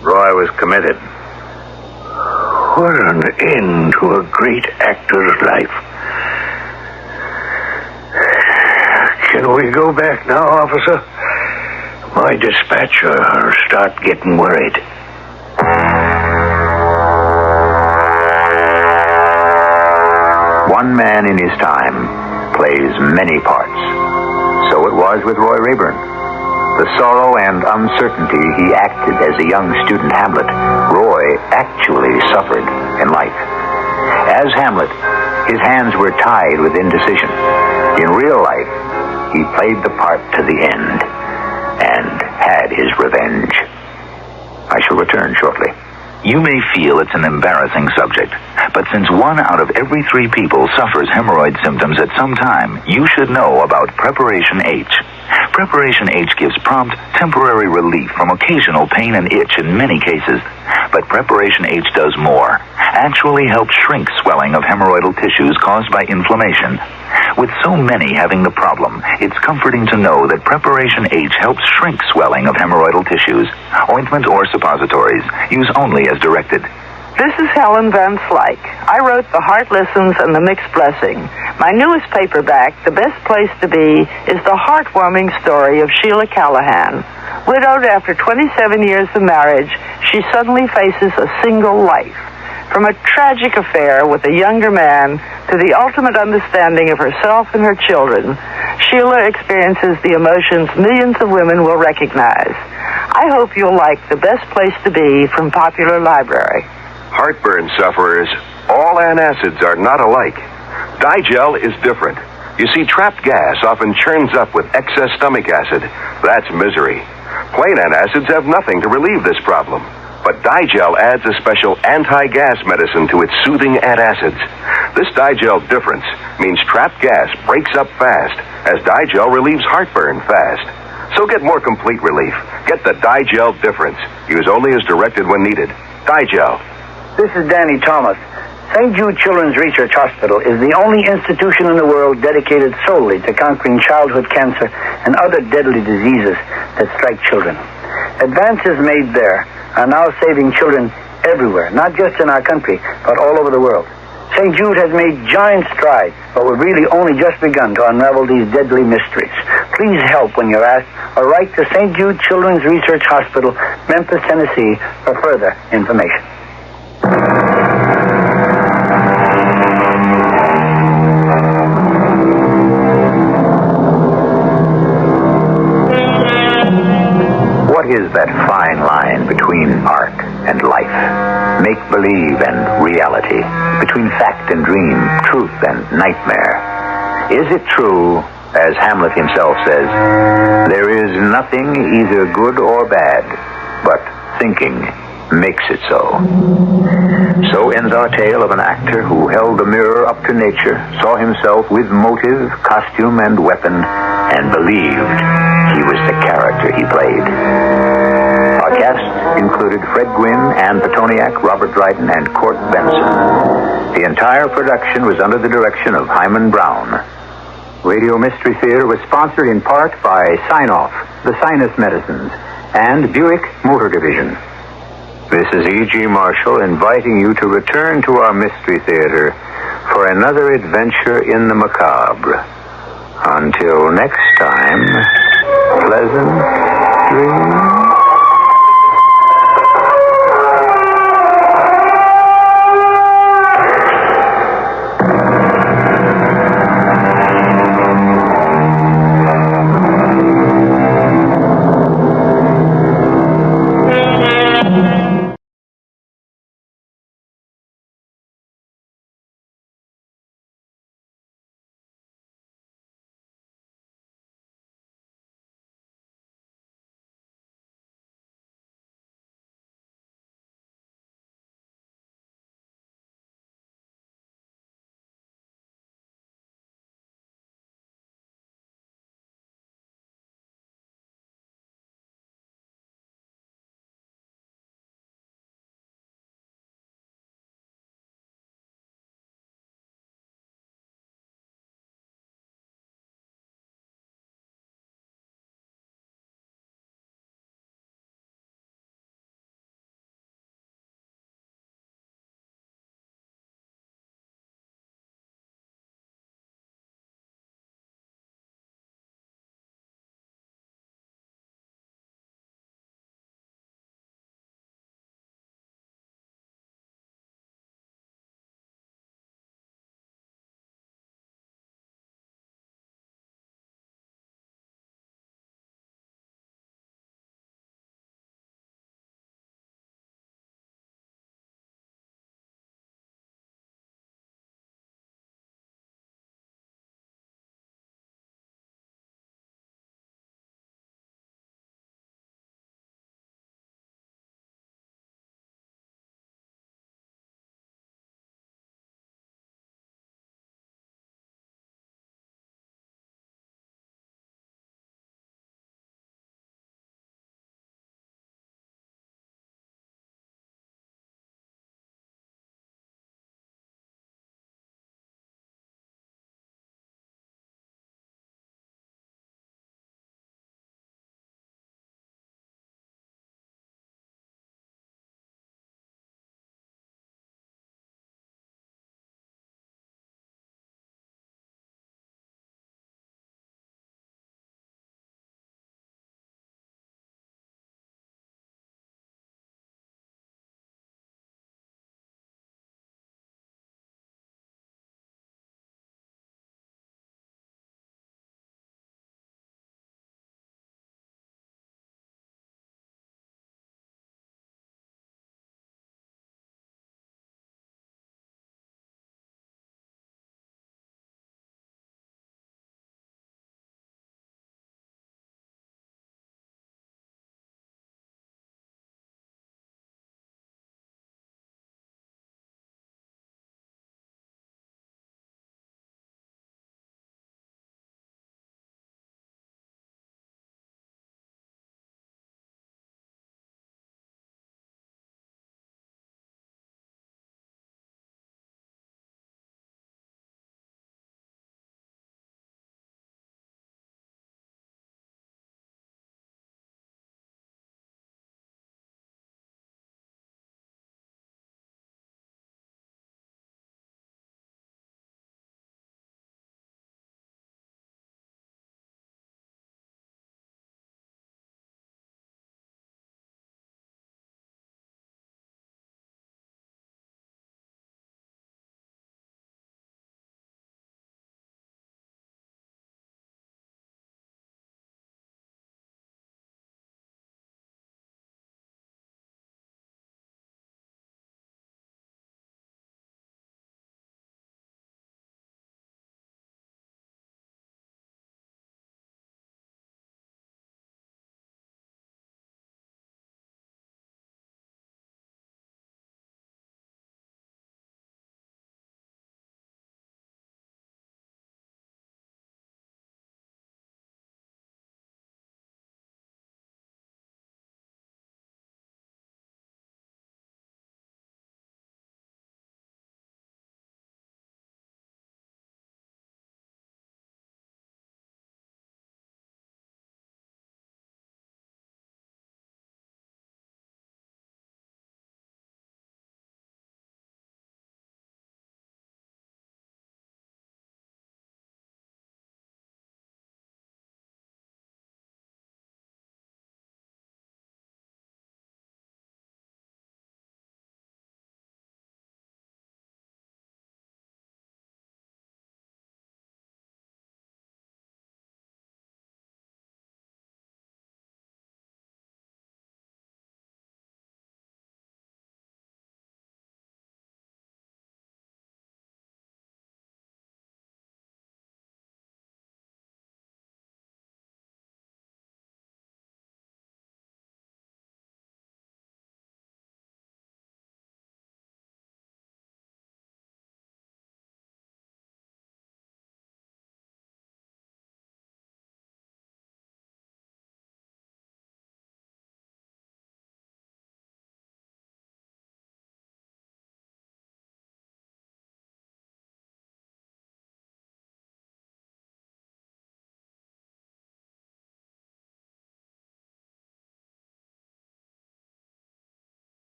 Roy was committed. What an end to a great actor's life. Can we go back now, officer? My dispatcher will start getting worried. One man in his time plays many parts. So it was with Roy Rayburn. The sorrow and uncertainty he acted as a young student Hamlet, Roy actually suffered in life. As Hamlet, his hands were tied with indecision. In real life, he played the part to the end and had his revenge. I shall return shortly. You may feel it's an embarrassing subject, but since 1 out of every 3 people suffers hemorrhoid symptoms at some time, you should know about Preparation H. Preparation H gives prompt, temporary relief from occasional pain and itch in many cases. But Preparation H does more. Actually helps shrink swelling of hemorrhoidal tissues caused by inflammation. With so many having the problem, it's comforting to know that Preparation H helps shrink swelling of hemorrhoidal tissues. Ointment or suppositories. Use only as directed. This is Helen Van Slyke. I wrote The Heart Listens and The Mixed Blessing. My newest paperback, The Best Place to Be, is the heartwarming story of Sheila Callahan. Widowed after 27 years of marriage, she suddenly faces a single life. From a tragic affair with a younger man to the ultimate understanding of herself and her children, Sheila experiences the emotions millions of women will recognize. I hope you'll like The Best Place to Be from Popular Library. Heartburn sufferers, all antacids are not alike. Digel is different. You see, trapped gas often churns up with excess stomach acid. That's misery. Plain antacids have nothing to relieve this problem. But Digel adds a special anti-gas medicine to its soothing antacids. This Digel difference means trapped gas breaks up fast, as Digel relieves heartburn fast. So get more complete relief. Get the Digel difference. Use only as directed when needed. Digel. This is Danny Thomas. St. Jude Children's Research Hospital is the only institution in the world dedicated solely to conquering childhood cancer and other deadly diseases that strike children. Advances made there are now saving children everywhere, not just in our country, but all over the world. St. Jude has made giant strides, but we've really only just begun to unravel these deadly mysteries. Please help when you're asked, or write to St. Jude Children's Research Hospital, Memphis, Tennessee, for further information. What is that fine line between art and life, make-believe and reality, between fact and dream, truth and nightmare? Is it true, as Hamlet himself says, there is nothing either good or bad, but thinking makes it so? So ends our tale of an actor who held the mirror up to nature, saw himself with motive, costume, and weapon, and believed he was the character he played. Our cast included Fred Gwynne, Anne Petoniak, Robert Dryden, and Court Benson. The entire production was under the direction of Hyman Brown. Radio Mystery Theater was sponsored in part by Sign-Off, the Sinus Medicines, and Buick Motor Division. This is E.G. Marshall inviting you to return to our Mystery Theater for another adventure in the macabre. Until next time, pleasant dreams.